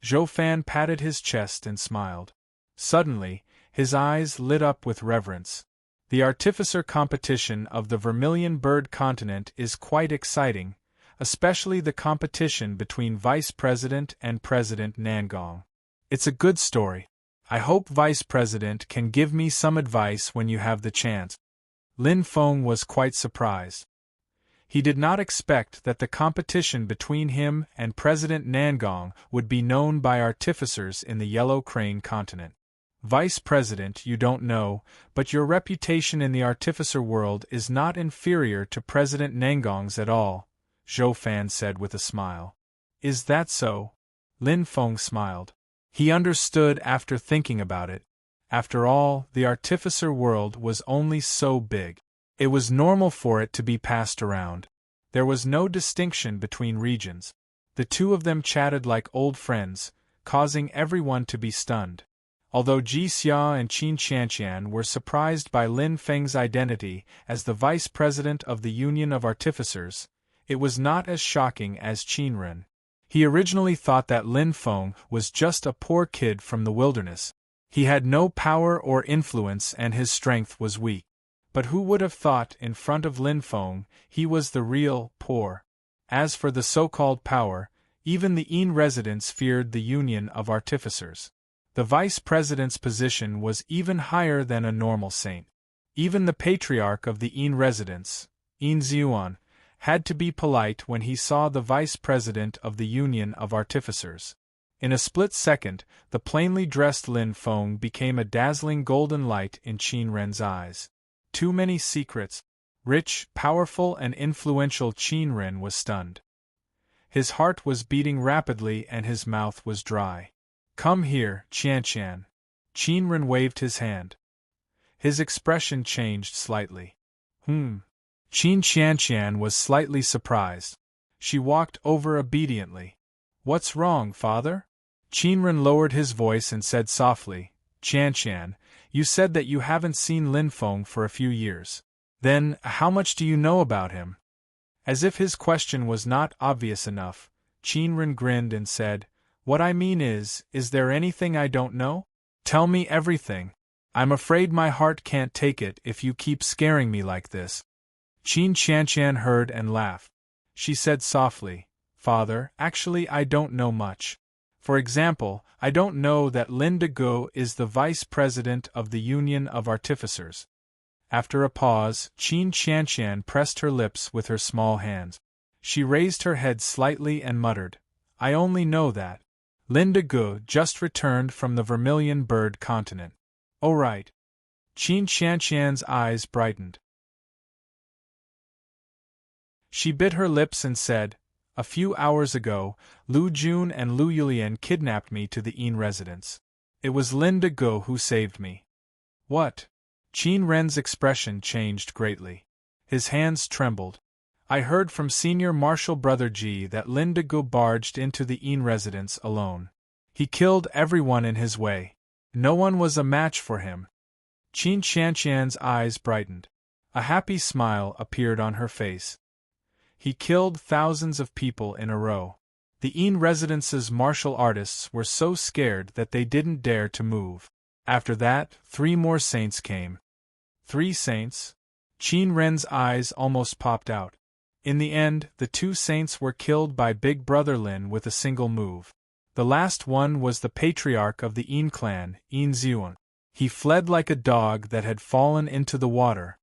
Zhou Fan patted his chest and smiled. Suddenly, his eyes lit up with reverence. The artificer competition of the Vermilion Bird Continent is quite exciting, especially the competition between Vice President and President Nangong. It's a good story. I hope Vice President can give me some advice when you have the chance. Lin Feng was quite surprised. He did not expect that the competition between him and President Nangong would be known by artificers in the Yellow Crane Continent. Vice President, you don't know, but your reputation in the artificer world is not inferior to President Nangong's at all, Zhou Fan said with a smile. Is that so? Lin Feng smiled. He understood after thinking about it. After all, the artificer world was only so big. It was normal for it to be passed around. There was no distinction between regions. The two of them chatted like old friends, causing everyone to be stunned. Although Ji Xia and Qin Qianqian were surprised by Lin Feng's identity as the vice president of the Union of Artificers, it was not as shocking as Qinren. He originally thought that Lin Feng was just a poor kid from the wilderness. He had no power or influence and his strength was weak. But who would have thought, in front of Lin Feng, he was the real, poor? As for the so-called power, even the Yin residents feared the Union of Artificers. The vice president's position was even higher than a normal saint. Even the patriarch of the Yin residents, Yin Ziyuan, had to be polite when he saw the vice president of the Union of Artificers. In a split second, the plainly dressed Lin Feng became a dazzling golden light in Qin Ren's eyes. Too many secrets. Rich, powerful and influential Qin Ren was stunned. His heart was beating rapidly and his mouth was dry. Come here, Qianqian. Qin Ren waved his hand. His expression changed slightly. Qin Qianqian was slightly surprised. She walked over obediently. What's wrong, father? Qin Ren lowered his voice and said softly, Qianqian, you said that you haven't seen Lin Feng for a few years. Then, how much do you know about him? As if his question was not obvious enough, Qin Ren grinned and said, What I mean is there anything I don't know? Tell me everything. I'm afraid my heart can't take it if you keep scaring me like this. Qin Qianqian heard and laughed. She said softly, Father, actually I don't know much. For example, I don't know that Lin Dego is the vice president of the Union of Artificers. After a pause, Qin Qianqian pressed her lips with her small hands. She raised her head slightly and muttered, I only know that Lin Dego just returned from the Vermilion Bird continent. Oh right. Qin Qianqian's eyes brightened. She bit her lips and said, A few hours ago, Lu Jun and Lu Yulian kidnapped me to the Yin residence. It was Lin Dego who saved me. What? Qin Ren's expression changed greatly. His hands trembled. I heard from Senior Marshal Brother Ji that Lin Dego barged into the Yin residence alone. He killed everyone in his way. No one was a match for him. Qin Qianqian's eyes brightened. A happy smile appeared on her face. He killed thousands of people in a row. The Yin residence's martial artists were so scared that they didn't dare to move. After that, 3 more saints came. 3 saints? Qin Ren's eyes almost popped out. In the end, the 2 saints were killed by Big Brother Lin with a single move. The last one was the patriarch of the Yin clan, Yin Ziyuan. He fled like a dog that had fallen into the water.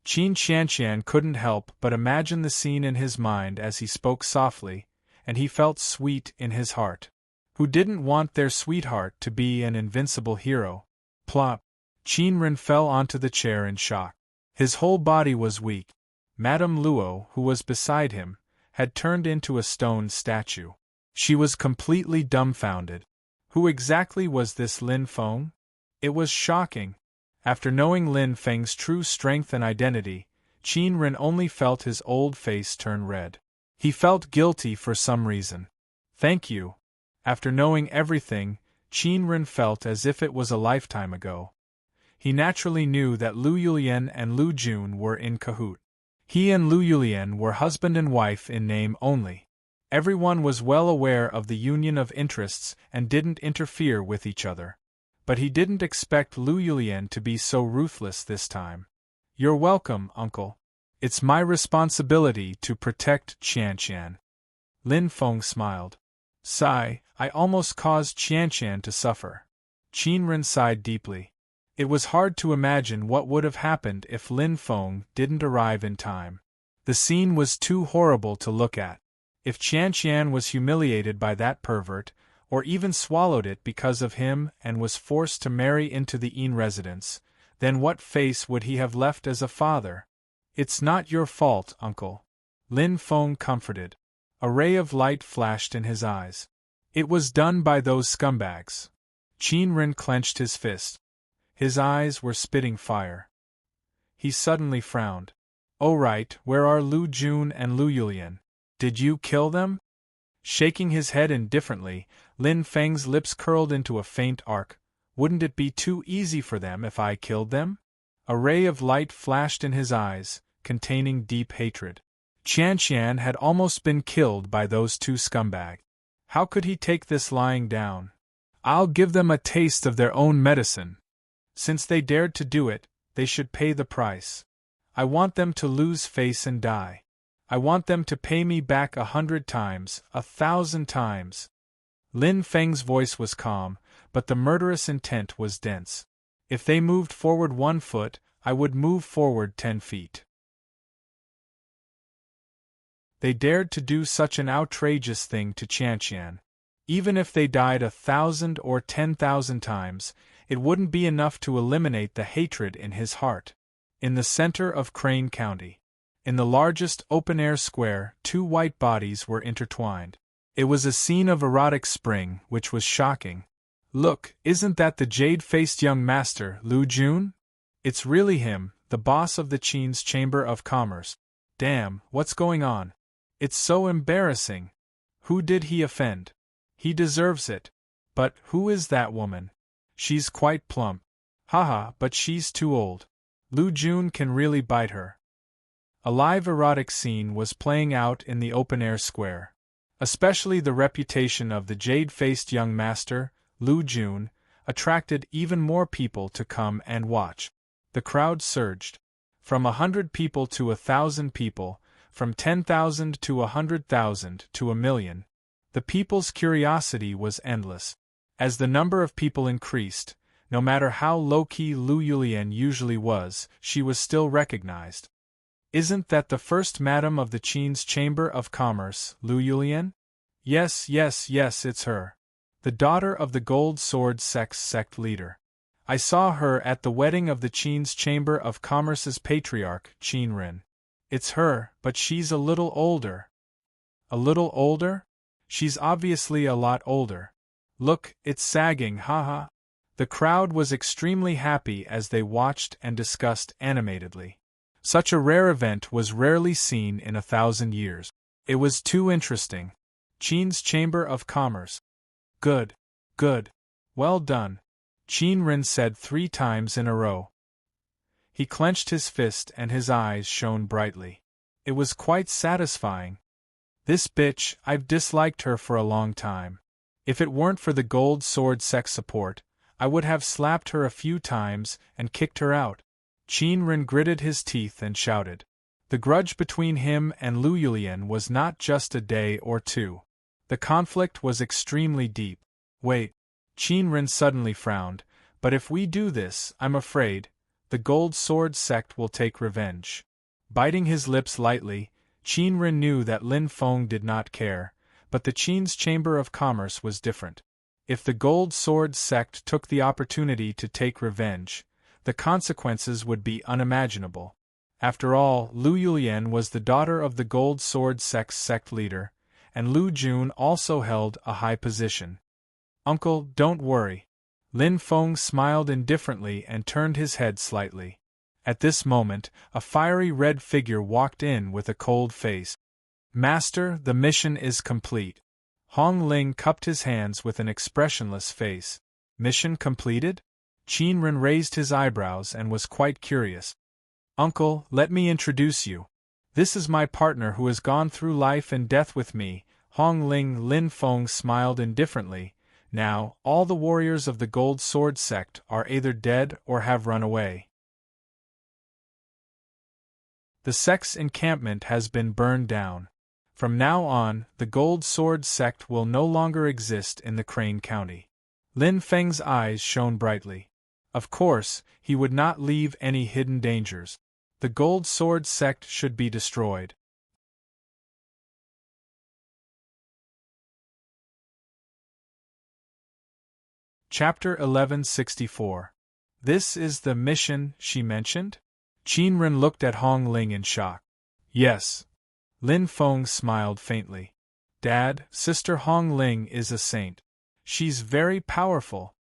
Qin Qianqian couldn't help but imagine the scene in his mind as he spoke softly, and he felt sweet in his heart. Who didn't want their sweetheart to be an invincible hero? Plop! Qin Ren fell onto the chair in shock. His whole body was weak. Madame Luo, who was beside him, had turned into a stone statue. She was completely dumbfounded. Who exactly was this Lin Feng? It was shocking. After knowing Lin Feng's true strength and identity, Qin Ren only felt his old face turn red. He felt guilty for some reason. Thank you. After knowing everything, Qin Ren felt as if it was a lifetime ago. He naturally knew that Lu Yulian and Lu Jun were in cahoot. He and Lu Yulian were husband and wife in name only. Everyone was well aware of the union of interests and didn't interfere with each other. But he didn't expect Lu Yulian to be so ruthless this time. You're welcome, uncle. It's my responsibility to protect Qianqian. Lin Feng smiled. Sigh, I almost caused Qianqian to suffer. Qin Ren sighed deeply. It was hard to imagine what would have happened if Lin Feng didn't arrive in time. The scene was too horrible to look at. If Qianqian was humiliated by that pervert, or even swallowed it because of him and was forced to marry into the Een residence, then what face would he have left as a father? It's not your fault, uncle. Lin Feng comforted. A ray of light flashed in his eyes. It was done by those scumbags. Qin Ren clenched his fist. His eyes were spitting fire. He suddenly frowned. Oh right, where are Lu Jun and Lu Yulian? Did you kill them? Shaking his head indifferently, Lin Feng's lips curled into a faint arc. Wouldn't it be too easy for them if I killed them? A ray of light flashed in his eyes, containing deep hatred. Qianqian had almost been killed by those two scumbags. How could he take this lying down? I'll give them a taste of their own medicine. Since they dared to do it, they should pay the price. I want them to lose face and die. I want them to pay me back 100 times, 1,000 times. Lin Feng's voice was calm, but the murderous intent was dense. If they moved forward 1 foot, I would move forward 10 feet. They dared to do such an outrageous thing to Qianqian. Even if they died 1,000 or 10,000 times, it wouldn't be enough to eliminate the hatred in his heart. In the center of Crane County, in the largest open-air square, 2 white bodies were intertwined. It was a scene of erotic spring, which was shocking. Look, isn't that the jade-faced young master, Lu Jun? It's really him, the boss of the Qin's Chamber of Commerce. Damn, what's going on? It's so embarrassing. Who did he offend? He deserves it. But who is that woman? She's quite plump. Haha, but she's too old. Lu Jun can really bite her. A live erotic scene was playing out in the open-air square. Especially the reputation of the jade-faced young master, Lu Jun, attracted even more people to come and watch. The crowd surged. From 100 people to 1,000 people, from 10,000 to 100,000 to 1,000,000. The people's curiosity was endless. As the number of people increased, no matter how low-key Lu Yulian usually was, she was still recognized. Isn't that the first madam of the Qin's Chamber of Commerce, Lu Yulian? Yes, it's her. The daughter of the Gold Sword sect leader. I saw her at the wedding of the Qin's Chamber of Commerce's patriarch, Qin Ren. It's her, but she's a little older. A little older? She's obviously a lot older. Look, it's sagging, haha. The crowd was extremely happy as they watched and discussed animatedly. Such a rare event was rarely seen in 1,000 years. It was too interesting. Qin's Chamber of Commerce. Good. Well done. Qin Ren said 3 times in a row. He clenched his fist and his eyes shone brightly. It was quite satisfying. This bitch, I've disliked her for a long time. If it weren't for the Gold Sword sect support, I would have slapped her a few times and kicked her out. Qin Ren gritted his teeth and shouted. The grudge between him and Lu Yulian was not just a day or two. The conflict was extremely deep. Wait. Qin Ren suddenly frowned. But if we do this, I'm afraid, the Gold Sword sect will take revenge. Biting his lips lightly, Qin Ren knew that Lin Feng did not care, but the Qin's Chamber of Commerce was different. If the Gold Sword sect took the opportunity to take revenge, the consequences would be unimaginable. After all, Lu Yulian was the daughter of the Gold Sword sect leader, and Lu Jun also held a high position. Uncle, don't worry. Lin Feng smiled indifferently and turned his head slightly. At this moment, a fiery red figure walked in with a cold face. Master, the mission is complete. Hong Ling cupped his hands with an expressionless face. Mission completed? Qin Ren raised his eyebrows and was quite curious. Uncle, let me introduce you. This is my partner who has gone through life and death with me, Hong Ling. Lin Feng smiled indifferently. Now, all the warriors of the Gold Sword sect are either dead or have run away. The sect's encampment has been burned down. From now on, the Gold Sword sect will no longer exist in the Crane County. Lin Feng's eyes shone brightly. Of course, he would not leave any hidden dangers. The Gold Sword sect should be destroyed. Chapter 1164. This is the mission she mentioned? Qinren looked at Hong Ling in shock. Yes. Lin Feng smiled faintly. Dad, Sister Hong Ling is a saint. She's very powerful.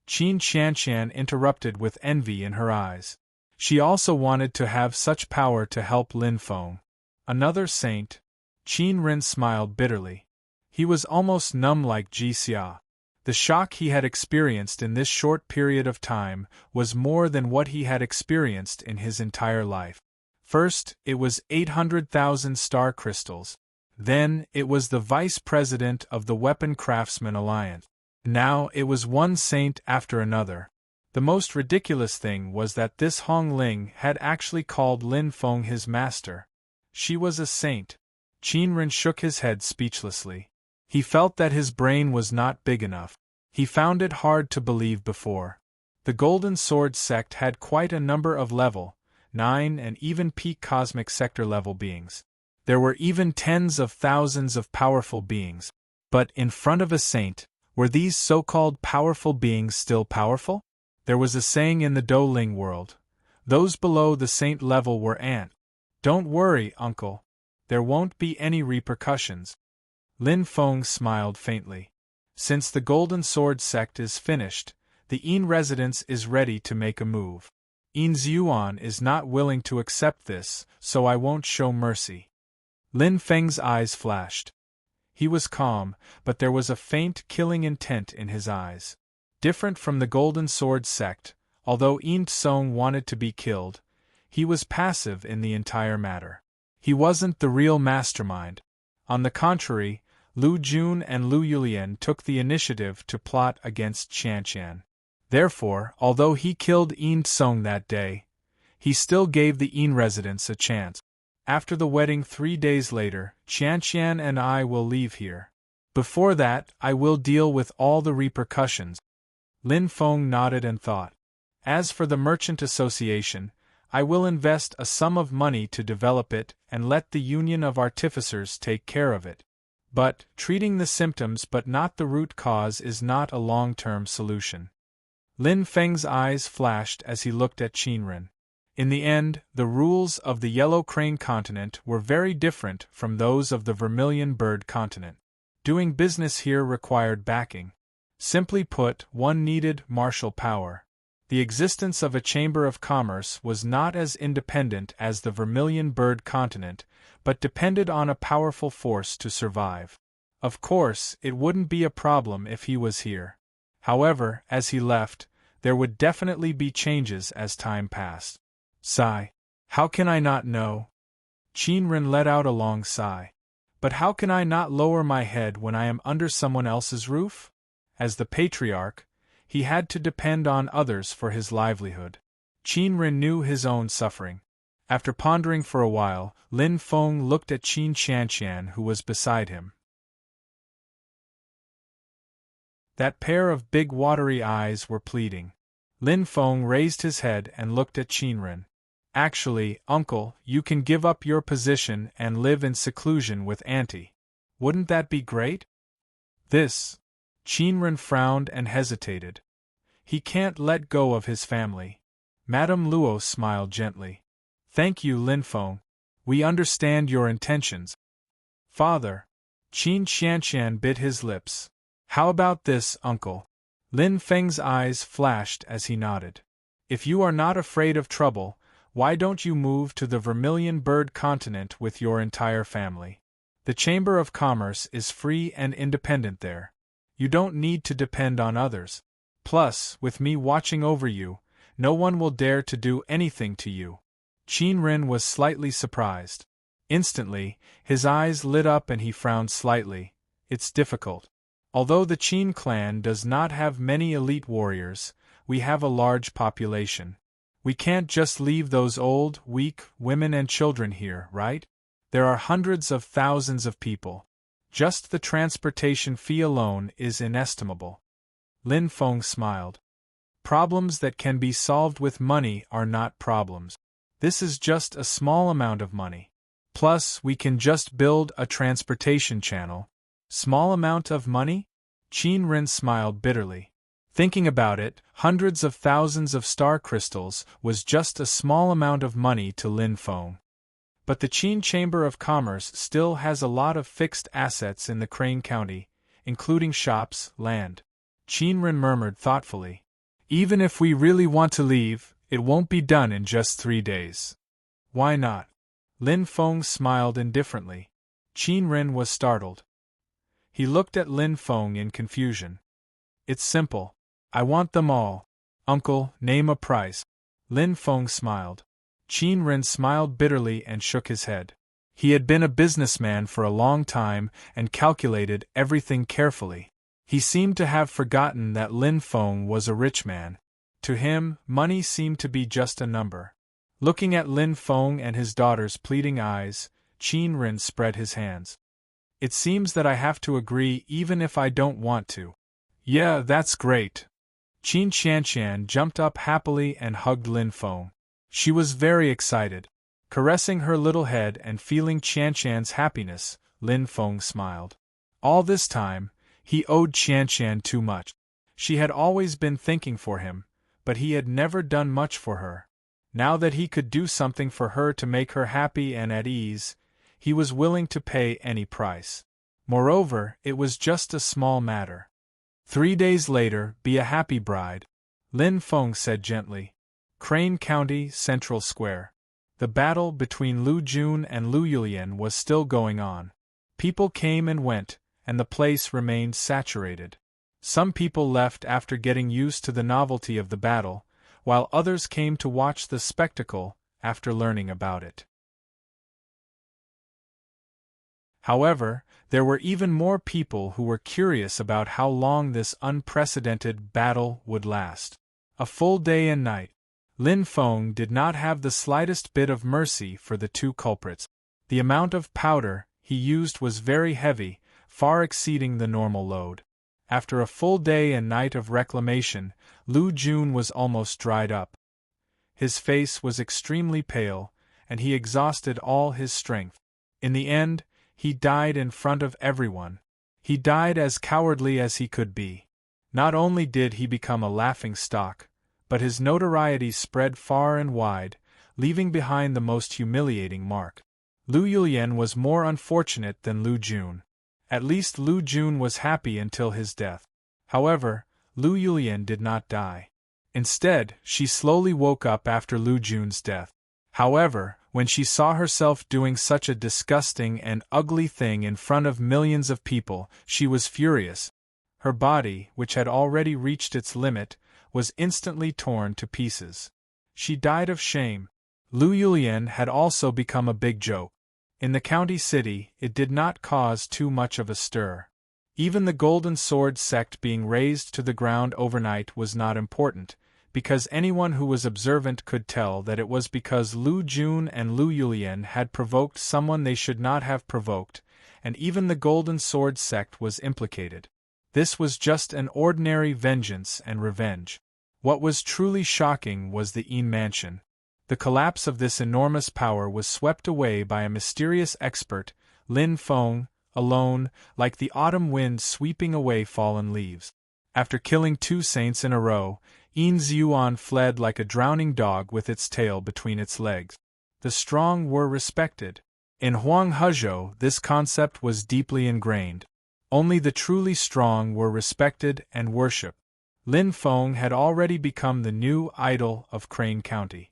Qin Qianqian interrupted with envy in her eyes. She also wanted to have such power to help Lin Feng. Another saint? Qinren smiled bitterly. He was almost numb like Ji Xia. The shock he had experienced in this short period of time was more than what he had experienced in his entire life. First, it was 800,000 star crystals. Then, it was the vice president of the Weapon Craftsman Alliance. Now, it was one saint after another. The most ridiculous thing was that this Hong Ling had actually called Lin Feng his master. She was a saint. Qinren shook his head speechlessly. He felt that his brain was not big enough. He found it hard to believe before. The Golden Sword sect had quite a number of level 9 and even peak cosmic sector level beings. There were even tens of thousands of powerful beings. But in front of a saint, were these so-called powerful beings still powerful? There was a saying in the Douling world. Those below the saint level were ant. Don't worry, uncle. There won't be any repercussions. Lin Feng smiled faintly. Since the Golden Sword sect is finished, the Yin residence is ready to make a move. Yin Zhuan is not willing to accept this, so I won't show mercy. Lin Feng's eyes flashed. He was calm, but there was a faint killing intent in his eyes. Different from the Golden Sword sect, although Yin Tsong wanted to be killed, he was passive in the entire matter. He wasn't the real mastermind. On the contrary, Lu Jun and Lu Yulian took the initiative to plot against Qianqian. Therefore, although he killed Yin Tsong that day, he still gave the Yin residents a chance. After the wedding 3 days later, Qianqian and I will leave here. Before that, I will deal with all the repercussions. Lin Feng nodded and thought. As for the Merchant Association, I will invest a sum of money to develop it and let the Union of Artificers take care of it. But, treating the symptoms but not the root cause is not a long-term solution. Lin Feng's eyes flashed as he looked at Qinren. In the end, the rules of the Yellow Crane continent were very different from those of the Vermilion Bird continent. Doing business here required backing. Simply put, one needed martial power. The existence of a Chamber of Commerce was not as independent as the Vermilion Bird continent, but depended on a powerful force to survive. Of course, it wouldn't be a problem if he was here. However, as he left, there would definitely be changes as time passed. Sigh. How can I not know? Qinren let out a long sigh. But how can I not lower my head when I am under someone else's roof? As the patriarch, he had to depend on others for his livelihood. Qinren knew his own suffering. After pondering for a while, Lin Feng looked at Qin Qianqian who was beside him. That pair of big watery eyes were pleading. Lin Feng raised his head and looked at Qinren. Actually, uncle, you can give up your position and live in seclusion with Auntie. Wouldn't that be great? This. Qinren frowned and hesitated. He can't let go of his family. Madame Luo smiled gently. Thank you, Lin Feng. We understand your intentions. Father. Qin Qianqian bit his lips. How about this, uncle? Lin Feng's eyes flashed as he nodded. If you are not afraid of trouble, why don't you move to the Vermilion Bird continent with your entire family? The Chamber of Commerce is free and independent there. You don't need to depend on others. Plus, with me watching over you, no one will dare to do anything to you. Qinren was slightly surprised. Instantly, his eyes lit up and he frowned slightly. It's difficult. Although the Qin clan does not have many elite warriors, we have a large population. We can't just leave those old, weak women and children here, right? There are hundreds of thousands of people. Just the transportation fee alone is inestimable. Lin Feng smiled. Problems that can be solved with money are not problems. This is just a small amount of money. Plus, we can just build a transportation channel. Small amount of money? Qinren smiled bitterly. Thinking about it, hundreds of thousands of star crystals was just a small amount of money to Lin Feng. But the Qin Chamber of Commerce still has a lot of fixed assets in the Crane County, including shops, land. Qin Ren murmured thoughtfully. Even if we really want to leave, it won't be done in just 3 days. Why not? Lin Feng smiled indifferently. Qin Ren was startled. He looked at Lin Feng in confusion. It's simple. I want them all. Uncle, name a price. Lin Feng smiled. Qin Ren smiled bitterly and shook his head. He had been a businessman for a long time and calculated everything carefully. He seemed to have forgotten that Lin Feng was a rich man. To him, money seemed to be just a number. Looking at Lin Feng and his daughter's pleading eyes, Qin Ren spread his hands. It seems that I have to agree even if I don't want to. Yeah, that's great. Qin Qianqian jumped up happily and hugged Lin Feng. She was very excited. Caressing her little head and feeling Qianqian's happiness, Lin Feng smiled. All this time, he owed Qianqian too much. She had always been thinking for him, but he had never done much for her. Now that he could do something for her to make her happy and at ease, he was willing to pay any price. Moreover, it was just a small matter. 3 days later, be a happy bride, Lin Feng said gently. Crane County, Central Square. The battle between Lu Jun and Lu Yulian was still going on. People came and went, and the place remained saturated. Some people left after getting used to the novelty of the battle, while others came to watch the spectacle after learning about it. However, there were even more people who were curious about how long this unprecedented battle would last. A full day and night. Lin Feng did not have the slightest bit of mercy for the two culprits. The amount of powder he used was very heavy, far exceeding the normal load. After a full day and night of reclamation, Lu Jun was almost dried up. His face was extremely pale, and he exhausted all his strength. In the end, he died in front of everyone. He died as cowardly as he could be. Not only did he become a laughingstock, but his notoriety spread far and wide, leaving behind the most humiliating mark. Lu Yulian was more unfortunate than Lu Jun. At least Lu Jun was happy until his death. However, Lu Yulian did not die. Instead, she slowly woke up after Lu Jun's death. However, when she saw herself doing such a disgusting and ugly thing in front of millions of people, she was furious. Her body, which had already reached its limit, was instantly torn to pieces. She died of shame. Lu Yulian had also become a big joke. In the county city, it did not cause too much of a stir. Even the Golden Sword sect being razed to the ground overnight was not important, because anyone who was observant could tell that it was because Lu Jun and Lu Yulian had provoked someone they should not have provoked, and even the Golden Sword sect was implicated. This was just an ordinary vengeance and revenge. What was truly shocking was the Yin Mansion. The collapse of this enormous power was swept away by a mysterious expert, Lin Feng, alone, like the autumn wind sweeping away fallen leaves. After killing 2 saints in a row, Yin Ziyuan fled like a drowning dog with its tail between its legs. The strong were respected. In Huang Hezhou, this concept was deeply ingrained. Only the truly strong were respected and worshipped. Lin Feng had already become the new idol of Crane County.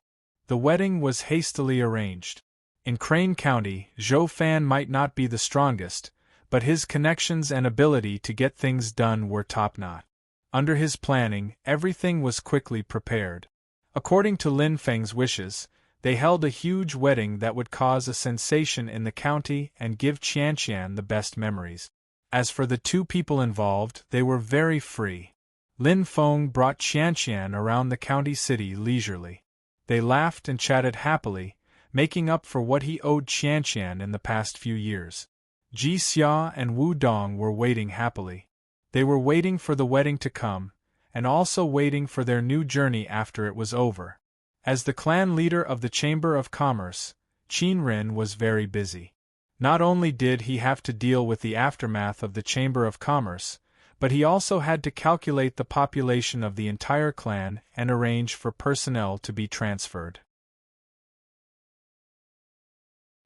The wedding was hastily arranged. In Crane County, Zhou Fan might not be the strongest, but his connections and ability to get things done were top-notch. Under his planning, everything was quickly prepared. According to Lin Feng's wishes, they held a huge wedding that would cause a sensation in the county and give Qianqian the best memories. As for the 2 people involved, they were very free. Lin Feng brought Qianqian around the county city leisurely. They laughed and chatted happily, making up for what he owed Qianqian in the past few years. Ji Xia and Wu Dong were waiting happily. They were waiting for the wedding to come, and also waiting for their new journey after it was over. As the clan leader of the Chamber of Commerce, Qin Ren was very busy. Not only did he have to deal with the aftermath of the Chamber of Commerce, but he also had to calculate the population of the entire clan and arrange for personnel to be transferred.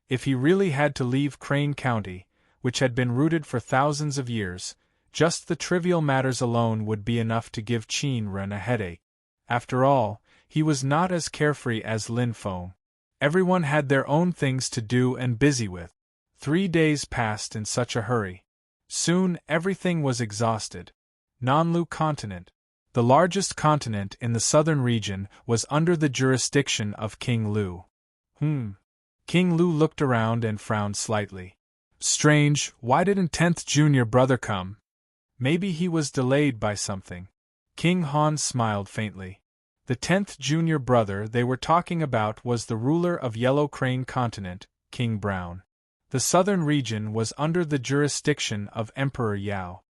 If he really had to leave Crane County, which had been rooted for thousands of years, just the trivial matters alone would be enough to give Qin Ren a headache. After all, he was not as carefree as Lin Feng. Everyone had their own things to do and busy with. 3 days passed in such a hurry. Soon everything was exhausted. Nanlu Continent, the largest continent in the southern region, was under the jurisdiction of King Lu. King Lu looked around and frowned slightly. Strange, why didn't 10th junior brother come? Maybe he was delayed by something. King Han smiled faintly. The 10th junior brother they were talking about was the ruler of Yellow Crane Continent, King Brown. The southern region was under the jurisdiction of Emperor Yao.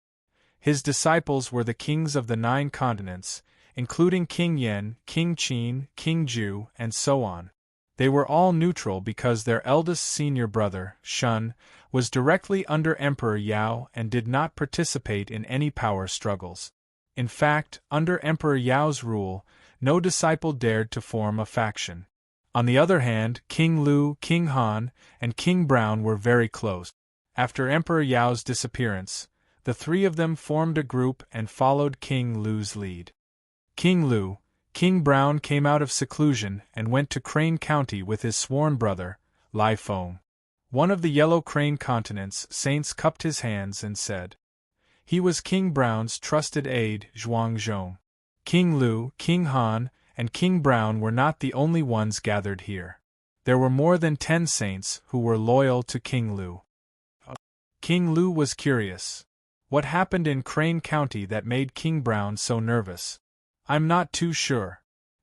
His disciples were the kings of the 9 continents, including King Yen, King Qin, King Ju, and so on. They were all neutral because their eldest senior brother, Shun, was directly under Emperor Yao and did not participate in any power struggles. In fact, under Emperor Yao's rule, no disciple dared to form a faction. On the other hand, King Lu, King Han, and King Brown were very close. After Emperor Yao's disappearance, the 3 of them formed a group and followed King Lu's lead. King Lu, King Brown came out of seclusion and went to Crane County with his sworn brother, Lai Feng. One of the Yellow Crane Continent's saints cupped his hands and said. He was King Brown's trusted aide, Zhuangzhong. King Lu, King Han, and King Brown were not the only ones gathered here. There were more than 10 saints who were loyal to King Lu. King Lu was curious. What happened in Crane County that made King Brown so nervous? I'm not too sure.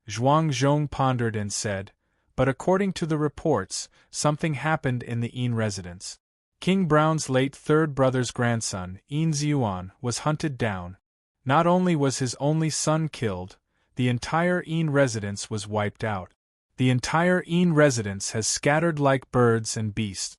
Zhuangzhong pondered and said, but according to the reports, something happened in the Yin residence. King Brown's late 3rd brother's grandson, Yin Ziyuan, was hunted down. Not only was his only son killed, the entire Yin residence was wiped out. The entire Yin residence has scattered like birds and beasts.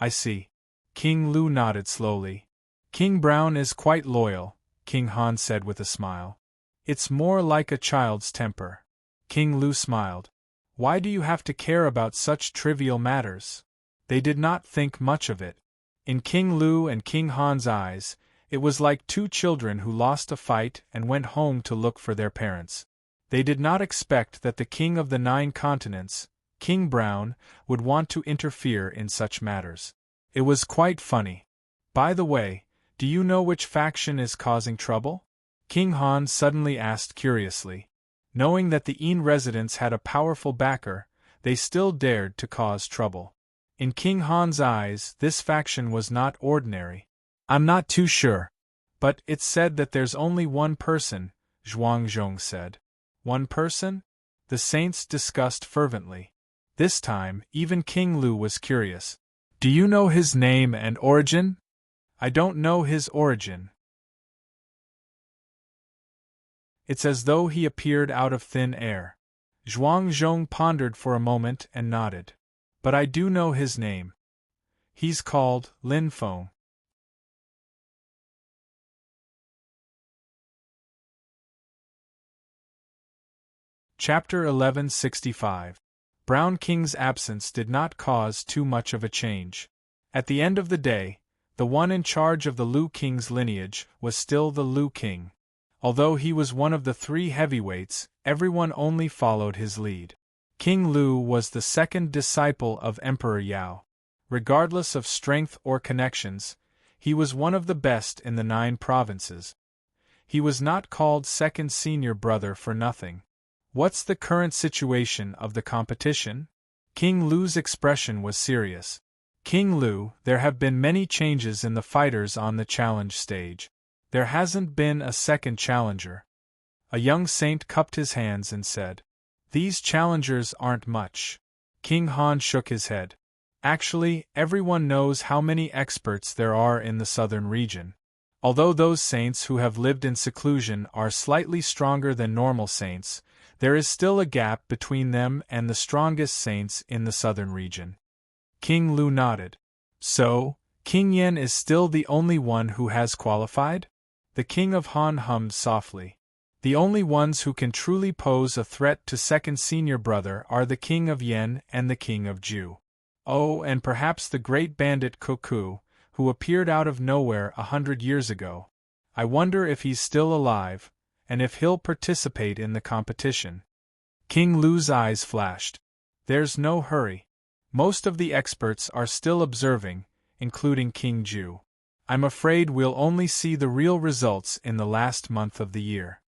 I see. King Lu nodded slowly. King Brown is quite loyal, King Han said with a smile. It's more like a child's temper. King Lu smiled. Why do you have to care about such trivial matters? They did not think much of it. In King Lu and King Han's eyes, it was like 2 children who lost a fight and went home to look for their parents. They did not expect that the king of the 9 continents, King Brown, would want to interfere in such matters. It was quite funny. By the way, do you know which faction is causing trouble? King Han suddenly asked curiously. Knowing that the Yin residents had a powerful backer, they still dared to cause trouble. In King Han's eyes, this faction was not ordinary. I'm not too sure. But it's said that there's only one person, Zhuangzhong said. One person? The saints discussed fervently. This time, even King Lu was curious. Do you know his name and origin? I don't know his origin. It's as though he appeared out of thin air. Zhuangzhong pondered for a moment and nodded. But I do know his name. He's called Lin Feng. Chapter 1165. Brown King's absence did not cause too much of a change. At the end of the day, the one in charge of the Lu King's lineage was still the Lu King. Although he was one of the 3 heavyweights, everyone only followed his lead. King Lu was the 2nd disciple of Emperor Yao. Regardless of strength or connections, he was one of the best in the 9 provinces. He was not called 2nd senior brother for nothing. What's the current situation of the competition? King Lu's expression was serious. King Lu, there have been many changes in the fighters on the challenge stage. There hasn't been a 2nd challenger. A young saint cupped his hands and said, These challengers aren't much. King Han shook his head. Actually, everyone knows how many experts there are in the southern region. Although those saints who have lived in seclusion are slightly stronger than normal saints, there is still a gap between them and the strongest saints in the southern region. King Lu nodded. So, King Yen is still the only one who has qualified? The King of Han hummed softly. The only ones who can truly pose a threat to second senior brother are the King of Yen and the King of Ju. Oh, and perhaps the great bandit Cuckoo, who appeared out of nowhere 100 years ago. I wonder if he's still alive, and if he'll participate in the competition. King Lu's eyes flashed. There's no hurry. Most of the experts are still observing, including King Ju. I'm afraid we'll only see the real results in the last month of the year.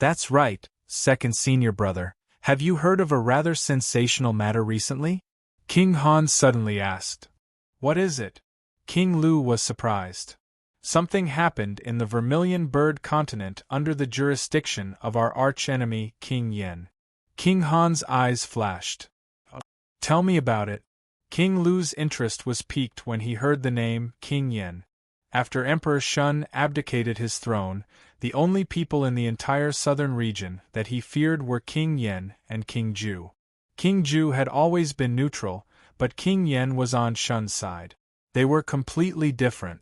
That's right, second senior brother. Have you heard of a rather sensational matter recently? King Han suddenly asked. What is it? King Lu was surprised. Something happened in the Vermilion Bird continent under the jurisdiction of our archenemy, King Yen. King Han's eyes flashed. Tell me about it. King Lu's interest was piqued when he heard the name King Yen. After Emperor Shun abdicated his throne, the only people in the entire southern region that he feared were King Yen and King Ju. King Ju had always been neutral, but King Yen was on Shun's side. They were completely different.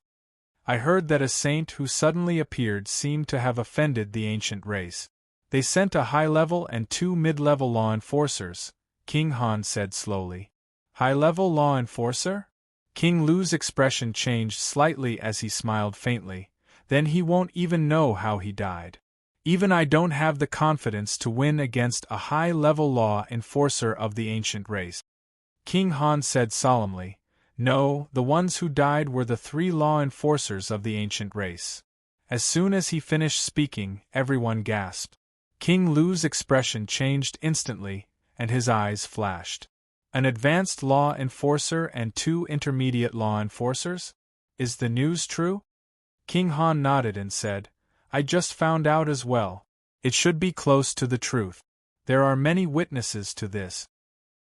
I heard that a saint who suddenly appeared seemed to have offended the ancient race. They sent a high-level and 2 mid-level law enforcers, King Han said slowly. High-level law enforcer? King Lu's expression changed slightly as he smiled faintly. Then he won't even know how he died. Even I don't have the confidence to win against a high-level law enforcer of the ancient race. King Han said solemnly. No, the ones who died were the 3 law enforcers of the ancient race. As soon as he finished speaking, everyone gasped. King Lu's expression changed instantly, and his eyes flashed. An advanced law enforcer and 2 intermediate law enforcers? Is the news true? King Han nodded and said, I just found out as well. It should be close to the truth. There are many witnesses to this.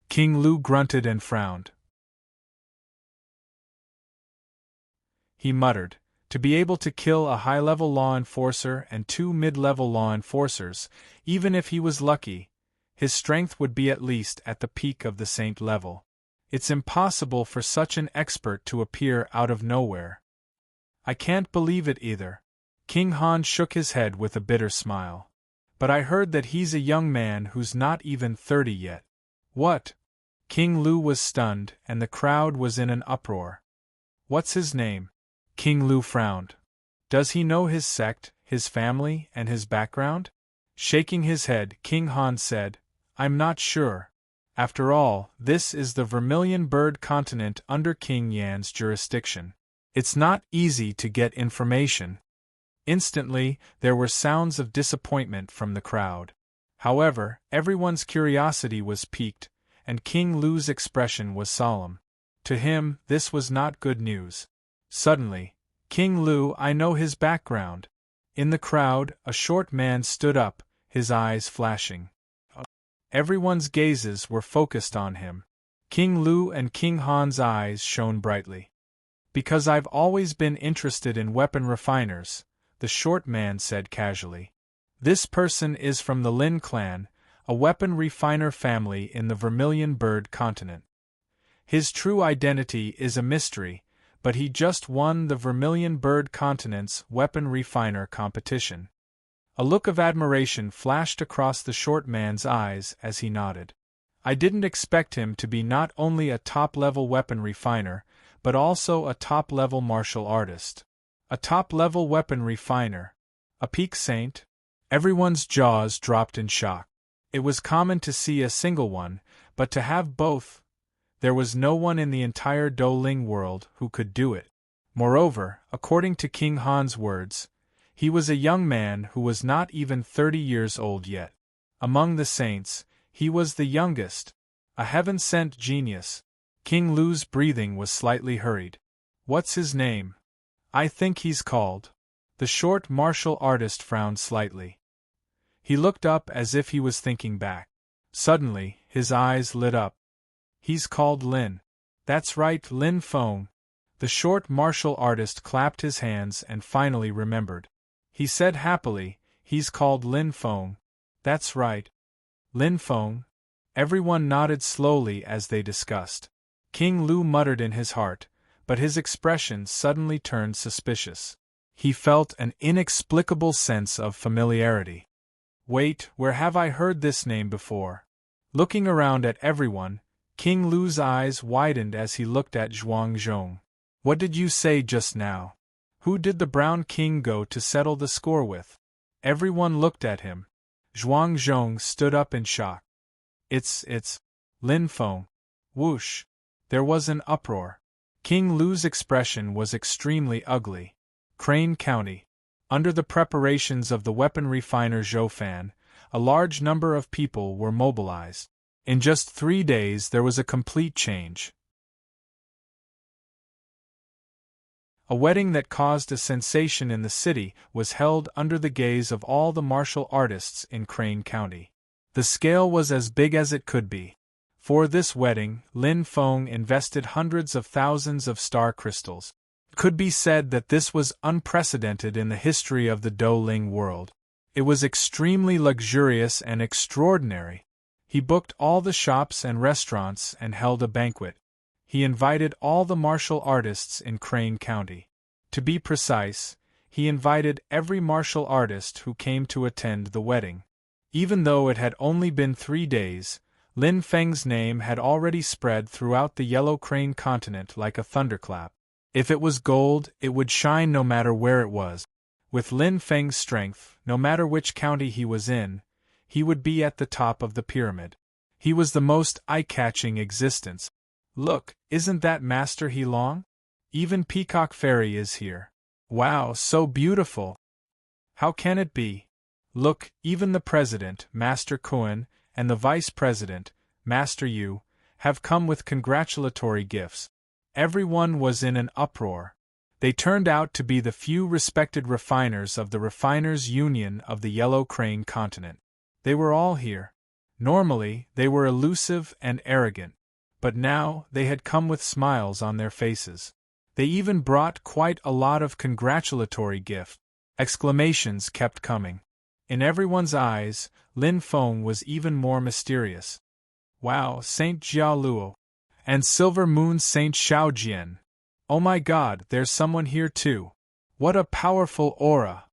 King Lu grunted and frowned. He muttered, to be able to kill a high-level law enforcer and 2 mid-level law enforcers, even if he was lucky, his strength would be at least at the peak of the saint level. It's impossible for such an expert to appear out of nowhere. I can't believe it either. King Han shook his head with a bitter smile. But I heard that he's a young man who's not even 30 yet. What? King Lu was stunned, and the crowd was in an uproar. What's his name? King Lu frowned. Does he know his sect, his family, and his background? Shaking his head, King Han said, I'm not sure. After all, this is the Vermilion Bird continent under King Yan's jurisdiction. It's not easy to get information. Instantly, there were sounds of disappointment from the crowd. However, everyone's curiosity was piqued, and King Lu's expression was solemn. To him, this was not good news. Suddenly, King Lu, I know his background. In the crowd, a short man stood up, his eyes flashing. Everyone's gazes were focused on him. King Lu and King Han's eyes shone brightly. Because I've always been interested in weapon refiners, the short man said casually. This person is from the Lin clan, a weapon refiner family in the Vermilion Bird continent. His true identity is a mystery, but he just won the Vermilion Bird continent's weapon refiner competition. A look of admiration flashed across the short man's eyes as he nodded. I didn't expect him to be not only a top-level weapon refiner, but also a top-level martial artist. A top-level weapon refiner. A peak saint? Everyone's jaws dropped in shock. It was common to see a single one, but to have both. There was no one in the entire Douling world who could do it. Moreover, according to King Han's words, he was a young man who was not even 30 years old yet. Among the saints, he was the youngest. A heaven-sent genius. King Lu's breathing was slightly hurried. What's his name? I think he's called. The short martial artist frowned slightly. He looked up as if he was thinking back. Suddenly, his eyes lit up. He's called Lin. That's right, Lin Feng. The short martial artist clapped his hands and finally remembered. He said happily, he's called Lin Feng. That's right. Lin Feng. Everyone nodded slowly as they discussed. King Lu muttered in his heart, but his expression suddenly turned suspicious. He felt an inexplicable sense of familiarity. Wait, where have I heard this name before? Looking around at everyone, King Lu's eyes widened as he looked at Zhuang Zhong. What did you say just now? Who did the Brown King go to settle the score with? Everyone looked at him. Zhuang Zhong stood up in shock. It's Lin Feng. Whoosh! There was an uproar. King Lu's expression was extremely ugly. Crane County. Under the preparations of the weapon refiner Zhou Fan, a large number of people were mobilized. In just 3 days there was a complete change. A wedding that caused a sensation in the city was held under the gaze of all the martial artists in Crane County. The scale was as big as it could be. For this wedding, Lin Feng invested hundreds of thousands of star crystals. It could be said that this was unprecedented in the history of the Douling world. It was extremely luxurious and extraordinary. He booked all the shops and restaurants and held a banquet. He invited all the martial artists in Crane County. To be precise, he invited every martial artist who came to attend the wedding. Even though it had only been 3 days, Lin Feng's name had already spread throughout the Yellow Crane continent like a thunderclap. If it was gold, it would shine no matter where it was. With Lin Feng's strength, no matter which county he was in, he would be at the top of the pyramid. He was the most eye-catching existence. Look, isn't that Master He Long? Even Peacock Fairy is here. Wow, so beautiful! How can it be? Look, even the President, Master Kuan, and the Vice President, Master Yu, have come with congratulatory gifts. Everyone was in an uproar. They turned out to be the few respected refiners of the Refiners' Union of the Yellow Crane continent. They were all here. Normally, they were elusive and arrogant. But now, they had come with smiles on their faces. They even brought quite a lot of congratulatory gifts. Exclamations kept coming. In everyone's eyes, Lin Feng was even more mysterious. Wow, Saint Jiaoluo! And Silver Moon Saint Xiaojian! Oh my god, there's someone here too! What a powerful aura!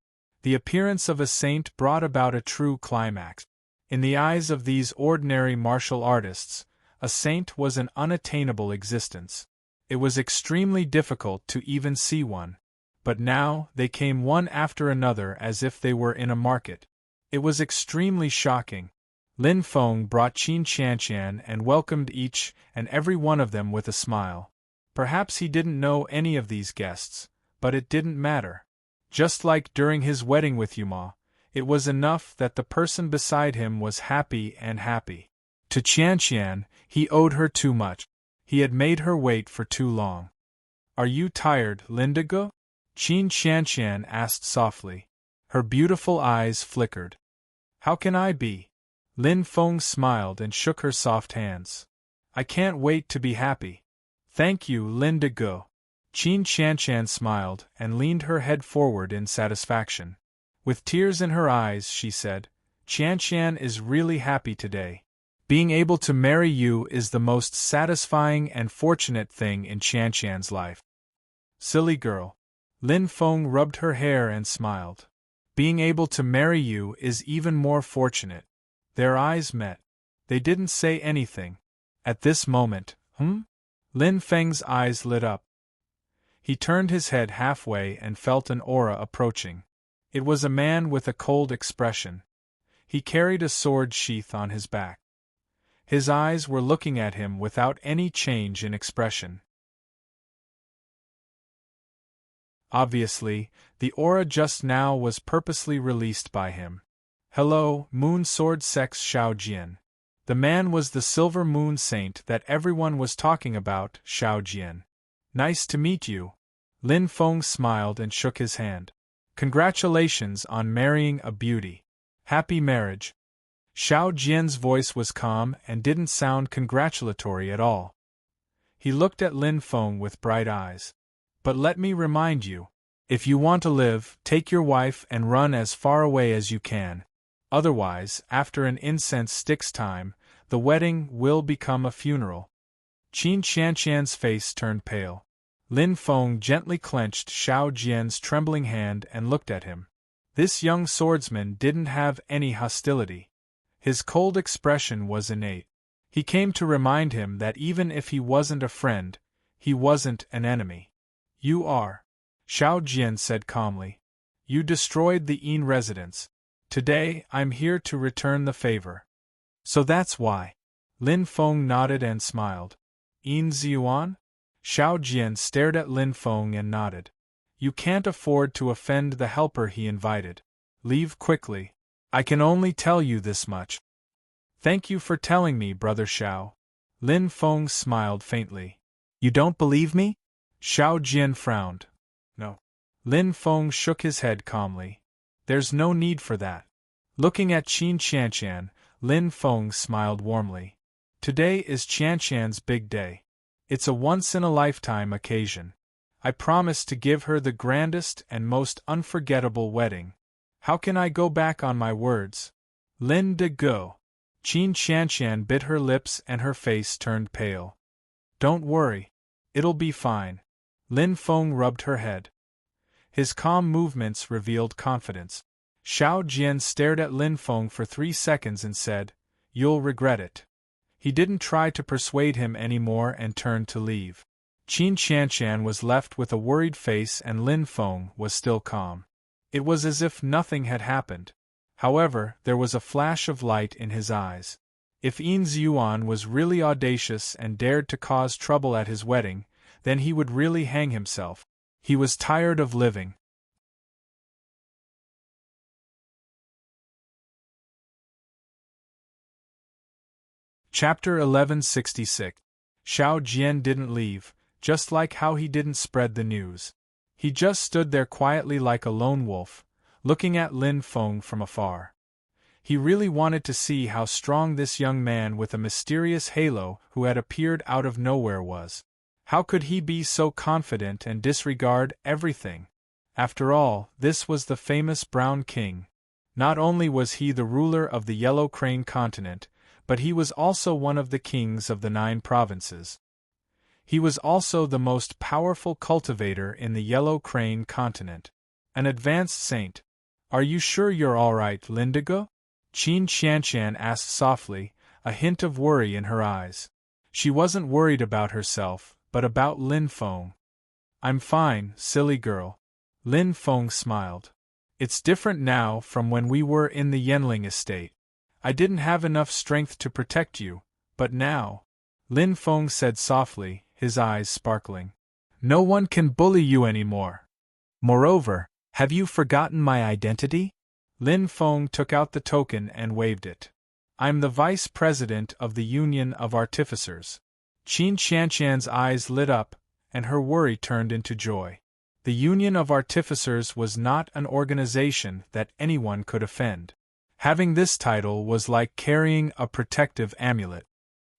The appearance of a saint brought about a true climax. In the eyes of these ordinary martial artists, a saint was an unattainable existence. It was extremely difficult to even see one. But now, they came one after another as if they were in a market. It was extremely shocking. Lin Feng brought Qin Qianqian and welcomed each and every one of them with a smile. Perhaps he didn't know any of these guests, but it didn't matter. Just like during his wedding with Yuma, it was enough that the person beside him was happy and happy. To Qianqian, he owed her too much. He had made her wait for too long. Are you tired, Lindigo? Qin Qianqian asked softly. Her beautiful eyes flickered. How can I be? Lin Feng smiled and shook her soft hands. I can't wait to be happy. Thank you, Lindigo. Qin Qianqian smiled and leaned her head forward in satisfaction. With tears in her eyes, she said, Qianqian is really happy today. Being able to marry you is the most satisfying and fortunate thing in Qianqian's life. Silly girl. Lin Feng rubbed her hair and smiled. Being able to marry you is even more fortunate. Their eyes met. They didn't say anything. At this moment, Lin Feng's eyes lit up. He turned his head halfway and felt an aura approaching. It was a man with a cold expression. He carried a sword sheath on his back. His eyes were looking at him without any change in expression. Obviously, the aura just now was purposely released by him. Hello, Moon Sword Sex Xiaojian. The man was the Silver Moon Saint that everyone was talking about, Xiaojian. Nice to meet you. Lin Feng smiled and shook his hand. Congratulations on marrying a beauty. Happy marriage. Xiaojian's voice was calm and didn't sound congratulatory at all. He looked at Lin Feng with bright eyes. But let me remind you, if you want to live, take your wife and run as far away as you can. Otherwise, after an incense sticks time, the wedding will become a funeral. Qin Qianqian's face turned pale. Lin Feng gently clenched Xiao Jian's trembling hand and looked at him. This young swordsman didn't have any hostility. His cold expression was innate. He came to remind him that even if he wasn't a friend, he wasn't an enemy. You are. Xiao Jian said calmly. You destroyed the Yin residence. Today, I'm here to return the favor. So that's why. Lin Feng nodded and smiled. Yin Ziyuan? Xiao Jian stared at Lin Feng and nodded. You can't afford to offend the helper he invited. Leave quickly. I can only tell you this much. Thank you for telling me, Brother Xiao. Lin Feng smiled faintly. You don't believe me? Xiao Jian frowned. No. Lin Feng shook his head calmly. There's no need for that. Looking at Qin Qianqian, Lin Feng smiled warmly. Today is Qianqian's big day. It's a once-in-a-lifetime occasion. I promise to give her the grandest and most unforgettable wedding. How can I go back on my words? Lin de go. Qin Qianqian bit her lips and her face turned pale. Don't worry. It'll be fine. Lin Feng rubbed her head. His calm movements revealed confidence. Xiao Jian stared at Lin Feng for 3 seconds and said, You'll regret it. He didn't try to persuade him anymore and turned to leave. Qin Qianqian was left with a worried face and Lin Feng was still calm. It was as if nothing had happened. However, there was a flash of light in his eyes. If Yin Ziyuan was really audacious and dared to cause trouble at his wedding, then he would really hang himself. He was tired of living. Chapter 1166. Xiao Jian didn't leave, just like how he didn't spread the news. He just stood there quietly like a lone wolf, looking at Lin Feng from afar. He really wanted to see how strong this young man with a mysterious halo who had appeared out of nowhere was. How could he be so confident and disregard everything? After all, this was the famous Brown King. Not only was he the ruler of the Yellow Crane continent, but he was also one of the kings of the 9 provinces. He was also the most powerful cultivator in the Yellow Crane continent. An advanced saint. Are you sure you're all right, Lindigo? Qin Qianqian asked softly, a hint of worry in her eyes. She wasn't worried about herself, but about Lin Feng. I'm fine, silly girl. Lin Feng smiled. It's different now from when we were in the Yenling estate. I didn't have enough strength to protect you, but now. Lin Feng said softly, his eyes sparkling. No one can bully you anymore. Moreover, have you forgotten my identity? Lin Feng took out the token and waved it. I'm the vice president of the Union of Artificers. Qin Qianqian's eyes lit up, and her worry turned into joy. The Union of Artificers was not an organization that anyone could offend. Having this title was like carrying a protective amulet.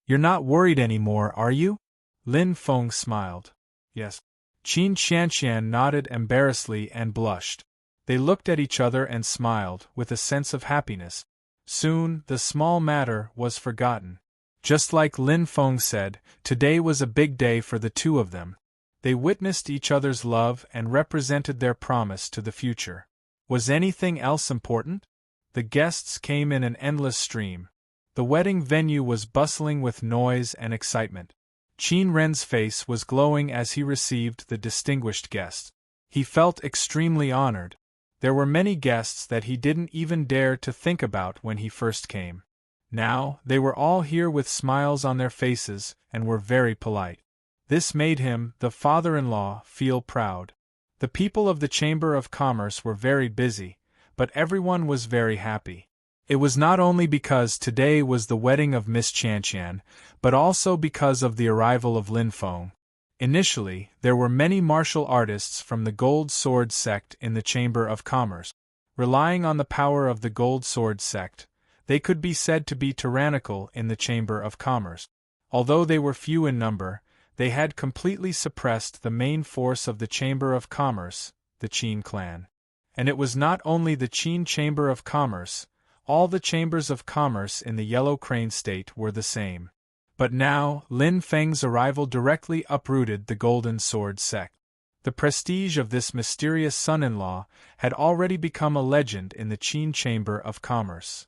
You're not worried anymore, are you? Lin Feng smiled. Yes. Qin Qianqian nodded embarrassedly and blushed. They looked at each other and smiled, with a sense of happiness. Soon, the small matter was forgotten. Just like Lin Feng said, today was a big day for the two of them. They witnessed each other's love and represented their promise to the future. Was anything else important? The guests came in an endless stream. The wedding venue was bustling with noise and excitement. Qin Ren's face was glowing as he received the distinguished guests. He felt extremely honored. There were many guests that he didn't even dare to think about when he first came. Now, they were all here with smiles on their faces and were very polite. This made him, the father-in-law, feel proud. The people of the Chamber of Commerce were very busy, but everyone was very happy. It was not only because today was the wedding of Miss Qianqian, but also because of the arrival of Lin Feng. Initially, there were many martial artists from the Gold Sword sect in the Chamber of Commerce. Relying on the power of the Gold Sword sect, they could be said to be tyrannical in the Chamber of Commerce. Although they were few in number, they had completely suppressed the main force of the Chamber of Commerce, the Qin clan. And it was not only the Qin Chamber of Commerce, all the chambers of commerce in the Yellow Crane state were the same. But now, Lin Feng's arrival directly uprooted the Golden Sword sect. The prestige of this mysterious son-in-law had already become a legend in the Qin Chamber of Commerce.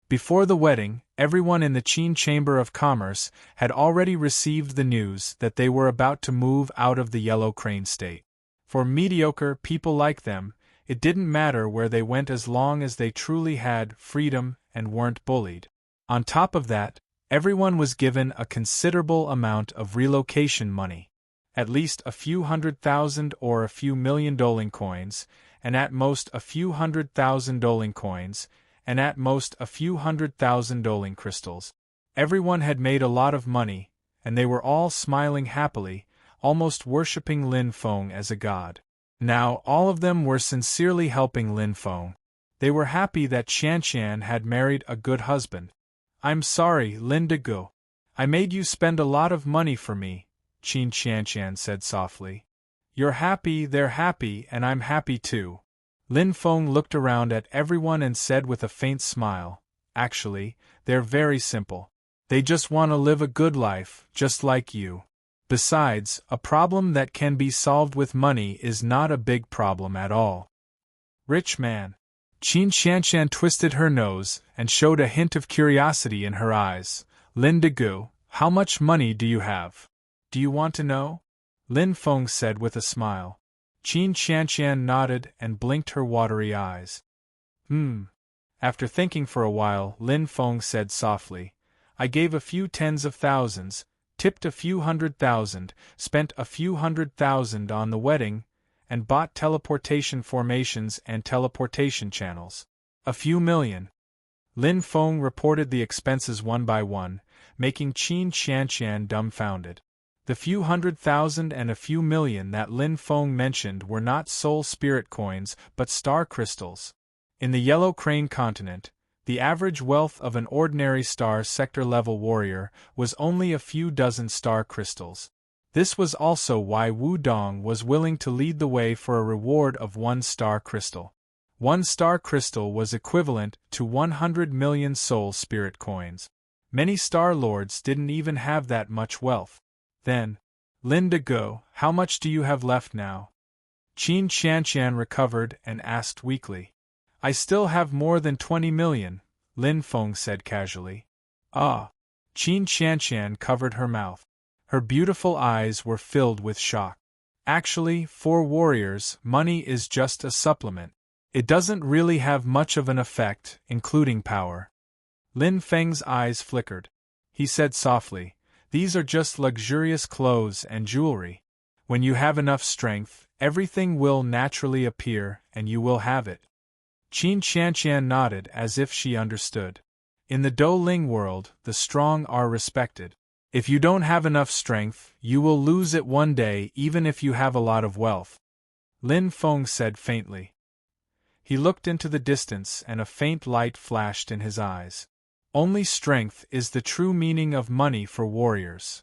Before the wedding, everyone in the Qin Chamber of Commerce had already received the news that they were about to move out of the Yellow Crane state. For mediocre people like them, it didn't matter where they went as long as they truly had freedom and weren't bullied. On top of that, everyone was given a considerable amount of relocation money. At least a few 100,000 or a few million Doling coins, and at most a few 100,000 Doling coins, and at most a few 100,000 Doling crystals. Everyone had made a lot of money, and they were all smiling happily, almost worshipping Lin Feng as a god. Now all of them were sincerely helping Lin Feng. They were happy that Qianqian had married a good husband. "I'm sorry, Lin Degu. I made you spend a lot of money for me," Qin Qianqian said softly. "You're happy, they're happy, and I'm happy too." Lin Feng looked around at everyone and said with a faint smile, "Actually, they're very simple. They just want to live a good life, just like you. Besides, a problem that can be solved with money is not a big problem at all." "Rich man." Qin Qianqian twisted her nose and showed a hint of curiosity in her eyes. "Lin Degu, how much money do you have? Do you want to know?" Lin Feng said with a smile. Qin Qianqian nodded and blinked her watery eyes. After thinking for a while, Lin Feng said softly, "I gave a few tens of thousands, tipped a few 100,000, spent a few 100,000 on the wedding, and bought teleportation formations and teleportation channels. A few million." Lin Feng reported the expenses one by one, making Qin Qianqian dumbfounded. The few 100,000 and a few million that Lin Feng mentioned were not soul spirit coins but star crystals. In the Yellow Crane continent, the average wealth of an ordinary star sector level warrior was only a few dozen star crystals. This was also why Wu Dong was willing to lead the way for a reward of 1 star crystal. 1 star crystal was equivalent to 100 million soul spirit coins. Many star lords didn't even have that much wealth. Then, "Lin Degu, how much do you have left now?" Qin Qianqian recovered and asked weakly. "I still have more than 20 million, Lin Feng said casually. "Ah." Qin Qianqian covered her mouth. Her beautiful eyes were filled with shock. "Actually, for warriors, money is just a supplement. It doesn't really have much of an effect, including power." Lin Feng's eyes flickered. He said softly, "These are just luxurious clothes and jewelry. When you have enough strength, everything will naturally appear, and you will have it." Qin Qianqian nodded as if she understood. In the Douling world, the strong are respected. If you don't have enough strength, you will lose it one day even if you have a lot of wealth. Lin Feng said faintly. He looked into the distance and a faint light flashed in his eyes. Only strength is the true meaning of money for warriors.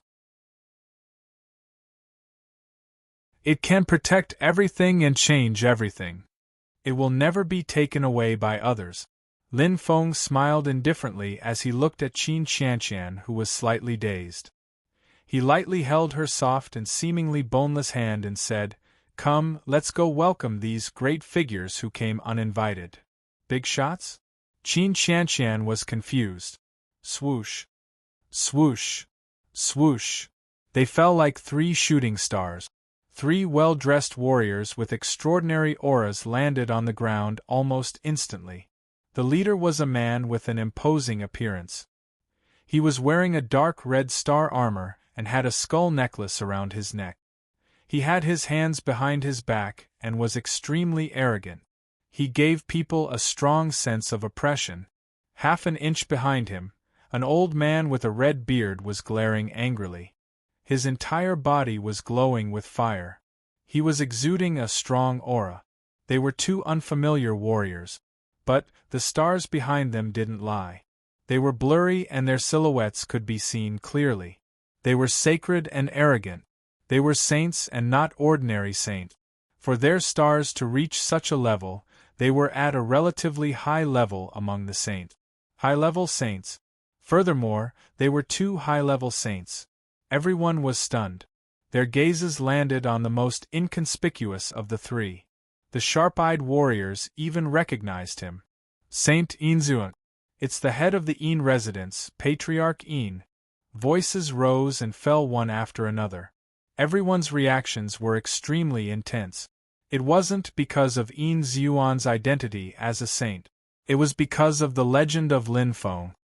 It can protect everything and change everything. It will never be taken away by others. Lin Feng smiled indifferently as he looked at Qin Qianqian, who was slightly dazed. He lightly held her soft and seemingly boneless hand and said, "Come, let's go welcome these great figures who came uninvited." "Big shots?" Qin Qianqian was confused. Swoosh. Swoosh. Swoosh. They fell like 3 shooting stars. 3 well-dressed warriors with extraordinary auras landed on the ground almost instantly. The leader was a man with an imposing appearance. He was wearing a dark red star armor and had a skull necklace around his neck. He had his hands behind his back and was extremely arrogant. He gave people a strong sense of oppression. Half an inch behind him, an old man with a red beard was glaring angrily. His entire body was glowing with fire. He was exuding a strong aura. They were 2 unfamiliar warriors. But the stars behind them didn't lie. They were blurry and their silhouettes could be seen clearly. They were sacred and arrogant. They were saints and not ordinary saints. For their stars to reach such a level, they were at a relatively high level among the saints. High-level saints, Furthermore, they were two high-level saints. Everyone was stunned. Their gazes landed on the most inconspicuous of the three. The sharp-eyed warriors even recognized him. Saint Inzuan. It's the head of the Een residence, Patriarch Een. Voices rose and fell one after another. Everyone's reactions were extremely intense. It wasn't because of Een Zuan's identity as a saint. It was because of the legend of Lin Feng.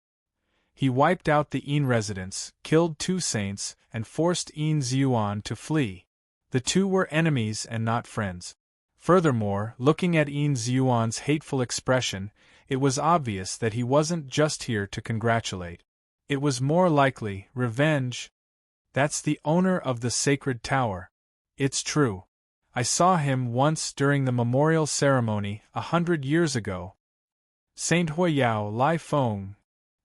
He wiped out the Een residence, killed two saints, and forced Een Zuan to flee. The two were enemies and not friends. Furthermore, looking at Een Zuan's hateful expression, it was obvious that he wasn't just here to congratulate. It was more likely revenge. That's the owner of the sacred tower. It's true. I saw him once during the memorial ceremony 100 years ago. Saint Huiyao Lai Feng.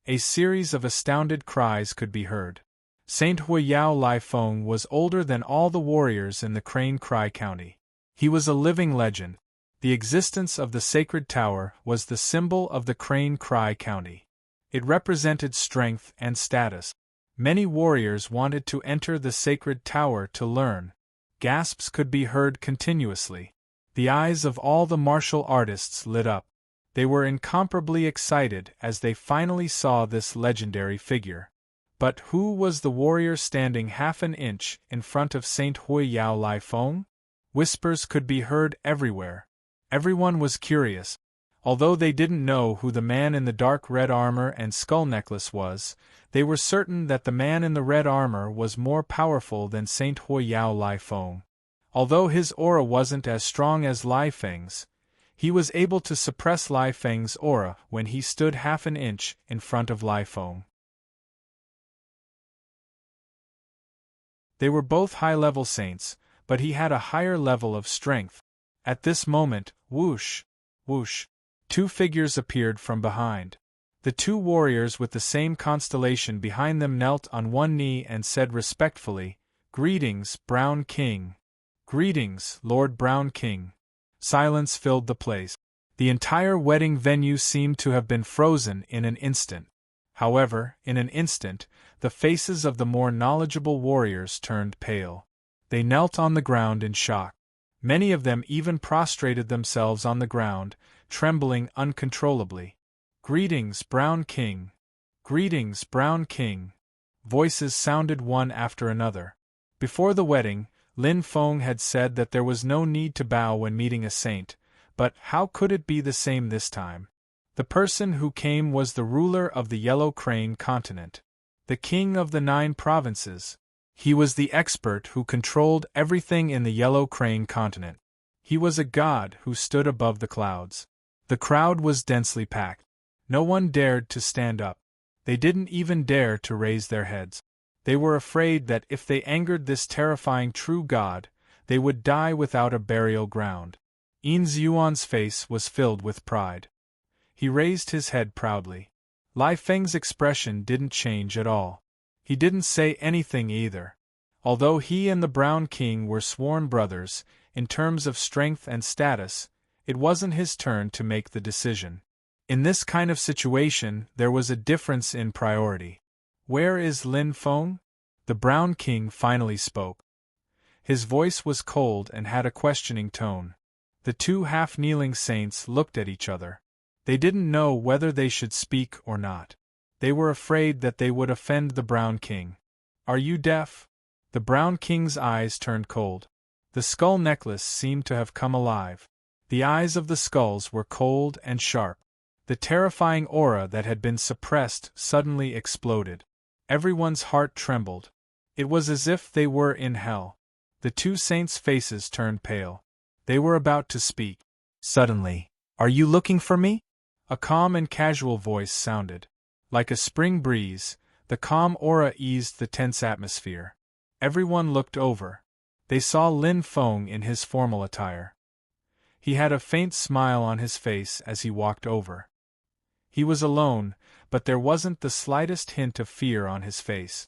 A series of astounded cries could be heard. Saint Huiyao Lai Feng was older than all the warriors in the Crane Cry County. He was a living legend. The existence of the sacred tower was the symbol of the Crane Cry County. It represented strength and status. Many warriors wanted to enter the sacred tower to learn. Gasps could be heard continuously. The eyes of all the martial artists lit up. They were incomparably excited as they finally saw this legendary figure. But who was the warrior standing half an inch in front of Saint Huiyao Lai Feng? Whispers could be heard everywhere. Everyone was curious. Although they didn't know who the man in the dark red armor and skull necklace was, they were certain that the man in the red armor was more powerful than Saint Huiyao Lai Feng. Although his aura wasn't as strong as Lai Feng's, he was able to suppress Lai Feng's aura when he stood half an inch in front of Lai Feng. They were both high-level saints, but he had a higher level of strength. At this moment, whoosh, whoosh, two figures appeared from behind. The two warriors with the same constellation behind them knelt on one knee and said respectfully, "Greetings, Brown King." "Greetings, Lord Brown King." Silence filled the place. The entire wedding venue seemed to have been frozen in an instant. However, in an instant, the faces of the more knowledgeable warriors turned pale. They knelt on the ground in shock. Many of them even prostrated themselves on the ground, trembling uncontrollably. "Greetings, Brown King." "Greetings, Brown King." Voices sounded one after another. Before the wedding, Lin Feng had said that there was no need to bow when meeting a saint, but how could it be the same this time? The person who came was the ruler of the Yellow Crane continent. The king of the 9 provinces. He was the expert who controlled everything in the Yellow Crane continent. He was a god who stood above the clouds. The crowd was densely packed. No one dared to stand up. They didn't even dare to raise their heads. They were afraid that if they angered this terrifying true god, they would die without a burial ground. Een Zuan's face was filled with pride. He raised his head proudly. Lai Feng's expression didn't change at all. He didn't say anything either. Although he and the Brown King were sworn brothers, in terms of strength and status, it wasn't his turn to make the decision. In this kind of situation, there was a difference in priority. "Where is Lin Feng?" The Brown King finally spoke. His voice was cold and had a questioning tone. The two half-kneeling saints looked at each other. They didn't know whether they should speak or not. They were afraid that they would offend the Brown King. "Are you deaf?" The Brown King's eyes turned cold. The skull necklace seemed to have come alive. The eyes of the skulls were cold and sharp. The terrifying aura that had been suppressed suddenly exploded. Everyone's heart trembled. It was as if they were in hell. The two saints' faces turned pale. They were about to speak. Suddenly, "Are you looking for me?" A calm and casual voice sounded. Like a spring breeze, the calm aura eased the tense atmosphere. Everyone looked over. They saw Lin Feng in his formal attire. He had a faint smile on his face as he walked over. He was alone, but there wasn't the slightest hint of fear on his face.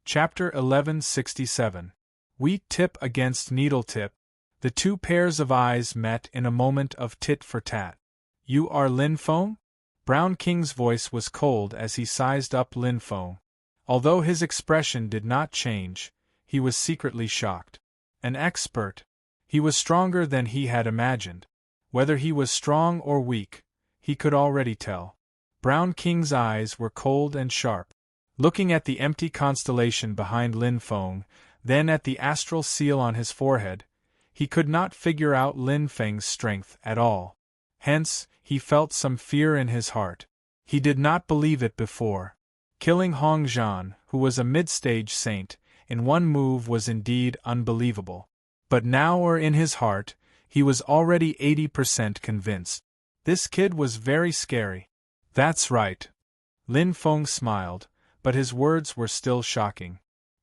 Chapter 1167. Wheat Tip Against Needle Tip. The two pairs of eyes met in a moment of tit for tat. You are Lin Feng? Brown King's voice was cold as he sized up Lin Feng. Although his expression did not change, he was secretly shocked. An expert. He was stronger than he had imagined. Whether he was strong or weak, he could already tell. Brown King's eyes were cold and sharp. Looking at the empty constellation behind Lin Feng, then at the astral seal on his forehead, he could not figure out Lin Feng's strength at all. Hence, he felt some fear in his heart. He did not believe it before. Killing Hong Zhan, who was a mid-stage saint, in one move was indeed unbelievable. But now or in his heart, he was already 80% convinced. This kid was very scary. That's right. Lin Feng smiled, but his words were still shocking.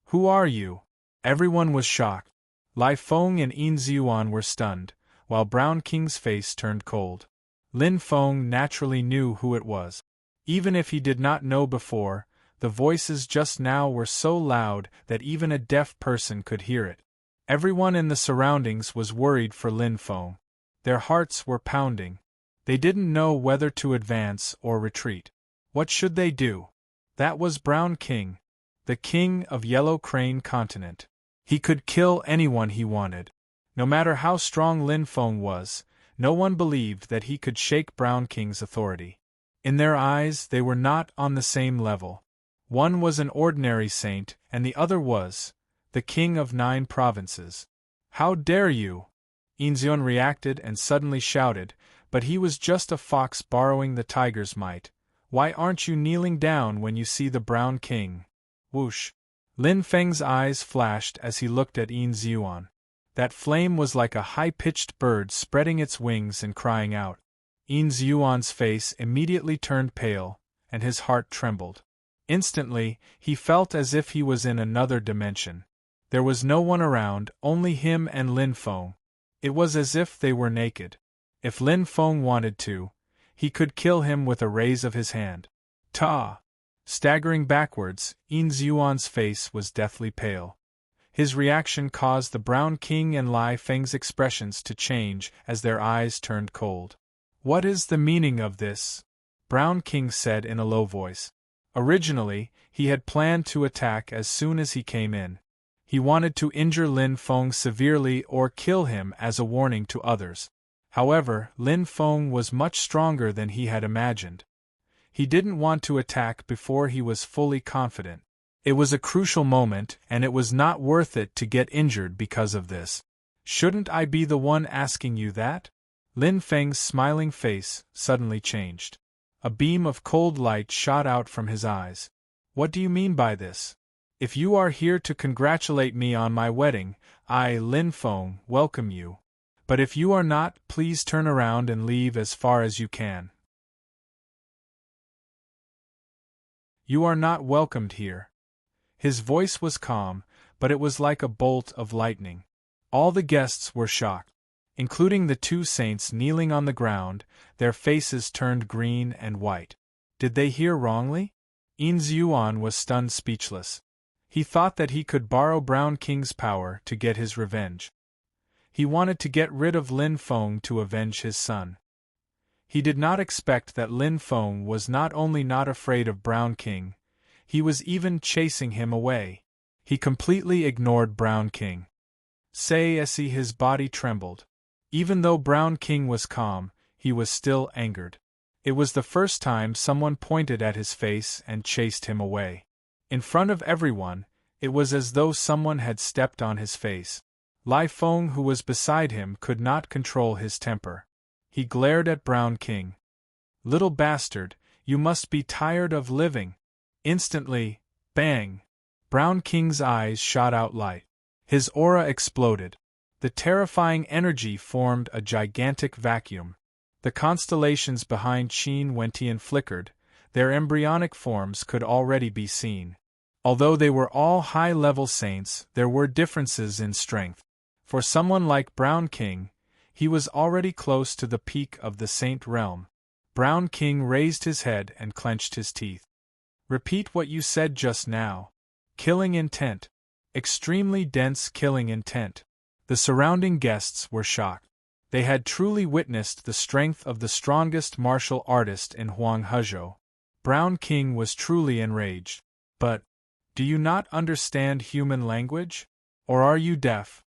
Who are you? Everyone was shocked. Lai Feng and Yin Ziyuan were stunned, while Brown King's face turned cold. Lin Feng naturally knew who it was. Even if he did not know before, the voices just now were so loud that even a deaf person could hear it. Everyone in the surroundings was worried for Lin Feng. Their hearts were pounding. They didn't know whether to advance or retreat. What should they do? That was Brown King, the king of Yellow Crane Continent. He could kill anyone he wanted. No matter how strong Lin Feng was, no one believed that he could shake Brown King's authority. In their eyes, they were not on the same level. One was an ordinary saint, and the other was the king of 9 provinces. How dare you? Yinzion reacted and suddenly shouted, but he was just a fox borrowing the tiger's might. Why aren't you kneeling down when you see the Brown King? Whoosh! Lin Feng's eyes flashed as he looked at Yin Ziyuan. That flame was like a high-pitched bird spreading its wings and crying out. Yin Ziyuan's face immediately turned pale, and his heart trembled. Instantly, he felt as if he was in another dimension. There was no one around, only him and Lin Feng. It was as if they were naked. If Lin Feng wanted to, he could kill him with a raise of his hand. Ta! Staggering backwards, Yin Ziyuan's face was deathly pale. His reaction caused the Brown King and Lai Feng's expressions to change as their eyes turned cold. What is the meaning of this? Brown King said in a low voice. Originally, he had planned to attack as soon as he came in. He wanted to injure Lin Feng severely or kill him as a warning to others. However, Lin Feng was much stronger than he had imagined. He didn't want to attack before he was fully confident. It was a crucial moment, and it was not worth it to get injured because of this. Shouldn't I be the one asking you that? Lin Feng's smiling face suddenly changed. A beam of cold light shot out from his eyes. What do you mean by this? If you are here to congratulate me on my wedding, I, Lin Feng, welcome you. But if you are not, please turn around and leave as far as you can. You are not welcomed here. His voice was calm, but it was like a bolt of lightning. All the guests were shocked. Including the 2 saints kneeling on the ground, their faces turned green and white. Did they hear wrongly? Yin Ziyuan was stunned speechless. He thought that he could borrow Brown King's power to get his revenge. He wanted to get rid of Lin Feng to avenge his son. He did not expect that Lin Feng was not only not afraid of Brown King, he was even chasing him away. He completely ignored Brown King. Say as his body trembled. Even though Brown King was calm, he was still angered. It was the first time someone pointed at his face and chased him away. In front of everyone, it was as though someone had stepped on his face. Lai Feng, who was beside him, could not control his temper. He glared at Brown King. Little bastard, you must be tired of living. Instantly, bang! Brown King's eyes shot out light. His aura exploded. The terrifying energy formed a gigantic vacuum. The constellations behind Qin Wentian flickered, their embryonic forms could already be seen. Although they were all high-level saints, there were differences in strength. For someone like Brown King, he was already close to the peak of the saint realm. Brown King raised his head and clenched his teeth. Repeat what you said just now. Killing intent. Extremely dense killing intent. The surrounding guests were shocked. They had truly witnessed the strength of the strongest martial artist in Huanghezhou. Brown King was truly enraged. But, do you not understand human language? Or are you deaf?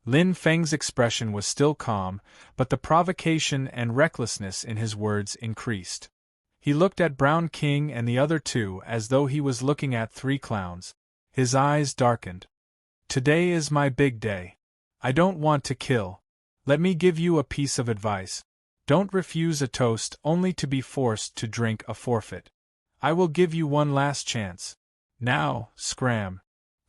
Lin Feng's expression was still calm, but the provocation and recklessness in his words increased. He looked at Brown King and the other two as though he was looking at three clowns. His eyes darkened. Today is my big day. I don't want to kill. Let me give you a piece of advice. Don't refuse a toast only to be forced to drink a forfeit. I will give you one last chance. Now, scram.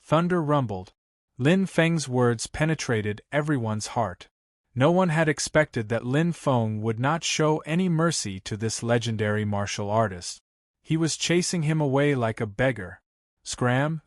Thunder rumbled. Lin Feng's words penetrated everyone's heart. No one had expected that Lin Feng would not show any mercy to this legendary martial artist. He was chasing him away like a beggar. Scram?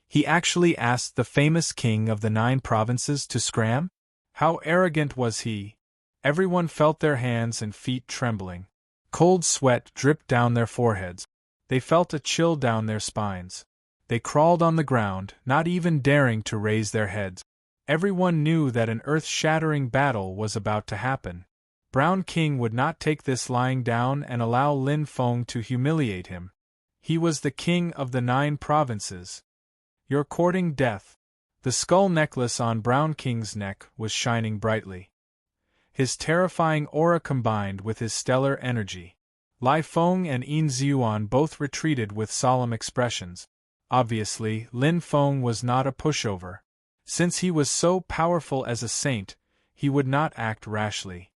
He actually asked the famous king of the 9 provinces to scram? How arrogant was he? Everyone felt their hands and feet trembling. Cold sweat dripped down their foreheads. They felt a chill down their spines. They crawled on the ground, not even daring to raise their heads. Everyone knew that an earth-shattering battle was about to happen. Brown King would not take this lying down and allow Lin Feng to humiliate him. He was the king of the 9 provinces. You're courting death. The skull necklace on Brown King's neck was shining brightly. His terrifying aura combined with his stellar energy. Lai Feng and Yin Ziyuan both retreated with solemn expressions. Obviously, Lin Feng was not a pushover. Since he was so powerful as a saint, he would not act rashly.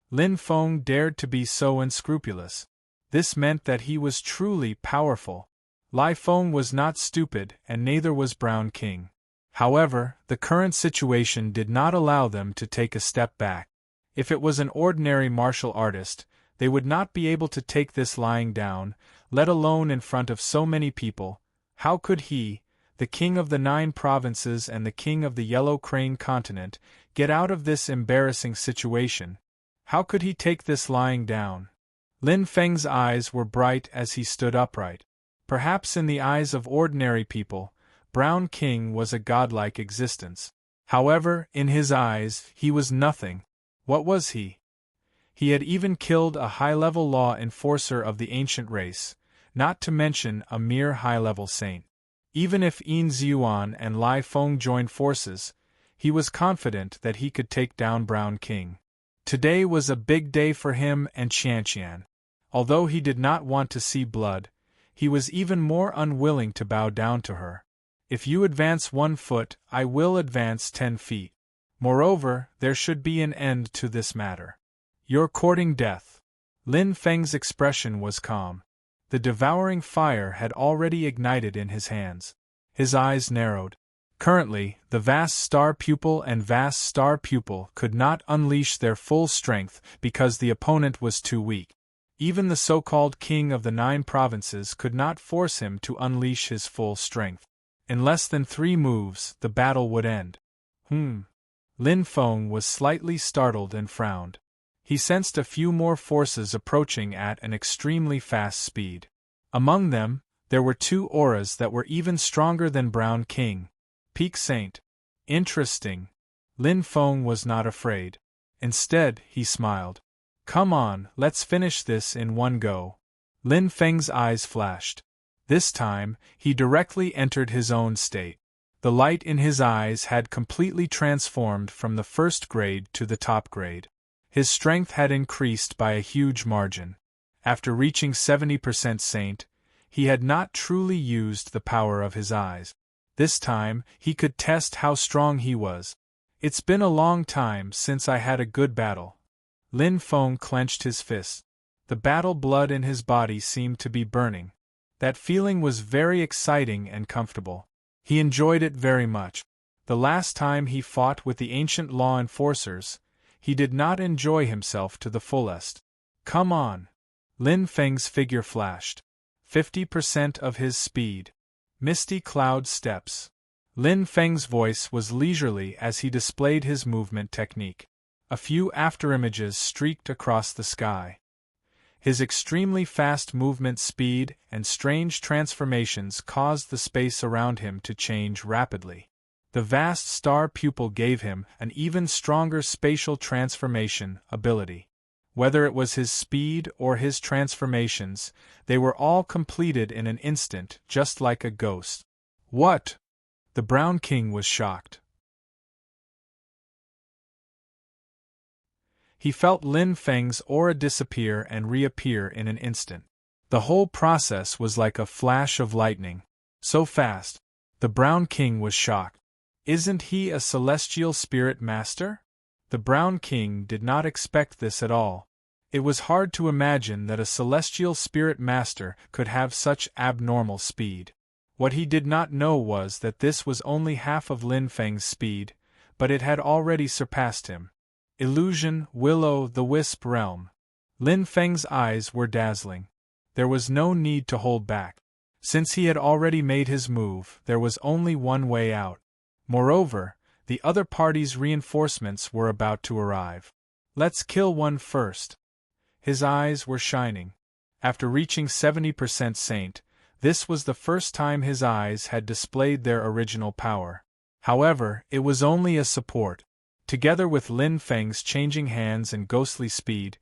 Lin Feng dared to be so unscrupulous. This meant that he was truly powerful. Lai Feng was not stupid, and neither was Brown King. However, the current situation did not allow them to take a step back. If it was an ordinary martial artist, they would not be able to take this lying down, let alone in front of so many people. How could he, the king of the 9 provinces and the king of the Yellow Crane continent, get out of this embarrassing situation? How could he take this lying down? Lin Feng's eyes were bright as he stood upright. Perhaps in the eyes of ordinary people, Brown King was a godlike existence. However, in his eyes, he was nothing. What was he? He had even killed a high-level law enforcer of the ancient race, not to mention a mere high-level saint. Even if Yin Ziyuan and Lai Feng joined forces, he was confident that he could take down Brown King. Today was a big day for him and Qianqian. Although he did not want to see blood, he was even more unwilling to bow down to her. If you advance 1 foot, I will advance 10 feet. Moreover, there should be an end to this matter. You're courting death. Lin Feng's expression was calm. The devouring fire had already ignited in his hands. His eyes narrowed. Currently, the vast star pupil and vast star pupil could not unleash their full strength because the opponent was too weak. Even the so-called king of the 9 provinces could not force him to unleash his full strength. In less than 3 moves, the battle would end. Lin Feng was slightly startled and frowned. He sensed a few more forces approaching at an extremely fast speed. Among them, there were 2 auras that were even stronger than Brown King. Peak Saint. Interesting. Lin Feng was not afraid. Instead, he smiled. Come on, let's finish this in one go. Lin Feng's eyes flashed. This time, he directly entered his own state. The light in his eyes had completely transformed from the first grade to the top grade. His strength had increased by a huge margin. After reaching 70% saint, he had not truly used the power of his eyes. This time, he could test how strong he was. It's been a long time since I had a good battle. Lin Feng clenched his fists. The battle blood in his body seemed to be burning. That feeling was very exciting and comfortable. He enjoyed it very much. The last time he fought with the ancient law enforcers, he did not enjoy himself to the fullest. Come on. Lin Feng's figure flashed. 50% of his speed. Misty cloud steps. Lin Feng's voice was leisurely as he displayed his movement technique. A few afterimages streaked across the sky. His extremely fast movement speed and strange transformations caused the space around him to change rapidly. The vast star pupil gave him an even stronger spatial transformation ability. Whether it was his speed or his transformations, they were all completed in an instant, just like a ghost. What? The Brown King was shocked. He felt Lin Feng's aura disappear and reappear in an instant. The whole process was like a flash of lightning. So fast. The Brown King was shocked. Isn't he a celestial spirit master? The Brown King did not expect this at all. It was hard to imagine that a celestial spirit master could have such abnormal speed. What he did not know was that this was only half of Lin Feng's speed, but it had already surpassed him. Illusion, will-o'-the-wisp realm. Lin Feng's eyes were dazzling. There was no need to hold back. Since he had already made his move, there was only one way out. Moreover, the other party's reinforcements were about to arrive. Let's kill one first. His eyes were shining. After reaching 70% Saint, this was the first time his eyes had displayed their original power. However, it was only a support. Together with Lin Feng's changing hands and ghostly speed,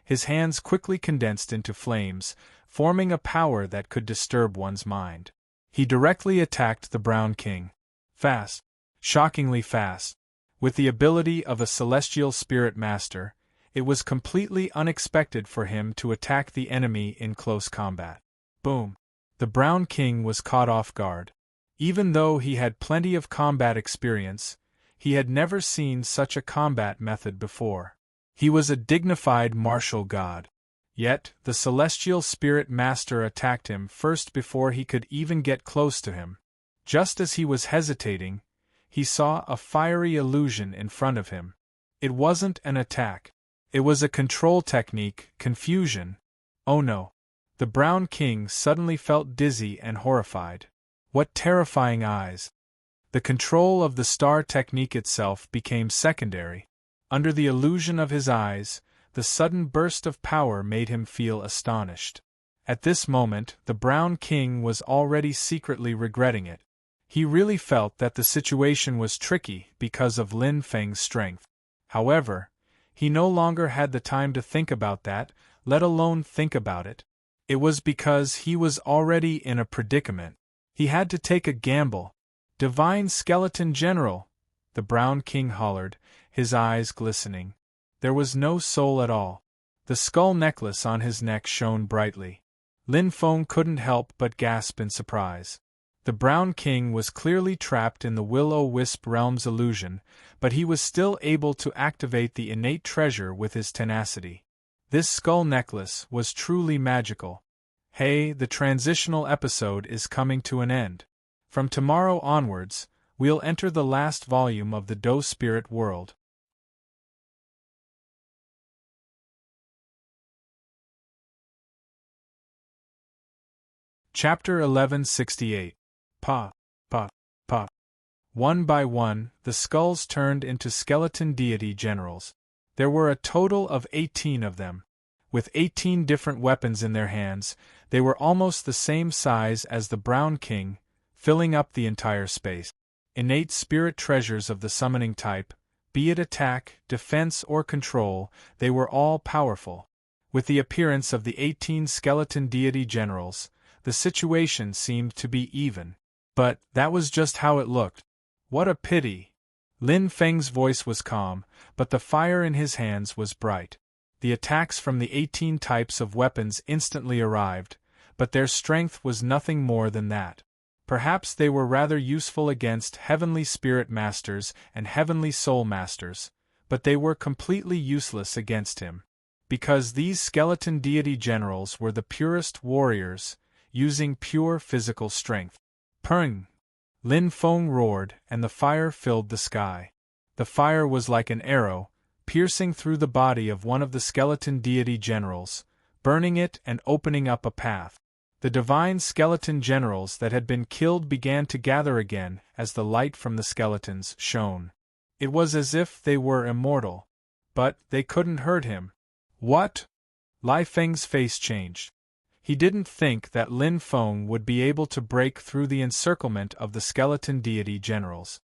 his hands quickly condensed into flames, forming a power that could disturb one's mind. He directly attacked the Brown King. Fast. Shockingly fast. With the ability of a celestial spirit master, it was completely unexpected for him to attack the enemy in close combat. Boom. The Brown King was caught off guard. Even though he had plenty of combat experience, he had never seen such a combat method before. He was a dignified martial god. Yet, the celestial spirit master attacked him first before he could even get close to him. Just as he was hesitating, he saw a fiery illusion in front of him. It wasn't an attack. It was a control technique, confusion. Oh no. The Brown King suddenly felt dizzy and horrified. What terrifying eyes! The control of the star technique itself became secondary. Under the illusion of his eyes, the sudden burst of power made him feel astonished. At this moment, the Brown King was already secretly regretting it. He really felt that the situation was tricky because of Lin Feng's strength. However, he no longer had the time to think about that, let alone think about it. It was because he was already in a predicament. He had to take a gamble. Divine Skeleton General! The Brown King hollered, his eyes glistening. There was no soul at all. The skull necklace on his neck shone brightly. Lin Feng couldn't help but gasp in surprise. The Brown King was clearly trapped in the will-o'-wisp realm's illusion, but he was still able to activate the innate treasure with his tenacity. This skull necklace was truly magical. Hey, the transitional episode is coming to an end. From tomorrow onwards, we'll enter the last volume of the Do Spirit world. Chapter 1168. Pa. One by one, the skulls turned into skeleton deity generals. There were a total of 18 of them. With 18 different weapons in their hands, they were almost the same size as the Brown King, filling up the entire space. Innate spirit treasures of the summoning type, be it attack, defense or control, they were all powerful. With the appearance of the 18 skeleton deity generals, the situation seemed to be even. But that was just how it looked. What a pity! Lin Feng's voice was calm, but the fire in his hands was bright. The attacks from the 18 types of weapons instantly arrived, but their strength was nothing more than that. Perhaps they were rather useful against heavenly spirit masters and heavenly soul masters, but they were completely useless against him. Because these skeleton deity generals were the purest warriors, using pure physical strength. Purring! Lin Feng roared, and the fire filled the sky. The fire was like an arrow, piercing through the body of one of the skeleton deity generals, burning it and opening up a path. The divine skeleton generals that had been killed began to gather again as the light from the skeletons shone. It was as if they were immortal. But they couldn't hurt him. What? Lai Feng's face changed. He didn't think that Lin Feng would be able to break through the encirclement of the skeleton deity generals.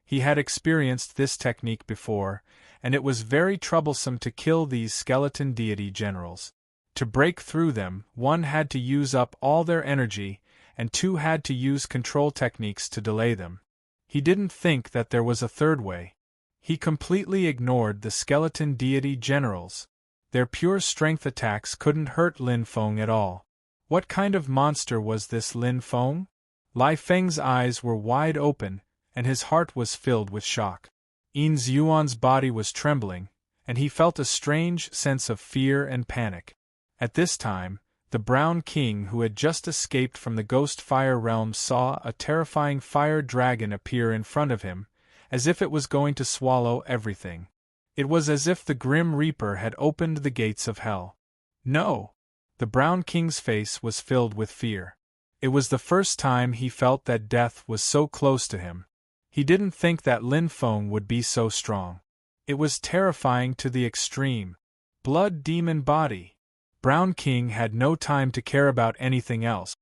He had experienced this technique before, and it was very troublesome to kill these skeleton deity generals. To break through them, one had to use up all their energy, and two had to use control techniques to delay them. He didn't think that there was a third way. He completely ignored the skeleton deity generals. Their pure strength attacks couldn't hurt Lin Feng at all. What kind of monster was this Lin Feng? Lai Feng's eyes were wide open, and his heart was filled with shock. Yin Yuan's body was trembling, and he felt a strange sense of fear and panic. At this time, the Brown King who had just escaped from the Ghost Fire realm saw a terrifying fire dragon appear in front of him, as if it was going to swallow everything. It was as if the Grim Reaper had opened the gates of hell. No! The Brown King's face was filled with fear. It was the first time he felt that death was so close to him. He didn't think that Lin Feng would be so strong. It was terrifying to the extreme. Blood demon body. Brown King had no time to care about anything else.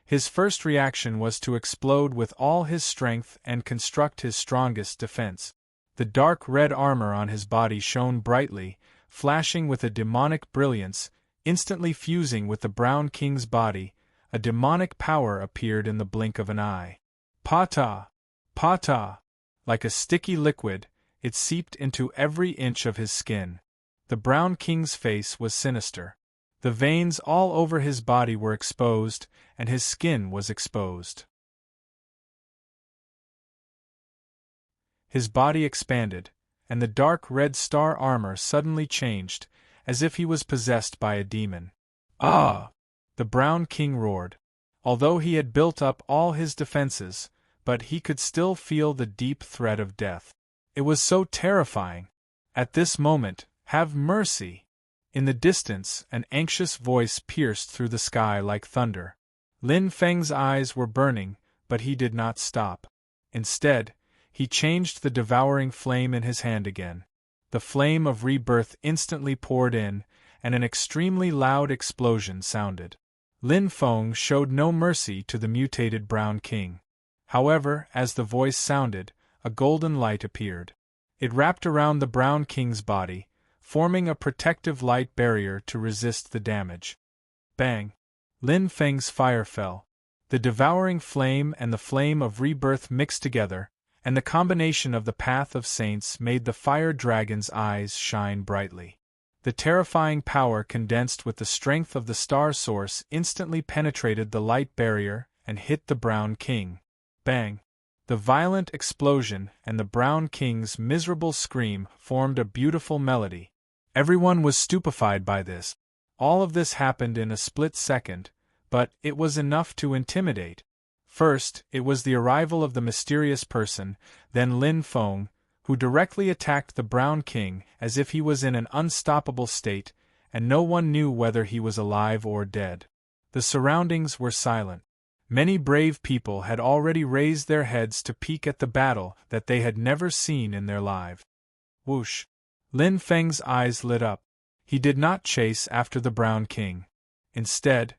His first reaction was to explode with all his strength and construct his strongest defense. The dark red armor on his body shone brightly, flashing with a demonic brilliance, instantly fusing with the Brown King's body. A demonic power appeared in the blink of an eye. Pata! Pata! Like a sticky liquid, it seeped into every inch of his skin. The Brown King's face was sinister. The veins all over his body were exposed, and his skin was exposed. His body expanded, and the dark red star armor suddenly changed, as if he was possessed by a demon. Ah! The Brown King roared. Although he had built up all his defenses, but he could still feel the deep threat of death. It was so terrifying. At this moment, have mercy! In the distance, an anxious voice pierced through the sky like thunder. Lin Feng's eyes were burning, but he did not stop. Instead, he changed the devouring flame in his hand again. The flame of rebirth instantly poured in, and an extremely loud explosion sounded. Lin Feng showed no mercy to the mutated Brown King. However, as the voice sounded, a golden light appeared. It wrapped around the Brown King's body, forming a protective light barrier to resist the damage. Bang! Lin Feng's fire fell. The devouring flame and the flame of rebirth mixed together, and the combination of the Path of Saints made the fire dragon's eyes shine brightly. The terrifying power condensed with the strength of the star source instantly penetrated the light barrier and hit the Brown King. Bang! The violent explosion and the Brown King's miserable scream formed a beautiful melody. Everyone was stupefied by this. All of this happened in a split second, but it was enough to intimidate. First, it was the arrival of the mysterious person, then Lin Feng, who directly attacked the Brown King as if he was in an unstoppable state, and no one knew whether he was alive or dead. The surroundings were silent. Many brave people had already raised their heads to peek at the battle that they had never seen in their lives. Whoosh! Lin Feng's eyes lit up. He did not chase after the Brown King. Instead,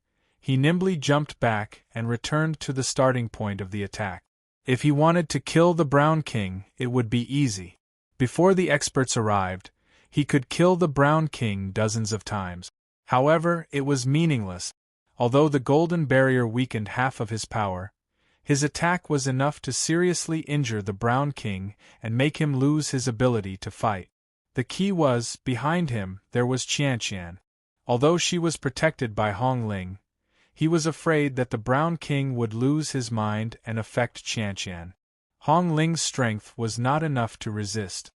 he nimbly jumped back and returned to the starting point of the attack. If he wanted to kill the Brown King, it would be easy. Before the experts arrived, he could kill the Brown King dozens of times. However, it was meaningless. Although the golden barrier weakened half of his power, his attack was enough to seriously injure the Brown King and make him lose his ability to fight. The key was, behind him, there was Qianqian. Although she was protected by Hong Ling, he was afraid that the Brown King would lose his mind and affect Qianqian. Hong Ling's strength was not enough to resist.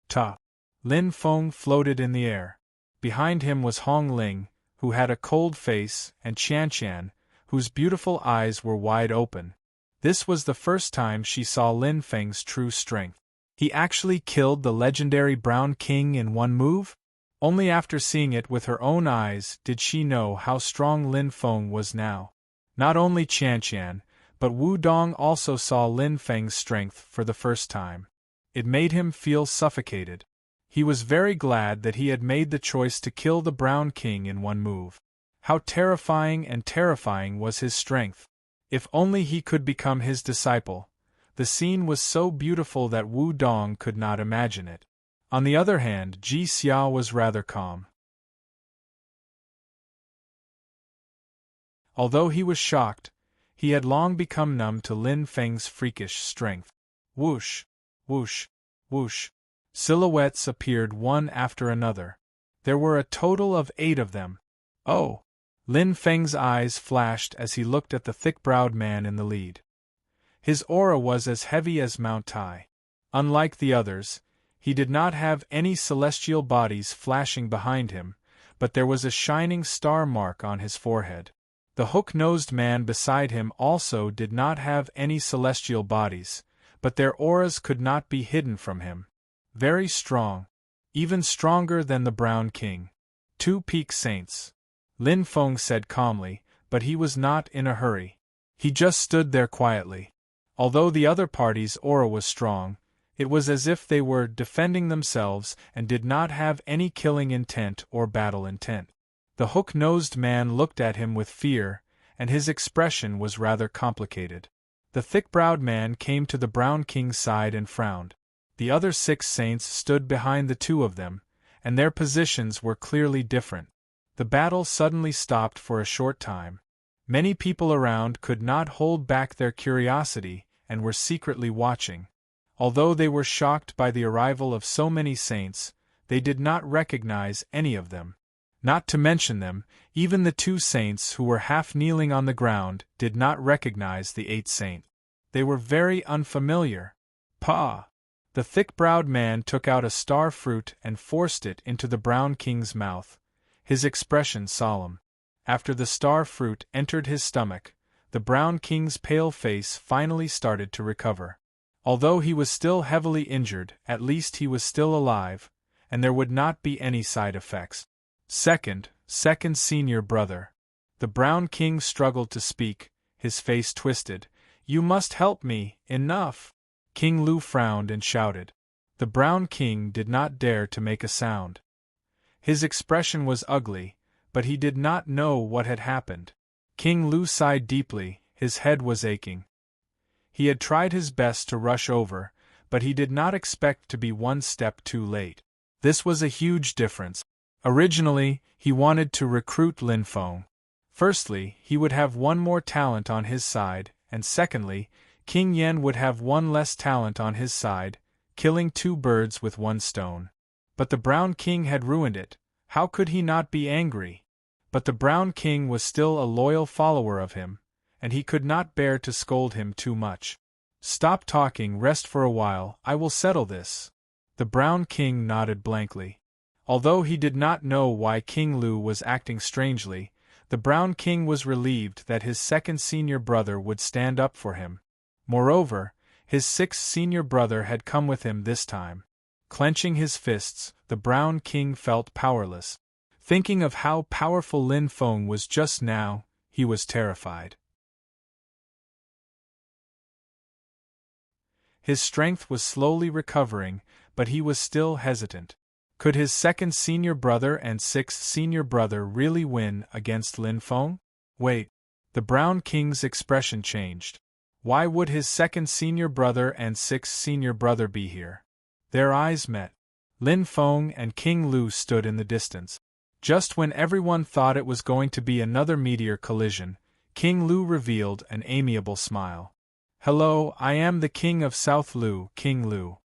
Ta! Lin Feng floated in the air. Behind him was Hong Ling, who had a cold face, and Qianqian, whose beautiful eyes were wide open. This was the first time she saw Lin Feng's true strength. He actually killed the legendary Brown King in one move? Only after seeing it with her own eyes did she know how strong Lin Feng was now. Not only Qianqian, but Wu Dong also saw Lin Feng's strength for the first time. It made him feel suffocated. He was very glad that he had made the choice to kill the Brown King in one move. How terrifying and terrifying was his strength! If only he could become his disciple. The scene was so beautiful that Wu Dong could not imagine it. On the other hand, Ji Xia was rather calm. Although he was shocked, he had long become numb to Lin Feng's freakish strength. Whoosh, whoosh, whoosh. Silhouettes appeared one after another. There were a total of 8 of them. Oh! Lin Feng's eyes flashed as he looked at the thick-browed man in the lead. His aura was as heavy as Mount Tai. Unlike the others, he did not have any celestial bodies flashing behind him, but there was a shining star mark on his forehead. The hook-nosed man beside him also did not have any celestial bodies, but their auras could not be hidden from him. Very strong. Even stronger than the Brown King. 2 peak saints. Lin Feng said calmly, but he was not in a hurry. He just stood there quietly. Although the other party's aura was strong, it was as if they were defending themselves and did not have any killing intent or battle intent. The hook-nosed man looked at him with fear, and his expression was rather complicated. The thick-browed man came to the Brown King's side and frowned. The other 6 saints stood behind the 2 of them, and their positions were clearly different. The battle suddenly stopped for a short time. Many people around could not hold back their curiosity and were secretly watching. Although they were shocked by the arrival of so many saints, they did not recognize any of them. Not to mention them, even the 2 saints who were half kneeling on the ground did not recognize the 8th saint. They were very unfamiliar. Pa! The thick-browed man took out a star fruit and forced it into the Brown King's mouth, his expression solemn. After the star fruit entered his stomach, the Brown King's pale face finally started to recover. Although he was still heavily injured, at least he was still alive, and there would not be any side effects. Second senior brother. The Brown King struggled to speak, his face twisted. You must help me, enough! King Lu frowned and shouted. The Brown King did not dare to make a sound. His expression was ugly, but he did not know what had happened. King Lu sighed deeply, his head was aching. He had tried his best to rush over, but he did not expect to be one step too late. This was a huge difference. Originally, he wanted to recruit Lin Feng. Firstly, he would have one more talent on his side, and secondly, King Yen would have one less talent on his side, killing 2 birds with 1 stone. But the Brown King had ruined it. How could he not be angry? But the Brown King was still a loyal follower of him, and he could not bear to scold him too much. Stop talking, rest for a while, I will settle this. The Brown King nodded blankly. Although he did not know why King Lu was acting strangely, the Brown King was relieved that his 2nd senior brother would stand up for him. Moreover, his 6th senior brother had come with him this time. Clenching his fists, the Brown King felt powerless. Thinking of how powerful Lin Feng was just now, he was terrified. His strength was slowly recovering, but he was still hesitant. Could his 2nd senior brother and 6th senior brother really win against Lin Feng? Wait. The Brown King's expression changed. Why would his 2nd senior brother and 6th senior brother be here? Their eyes met. Lin Feng and King Lu stood in the distance. Just when everyone thought it was going to be another meteor collision, King Lu revealed an amiable smile. Hello, I am the King of South Lu, King Lu.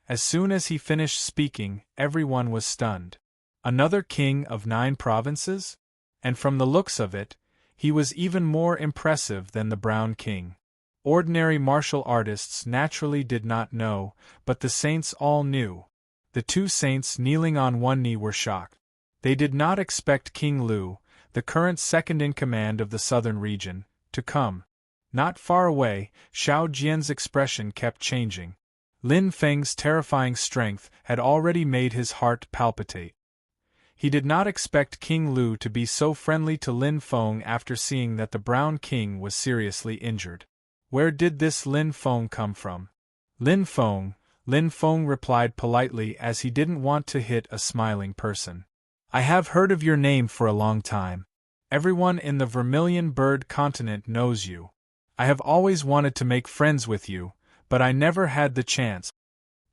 As soon as he finished speaking, everyone was stunned. Another king of 9 provinces? And from the looks of it, he was even more impressive than the Brown King. Ordinary martial artists naturally did not know, but the saints all knew. The 2 saints kneeling on one knee were shocked. They did not expect King Lu, the current 2nd in command of the southern region, to come. Not far away, Xiao Jian's expression kept changing. Lin Feng's terrifying strength had already made his heart palpitate. He did not expect King Lu to be so friendly to Lin Feng after seeing that the Brown King was seriously injured. Where did this Lin Feng come from? Lin Feng, Lin Feng replied politely as he didn't want to hit a smiling person. I have heard of your name for a long time. Everyone in the Vermilion Bird continent knows you. I have always wanted to make friends with you, but I never had the chance.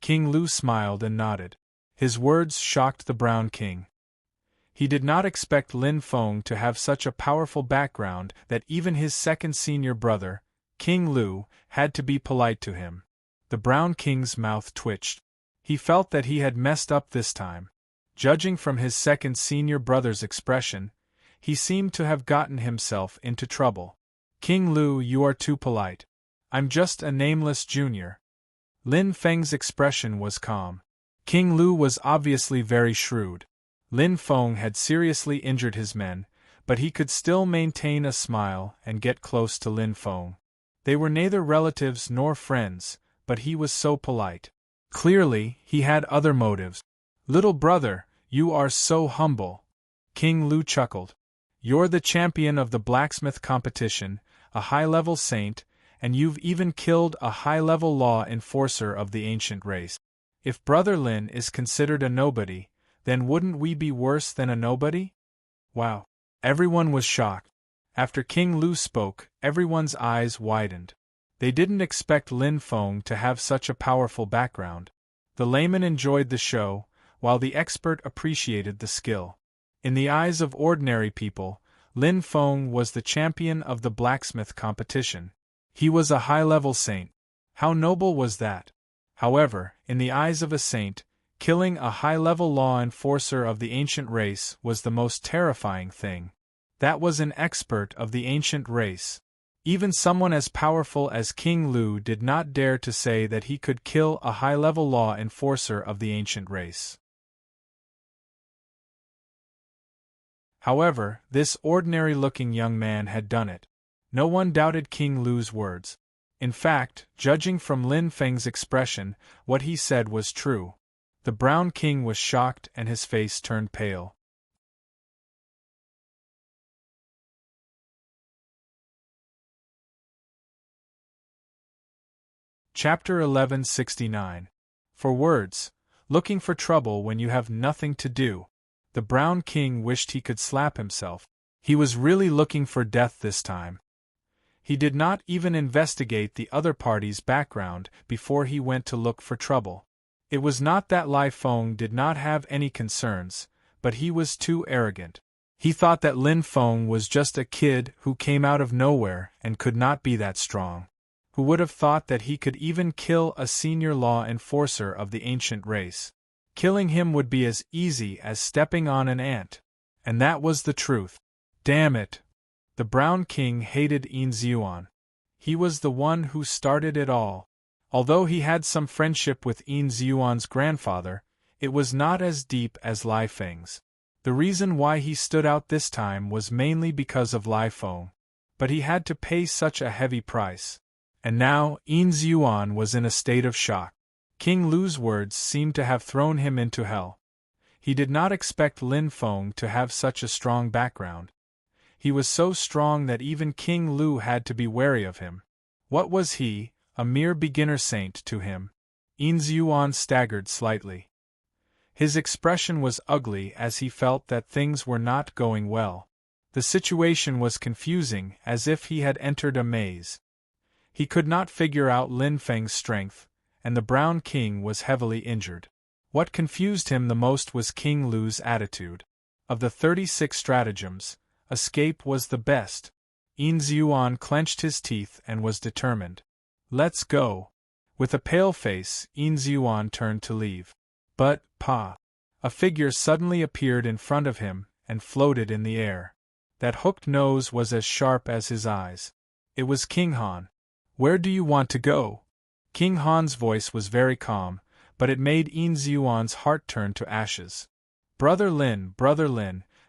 King Lu smiled and nodded. His words shocked the Brown King. He did not expect Lin Feng to have such a powerful background that even his second senior brother, King Lu, had to be polite to him. The Brown King's mouth twitched. He felt that he had messed up this time. Judging from his second senior brother's expression, he seemed to have gotten himself into trouble. King Lu, you are too polite. I'm just a nameless junior. Lin Feng's expression was calm. King Lu was obviously very shrewd. Lin Feng had seriously injured his men, but he could still maintain a smile and get close to Lin Feng. They were neither relatives nor friends, but he was so polite. Clearly, he had other motives. Little brother, you are so humble. King Lu chuckled. You're the champion of the blacksmith competition, a high-level saint, and you've even killed a high-level law enforcer of the ancient race. If Brother Lin is considered a nobody, then wouldn't we be worse than a nobody? Wow. Everyone was shocked. After King Lu spoke, everyone's eyes widened. They didn't expect Lin Feng to have such a powerful background. The layman enjoyed the show, while the expert appreciated the skill. In the eyes of ordinary people, Lin Feng was the champion of the blacksmith competition. He was a high-level saint. How noble was that? However, in the eyes of a saint, killing a high-level law enforcer of the ancient race was the most terrifying thing. That was an expert of the ancient race. Even someone as powerful as King Lu did not dare to say that he could kill a high-level law enforcer of the ancient race. However, this ordinary-looking young man had done it. No one doubted King Lu's words. In fact, judging from Lin Feng's expression, what he said was true. The Brown King was shocked and his face turned pale. Chapter 1169. For words, looking for trouble when you have nothing to do. The Brown King wished he could slap himself. He was really looking for death this time. He did not even investigate the other party's background before he went to look for trouble. It was not that Lai Feng did not have any concerns, but he was too arrogant. He thought that Lin Feng was just a kid who came out of nowhere and could not be that strong. Who would have thought that he could even kill a senior law enforcer of the ancient race? Killing him would be as easy as stepping on an ant. And that was the truth. Damn it! The Brown King hated Yin Zhuan. He was the one who started it all. Although he had some friendship with Yin Zhuan's grandfather, it was not as deep as Lai Feng's. The reason why he stood out this time was mainly because of Lai Feng. But he had to pay such a heavy price. And now, Yin Zhuan was in a state of shock. King Lu's words seemed to have thrown him into hell. He did not expect Lin Feng to have such a strong background. He was so strong that even King Lu had to be wary of him. What was he, a mere beginner saint to him? Yin Zhuan staggered slightly. His expression was ugly as he felt that things were not going well. The situation was confusing, as if he had entered a maze. He could not figure out Lin Feng's strength, and the Brown King was heavily injured. What confused him the most was King Lu's attitude. Of the 36 stratagems, escape was the best. Yin Zhuan clenched his teeth and was determined. Let's go. With a pale face, Yin Zhuan turned to leave. But, Pa! A figure suddenly appeared in front of him and floated in the air. That hooked nose was as sharp as his eyes. It was King Han. Where do you want to go? King Han's voice was very calm, but it made Yin Zhuan's heart turn to ashes. Brother Lin,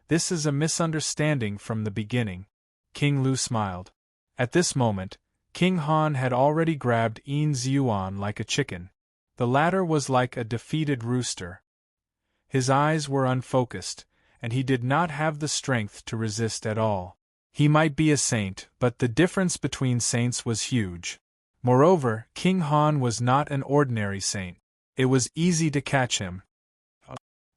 this is a misunderstanding from the beginning. King Lu smiled. At this moment, King Han had already grabbed Yin Zhuan like a chicken. The latter was like a defeated rooster. His eyes were unfocused, and he did not have the strength to resist at all. He might be a saint, but the difference between saints was huge. Moreover, King Han was not an ordinary saint. It was easy to catch him.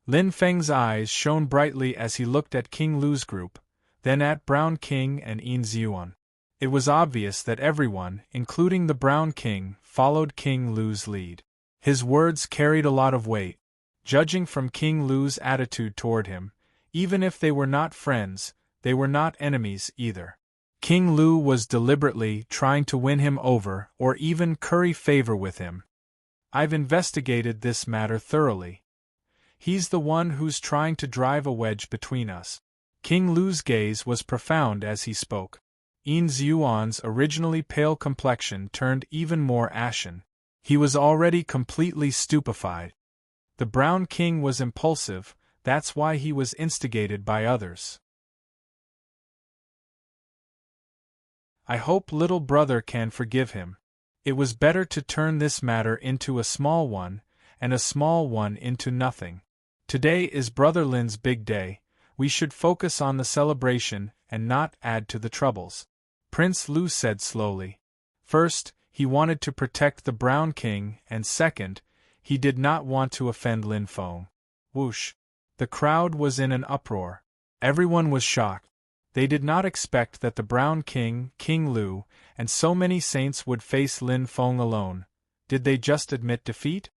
Lin Feng's eyes shone brightly as he looked at King Lu's group, then at Brown King and Yin Ziyuan. It was obvious that everyone, including the Brown King, followed King Lu's lead. His words carried a lot of weight. Judging from King Lu's attitude toward him, even if they were not friends, they were not enemies either. King Lu was deliberately trying to win him over or even curry favor with him. I've investigated this matter thoroughly. He's the one who's trying to drive a wedge between us. King Lu's gaze was profound as he spoke. Yin Ziyuan's originally pale complexion turned even more ashen. He was already completely stupefied. The Brown King was impulsive, that's why he was instigated by others. I hope little brother can forgive him. It was better to turn this matter into a small one, and a small one into nothing. Today is Brother Lin's big day, we should focus on the celebration and not add to the troubles. Prince Lu said slowly. First, he wanted to protect the Brown King, and second, he did not want to offend Lin Feng. Whoosh! The crowd was in an uproar. Everyone was shocked. They did not expect that the Brown King, King Lu, and so many saints would face Lin Feng alone. Did they just admit defeat?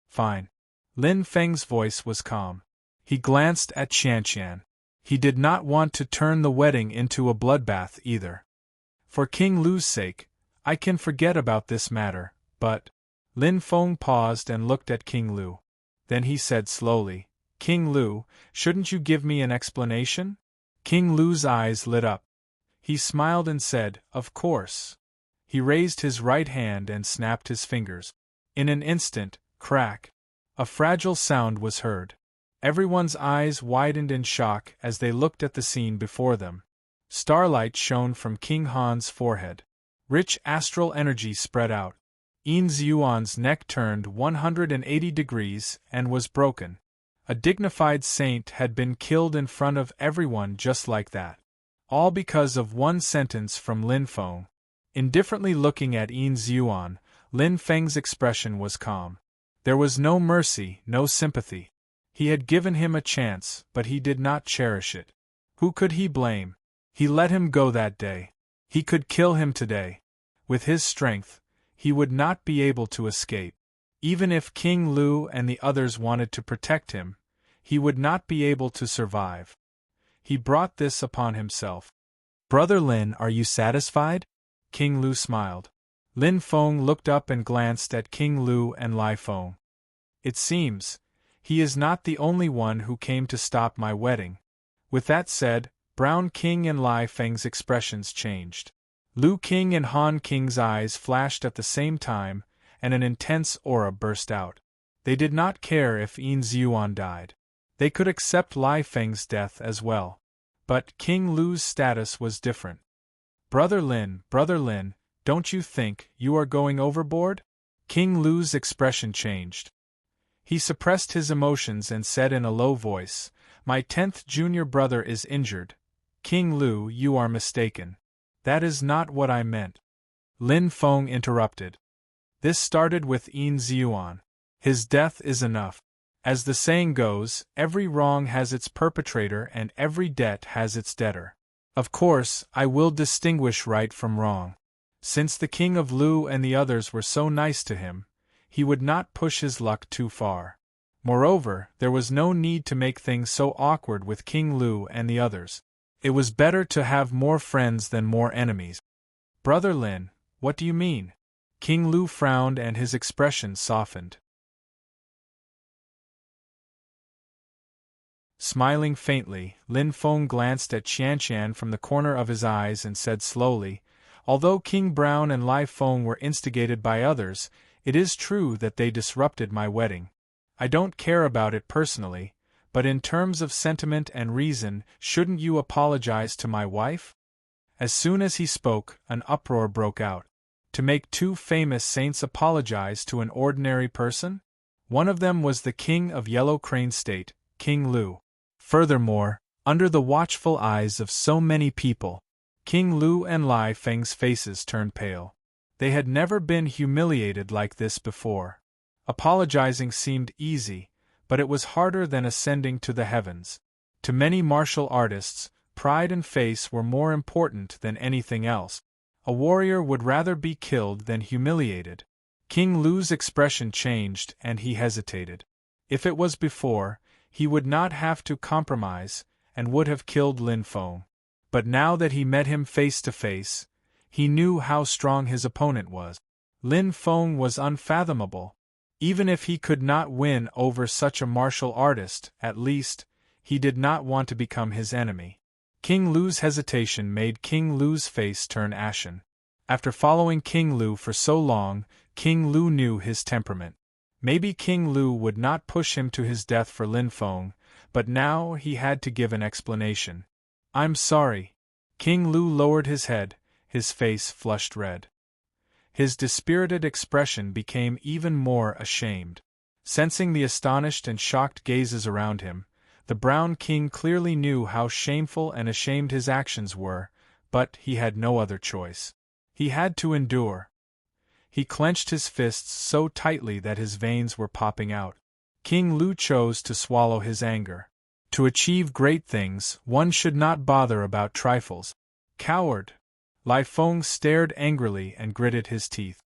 Fine. Lin Feng's voice was calm. He glanced at Qianqian. He did not want to turn the wedding into a bloodbath either. For King Lu's sake, I can forget about this matter, but… Lin Feng paused and looked at King Lu. Then he said slowly, King Lu, shouldn't you give me an explanation? King Lu's eyes lit up. He smiled and said, of course. He raised his right hand and snapped his fingers. In an instant, crack. A fragile sound was heard. Everyone's eyes widened in shock as they looked at the scene before them. Starlight shone from King Han's forehead. Rich astral energy spread out. Yin Ziyuan's neck turned 180 degrees and was broken. A dignified saint had been killed in front of everyone just like that. All because of one sentence from Lin Feng. Indifferently looking at Yin Ziyuan, Lin Feng's expression was calm. There was no mercy, no sympathy. He had given him a chance, but he did not cherish it. Who could he blame? He let him go that day. He could kill him today. With his strength, he would not be able to escape. Even if King Lu and the others wanted to protect him, he would not be able to survive. He brought this upon himself. Brother Lin, are you satisfied? King Lu smiled. Lin Feng looked up and glanced at King Lu and Lai Feng. It seems, he is not the only one who came to stop my wedding. With that said, Brown King and Lai Feng's expressions changed. Lu King and Han King's eyes flashed at the same time, and an intense aura burst out. They did not care if Yin Ziyuan died. They could accept Lai Feng's death as well. But King Lu's status was different. Brother Lin, don't you think you are going overboard? King Lu's expression changed. He suppressed his emotions and said in a low voice, my 10th junior brother is injured. King Lu, you are mistaken. That is not what I meant. Lin Feng interrupted. This started with Yin Ziyuan. His death is enough. As the saying goes, every wrong has its perpetrator and every debt has its debtor. Of course, I will distinguish right from wrong. Since the King of Lu and the others were so nice to him, he would not push his luck too far. Moreover, there was no need to make things so awkward with King Lu and the others. It was better to have more friends than more enemies. Brother Lin, what do you mean? King Lu frowned and his expression softened. Smiling faintly, Lin Feng glanced at Qianqian from the corner of his eyes and said slowly, although King Brown and Lai Feng were instigated by others, it is true that they disrupted my wedding. I don't care about it personally, but in terms of sentiment and reason, shouldn't you apologize to my wife? As soon as he spoke, an uproar broke out. To make two famous saints apologize to an ordinary person? One of them was the king of Yellow Crane State, King Lu. Furthermore, under the watchful eyes of so many people, King Lu and Lai Feng's faces turned pale. They had never been humiliated like this before. Apologizing seemed easy, but it was harder than ascending to the heavens. To many martial artists, pride and face were more important than anything else. A warrior would rather be killed than humiliated. King Lu's expression changed and he hesitated. If it was before, he would not have to compromise, and would have killed Lin Feng. But now that he met him face to face, he knew how strong his opponent was. Lin Feng was unfathomable. Even if he could not win over such a martial artist, at least, he did not want to become his enemy. King Lu's hesitation made King Lu's face turn ashen. After following King Lu for so long, King Lu knew his temperament. Maybe King Lu would not push him to his death for Lin Feng, but now he had to give an explanation. "I'm sorry." King Lu lowered his head, his face flushed red. His dispirited expression became even more ashamed. Sensing the astonished and shocked gazes around him, the Brown King clearly knew how shameful and ashamed his actions were, but he had no other choice. He had to endure. He clenched his fists so tightly that his veins were popping out. King Lu chose to swallow his anger. To achieve great things, one should not bother about trifles. Coward! Lai Feng stared angrily and gritted his teeth.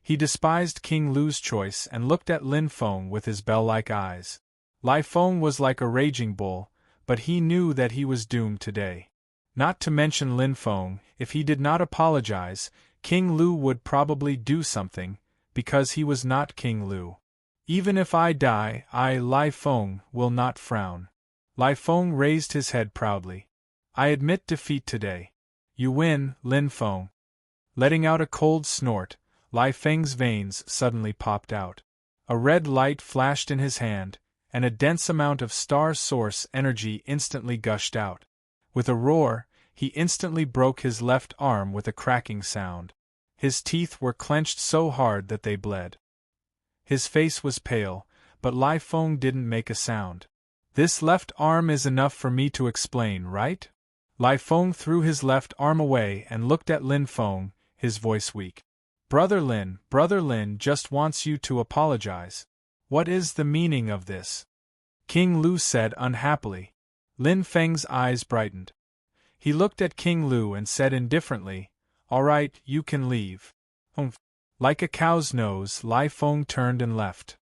He despised King Lu's choice and looked at Lin Feng with his bell-like eyes. Lai Feng was like a raging bull, but he knew that he was doomed today. Not to mention Lin Feng, if he did not apologize, King Lu would probably do something, because he was not King Lu. "Even if I die, Lai Feng, will not frown." Lai Feng raised his head proudly. "I admit defeat today." "You win, Lin Feng." Letting out a cold snort, Lai Feng's veins suddenly popped out. A red light flashed in his hand, and a dense amount of star source energy instantly gushed out. With a roar, he instantly broke his left arm with a cracking sound. His teeth were clenched so hard that they bled. His face was pale, but Lai Feng didn't make a sound. "This left arm is enough for me to explain, right?" Lai Feng threw his left arm away and looked at Lin Feng, his voice weak. Brother Lin just wants you to apologize. What is the meaning of this?" King Lu said unhappily. Lin Feng's eyes brightened. He looked at King Lu and said indifferently, "All right, you can leave." Humph. Like a cow's nose, Lai Feng turned and left.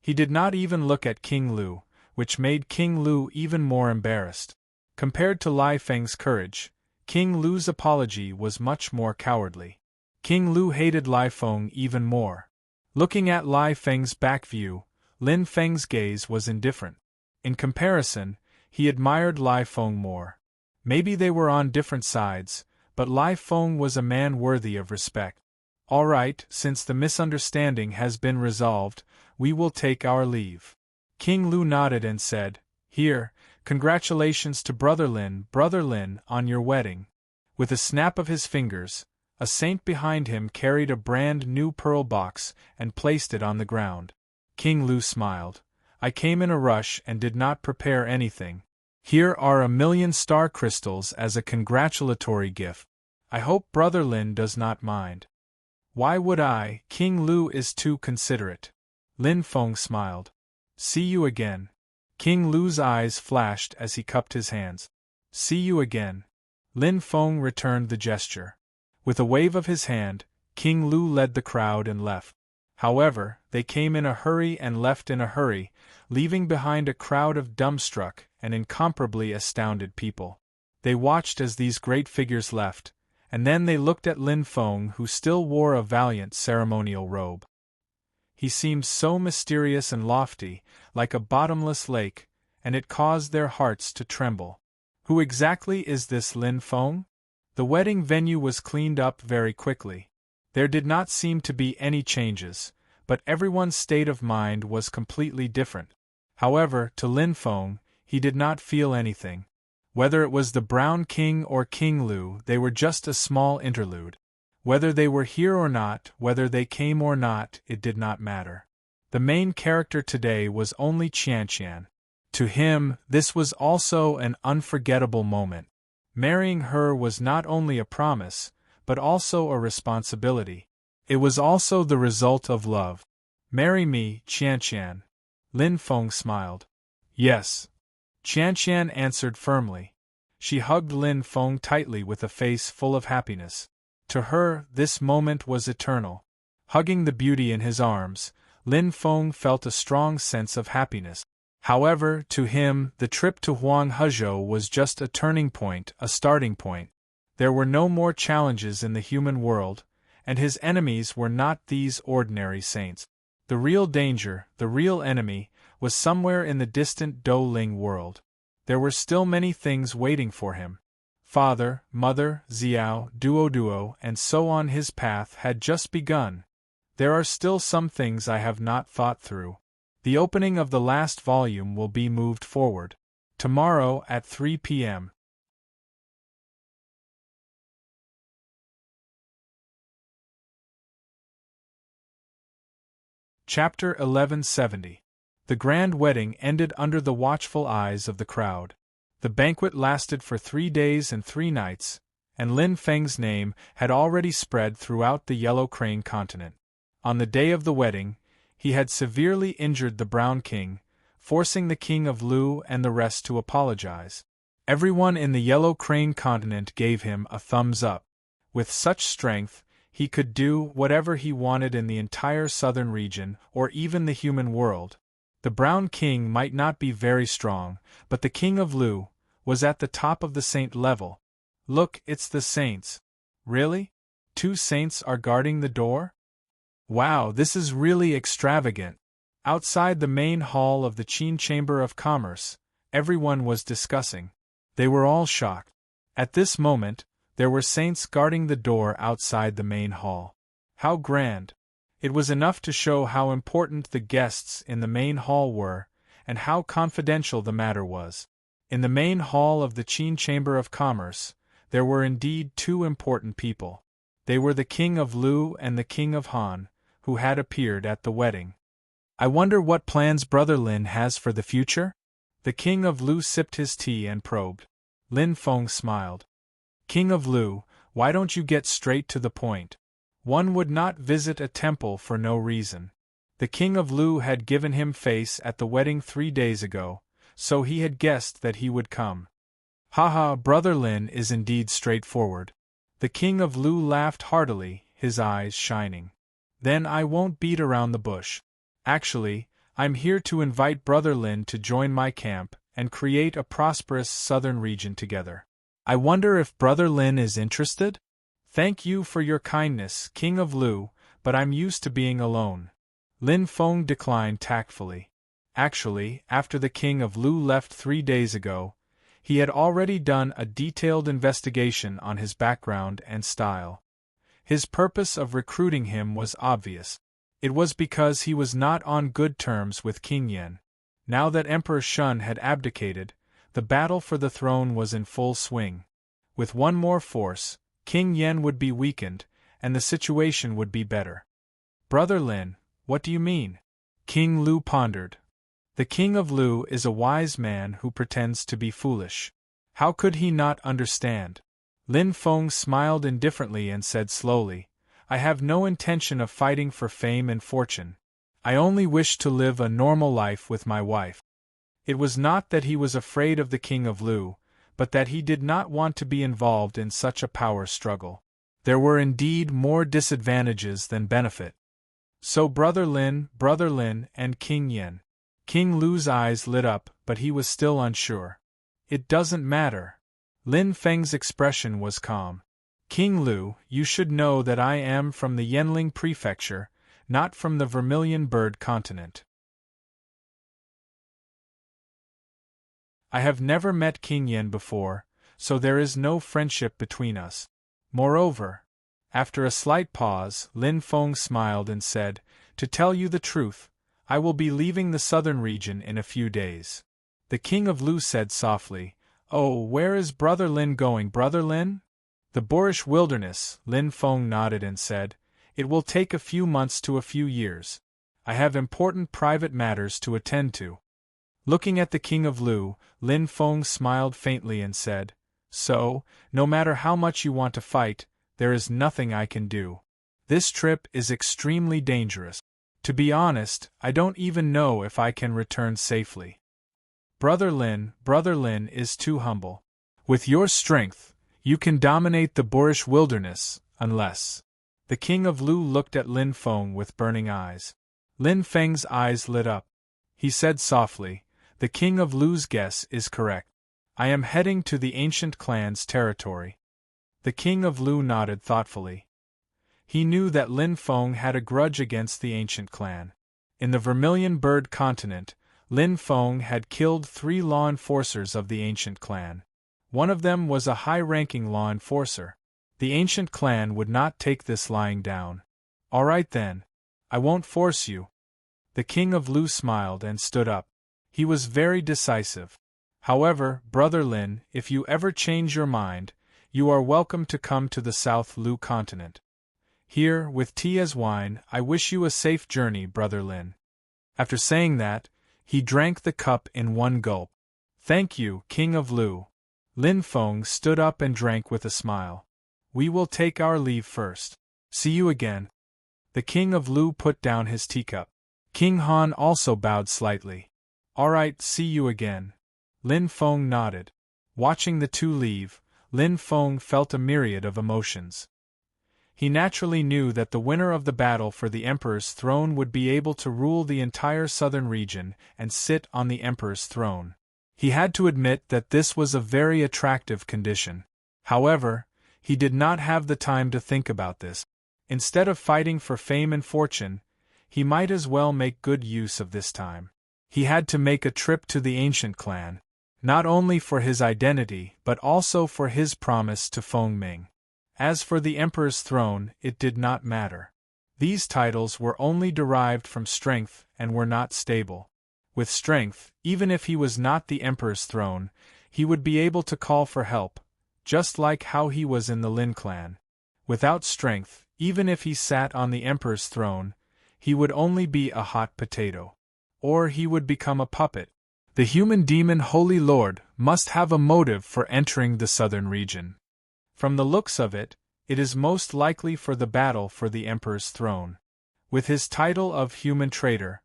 He did not even look at King Lu, which made King Lu even more embarrassed. Compared to Lai Feng's courage, King Lu's apology was much more cowardly. King Lu hated Lai Feng even more. Looking at Lai Feng's back view, Lin Feng's gaze was indifferent. In comparison, he admired Lai Feng more. Maybe they were on different sides, but Lai Feng was a man worthy of respect. "All right, since the misunderstanding has been resolved, we will take our leave." King Lu nodded and said, "Here, congratulations to Brother Lin, on your wedding." With a snap of his fingers, a saint behind him carried a brand new pearl box and placed it on the ground. King Lu smiled. "I came in a rush and did not prepare anything. Here are 1,000,000 star crystals as a congratulatory gift. I hope Brother Lin does not mind." "Why would I? King Lu is too considerate." Lin Feng smiled. "See you again." King Lu's eyes flashed as he cupped his hands. "See you again." Lin Feng returned the gesture. With a wave of his hand, King Lu led the crowd and left. However, they came in a hurry and left in a hurry, leaving behind a crowd of dumbstruck and incomparably astounded people. They watched as these great figures left, and then they looked at Lin Feng, who still wore a valiant ceremonial robe. He seemed so mysterious and lofty, like a bottomless lake, and it caused their hearts to tremble. Who exactly is this Lin Feng? The wedding venue was cleaned up very quickly. There did not seem to be any changes, but everyone's state of mind was completely different. However, to Lin Feng, he did not feel anything. Whether it was the Brown King or King Lu, they were just a small interlude. Whether they were here or not, whether they came or not, it did not matter. The main character today was only Qianqian. To him, this was also an unforgettable moment. Marrying her was not only a promise, but also a responsibility. It was also the result of love. Marry me, Qianqian. Lin Feng smiled. Yes. Qianqian answered firmly. She hugged Lin Feng tightly with a face full of happiness. To her, this moment was eternal. Hugging the beauty in his arms, Lin Feng felt a strong sense of happiness. However, to him, the trip to Huanghezhou was just a turning point, a starting point. There were no more challenges in the human world, and his enemies were not these ordinary saints. The real danger, the real enemy, was somewhere in the distant Douling world. There were still many things waiting for him. Father, mother, Xiao, Duo, and so on. His path had just begun. There are still some things I have not thought through. The opening of the last volume will be moved forward. Tomorrow at 3 p.m. Chapter 1170. The grand wedding ended under the watchful eyes of the crowd. The banquet lasted for 3 days and 3 nights, and Lin Feng's name had already spread throughout the Yellow Crane continent. On the day of the wedding, he had severely injured the Brown King, forcing the King of Lu and the rest to apologize. Everyone in the Yellow Crane continent gave him a thumbs up. With such strength, he could do whatever he wanted in the entire southern region or even the human world. The Brown King might not be very strong, but the King of Lu was at the top of the saint level. Look, it's the saints. Really? 2 saints are guarding the door? Wow, this is really extravagant. Outside the main hall of the Qin Chamber of Commerce, everyone was discussing. They were all shocked. At this moment, there were saints guarding the door outside the main hall. How grand! It was enough to show how important the guests in the main hall were, and how confidential the matter was. In the main hall of the Qin Chamber of Commerce, there were indeed 2 important people. They were the King of Lu and the King of Han, who had appeared at the wedding. I wonder what plans Brother Lin has for the future? The King of Lu sipped his tea and probed. Lin Feng smiled. King of Lu, why don't you get straight to the point? One would not visit a temple for no reason. The King of Lu had given him face at the wedding 3 days ago, so he had guessed that he would come. Haha, Brother Lin is indeed straightforward. The King of Lu laughed heartily, his eyes shining. Then I won't beat around the bush. Actually, I'm here to invite Brother Lin to join my camp and create a prosperous southern region together. I wonder if Brother Lin is interested? Thank you for your kindness, King of Lu, but I'm used to being alone. Lin Feng declined tactfully. Actually, after the King of Lu left 3 days ago, he had already done a detailed investigation on his background and style. His purpose of recruiting him was obvious. It was because he was not on good terms with King Yen. Now that Emperor Shun had abdicated, the battle for the throne was in full swing. With one more force, King Yen would be weakened, and the situation would be better. Brother Lin, what do you mean? King Lu pondered. The King of Lu is a wise man who pretends to be foolish. How could he not understand? Lin Feng smiled indifferently and said slowly, I have no intention of fighting for fame and fortune. I only wish to live a normal life with my wife. It was not that he was afraid of the King of Lu, but that he did not want to be involved in such a power struggle. There were indeed more disadvantages than benefit. So Brother Lin, and King Yen. King Lu's eyes lit up, but he was still unsure. It doesn't matter. Lin Feng's expression was calm. King Lu, you should know that I am from the Yenling Prefecture, not from the Vermilion Bird continent. I have never met King Yen before, so there is no friendship between us. Moreover, after a slight pause, Lin Feng smiled and said, to tell you the truth, I will be leaving the southern region in a few days. The King of Lu said softly, Oh, where is Brother Lin going, Brother Lin? The boorish wilderness, Lin Feng nodded and said, It will take a few months to a few years. I have important private matters to attend to. Looking at the King of Lu, Lin Feng smiled faintly and said, So, no matter how much you want to fight, there is nothing I can do. This trip is extremely dangerous. To be honest, I don't even know if I can return safely. Brother Lin is too humble. With your strength, you can dominate the boorish wilderness, unless... The King of Lu looked at Lin Feng with burning eyes. Lin Feng's eyes lit up. He said softly, "The King of Lu's guess is correct. I am heading to the ancient clan's territory." The King of Lu nodded thoughtfully. He knew that Lin Feng had a grudge against the ancient clan. In the Vermilion Bird continent, Lin Feng had killed 3 law enforcers of the ancient clan. One of them was a high-ranking law enforcer. The ancient clan would not take this lying down. "All right then. I won't force you." The King of Lu smiled and stood up. He was very decisive. "However, Brother Lin, if you ever change your mind, you are welcome to come to the South Lu continent. Here, with tea as wine, I wish you a safe journey, Brother Lin." After saying that, he drank the cup in one gulp. "Thank you, King of Lu." Lin Feng stood up and drank with a smile. "We will take our leave first. See you again." The King of Lu put down his teacup. King Han also bowed slightly. "All right, see you again." Lin Feng nodded. Watching the two leave, Lin Feng felt a myriad of emotions. He naturally knew that the winner of the battle for the Emperor's throne would be able to rule the entire southern region and sit on the Emperor's throne. He had to admit that this was a very attractive condition. However, he did not have the time to think about this. Instead of fighting for fame and fortune, he might as well make good use of this time. He had to make a trip to the ancient clan, not only for his identity but also for his promise to Feng Ming. As for the Emperor's throne, it did not matter. These titles were only derived from strength and were not stable. With strength, even if he was not the Emperor's throne, he would be able to call for help, just like how he was in the Lin clan. Without strength, even if he sat on the Emperor's throne, he would only be a hot potato. Or he would become a puppet. The human demon Holy Lord must have a motive for entering the southern region. From the looks of it, it is most likely for the battle for the Emperor's throne. With his title of human traitor,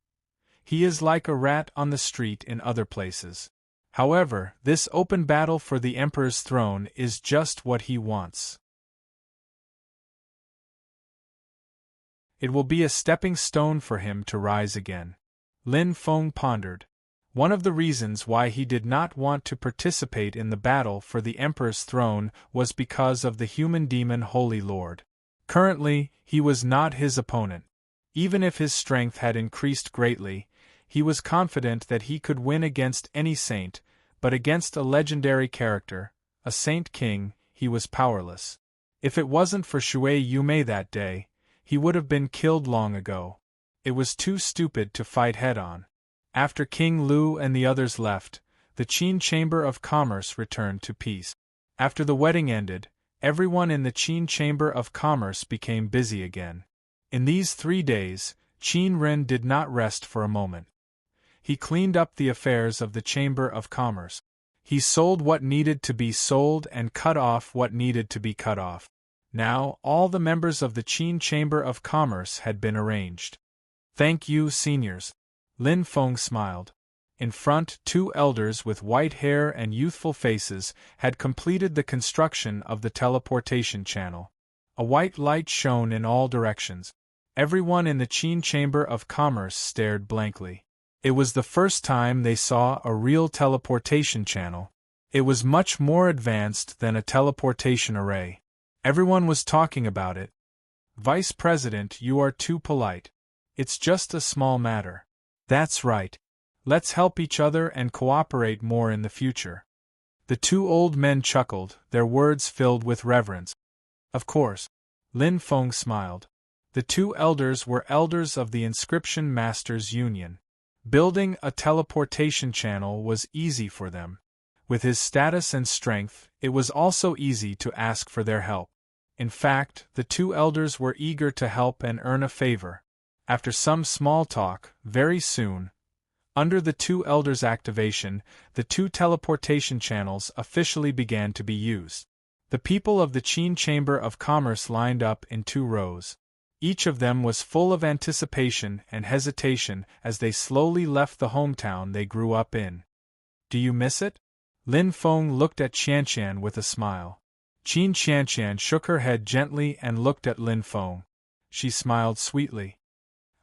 he is like a rat on the street in other places. However, this open battle for the Emperor's throne is just what he wants. It will be a stepping stone for him to rise again. Lin Feng pondered. One of the reasons why he did not want to participate in the battle for the Emperor's throne was because of the human demon Holy Lord. Currently, he was not his opponent. Even if his strength had increased greatly, he was confident that he could win against any saint, but against a legendary character, a saint king, he was powerless. If it wasn't for Shui Yumei that day, he would have been killed long ago. It was too stupid to fight head-on. After King Lu and the others left, the Qin Chamber of Commerce returned to peace. After the wedding ended, everyone in the Qin Chamber of Commerce became busy again. In these 3 days, Qin Ren did not rest for a moment. He cleaned up the affairs of the Chamber of Commerce. He sold what needed to be sold and cut off what needed to be cut off. Now, all the members of the Qin Chamber of Commerce had been arranged. "Thank you, seniors." Lin Feng smiled. In front, 2 elders with white hair and youthful faces had completed the construction of the teleportation channel. A white light shone in all directions. Everyone in the Qin Chamber of Commerce stared blankly. It was the first time they saw a real teleportation channel. It was much more advanced than a teleportation array. Everyone was talking about it. "Vice President, you are too polite. It's just a small matter." "That's right. Let's help each other and cooperate more in the future." The 2 old men chuckled, their words filled with reverence. "Of course." Lin Feng smiled. The 2 elders were elders of the Inscription Masters Union. Building a teleportation channel was easy for them. With his status and strength, it was also easy to ask for their help. In fact, the 2 elders were eager to help and earn a favor. After some small talk, very soon, under the 2 elders' activation, the 2 teleportation channels officially began to be used. The people of the Qin Chamber of Commerce lined up in 2 rows. Each of them was full of anticipation and hesitation as they slowly left the hometown they grew up in. Do you miss it? Lin Feng looked at Qianqian with a smile. Qianqian shook her head gently and looked at Lin Feng. She smiled sweetly.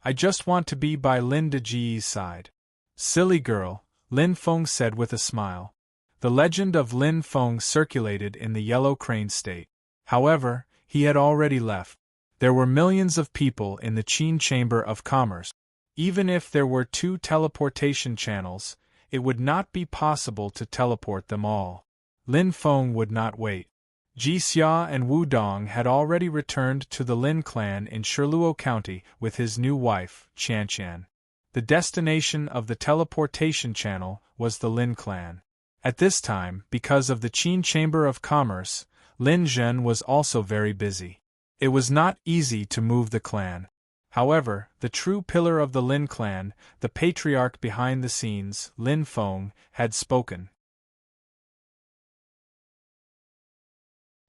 I just want to be by Lin Deji's side. Silly girl, Lin Feng said with a smile. The legend of Lin Feng circulated in the Yellow Crane State. However, he had already left. There were millions of people in the Qin Chamber of Commerce. Even if there were 2 teleportation channels, it would not be possible to teleport them all. Lin Feng would not wait. Ji Xia and Wu Dong had already returned to the Lin clan in Shiluo County with his new wife, Qianqian. The destination of the teleportation channel was the Lin clan. At this time, because of the Qin Chamber of Commerce, Lin Zhen was also very busy. It was not easy to move the clan. However, the true pillar of the Lin clan, the patriarch behind the scenes, Lin Feng, had spoken.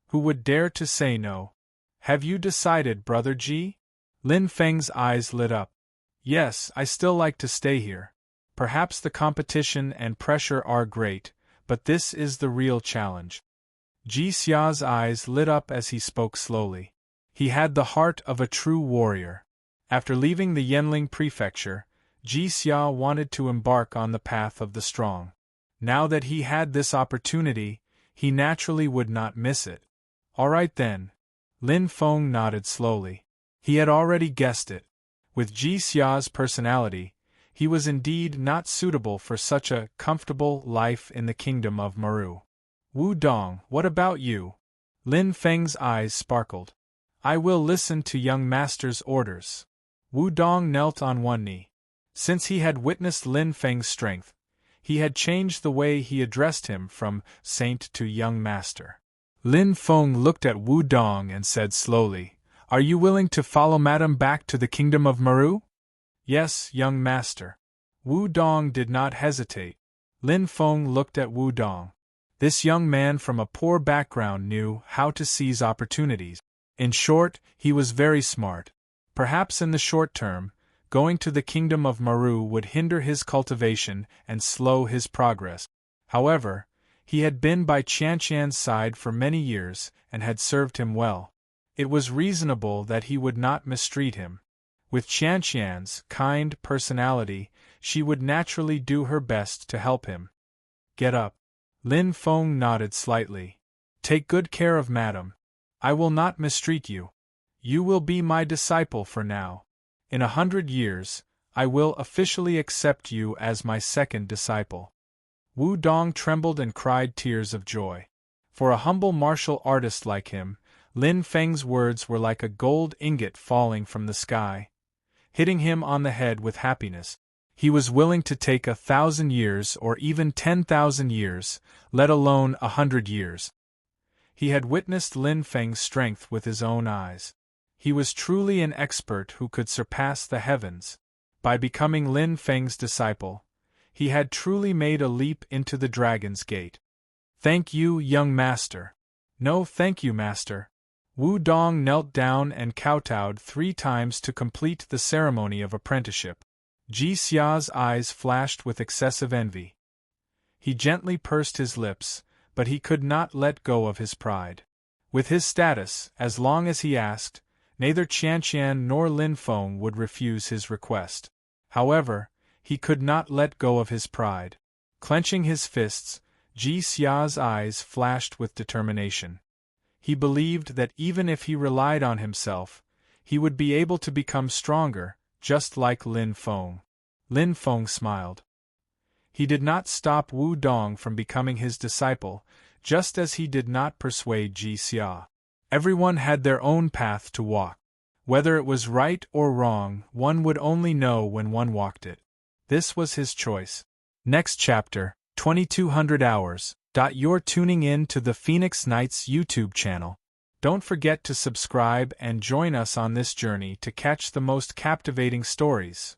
Who would dare to say no? Have you decided, Brother Ji? Lin Feng's eyes lit up. Yes, I still like to stay here. Perhaps the competition and pressure are great, but this is the real challenge. Ji Xia's eyes lit up as he spoke slowly. He had the heart of a true warrior. After leaving the Yanling prefecture, Ji Xia wanted to embark on the path of the strong. Now that he had this opportunity, he naturally would not miss it. All right then. Lin Feng nodded slowly. He had already guessed it. With Ji Xia's personality, he was indeed not suitable for such a comfortable life in the kingdom of Maru. Wu Dong, what about you? Lin Feng's eyes sparkled. I will listen to young master's orders. Wu Dong knelt on one knee. Since he had witnessed Lin Feng's strength, he had changed the way he addressed him from saint to young master. Lin Feng looked at Wu Dong and said slowly, Are you willing to follow Madame back to the kingdom of Maru? Yes, young master. Wu Dong did not hesitate. Lin Feng looked at Wu Dong. This young man from a poor background knew how to seize opportunities. In short, he was very smart. Perhaps in the short term, going to the kingdom of Maru would hinder his cultivation and slow his progress. However, he had been by Qianqian's side for many years and had served him well. It was reasonable that he would not mistreat him. With Qianqian's kind personality, she would naturally do her best to help him. Get up. Lin Feng nodded slightly. Take good care of Madame. I will not mistreat you. You will be my disciple for now. In 100 years, I will officially accept you as my second disciple. Wu Dong trembled and cried tears of joy. For a humble martial artist like him, Lin Feng's words were like a gold ingot falling from the sky, hitting him on the head with happiness. He was willing to take 1,000 years or even 10,000 years, let alone 100 years. He had witnessed Lin Feng's strength with his own eyes. He was truly an expert who could surpass the heavens. By becoming Lin Feng's disciple, he had truly made a leap into the Dragon's Gate. Thank you, young master. No, thank you, master. Wu Dong knelt down and kowtowed 3 times to complete the ceremony of apprenticeship. Ji Xia's eyes flashed with excessive envy. He gently pursed his lips, but he could not let go of his pride. With his status, as long as he asked, neither Qianqian nor Lin Feng would refuse his request. However, he could not let go of his pride. Clenching his fists, Ji Xia's eyes flashed with determination. He believed that even if he relied on himself, he would be able to become stronger, just like Lin Feng. Lin Feng smiled. He did not stop Wu Dong from becoming his disciple, just as he did not persuade Ji Xia. Everyone had their own path to walk. Whether it was right or wrong, one would only know when one walked it. This was his choice. Next chapter, 2200 hours. You're tuning in to the Phoenix Knights YouTube channel. Don't forget to subscribe and join us on this journey to catch the most captivating stories.